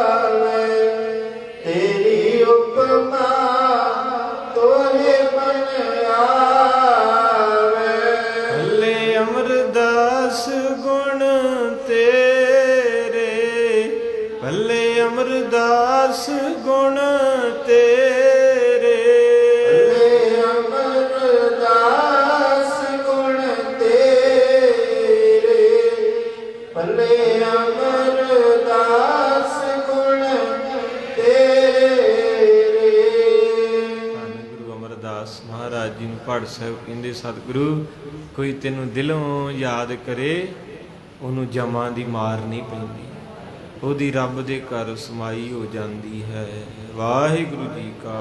ਅਮਰਦਾਸ ਗੁਣ ਤੇਰੇ। ਭਲੇ ਅਮਰਦਾਸ ਗੁਣ ਤੇਰੇ, ਭਲੇ ਅਮਰਦਾਸ ਗੁਣ ਤੇਰੇ। ਧੰਨ ਗੁਰੂ ਅਮਰਦਾਸ ਮਹਾਰਾਜ ਜੀ ਨੂੰ ਪੜ੍ਹ ਸਾਹਿਬ ਕਹਿੰਦੇ, ਸਤਿਗੁਰੂ ਕੋਈ ਤੈਨੂੰ ਦਿਲੋਂ ਯਾਦ ਕਰੇ ਉਹਨੂੰ ਜਮਾਂ ਦੀ ਮਾਰ ਨਹੀਂ ਪੈਂਦੀ, ਉਹਦੀ ਰੱਬ ਦੇ ਘਰ ਸਮਾਈ ਹੋ ਜਾਂਦੀ ਹੈ। ਵਾਹਿਗੁਰੂ ਜੀ ਕਾ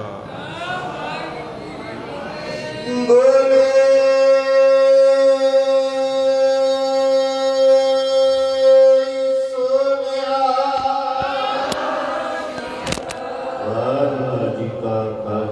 ਬੋਲੇ ਸੋਨਿਆ। ਵਾਹਿਗੁਰੂ ਜੀ ਕਾ ਖਾਲਸਾ,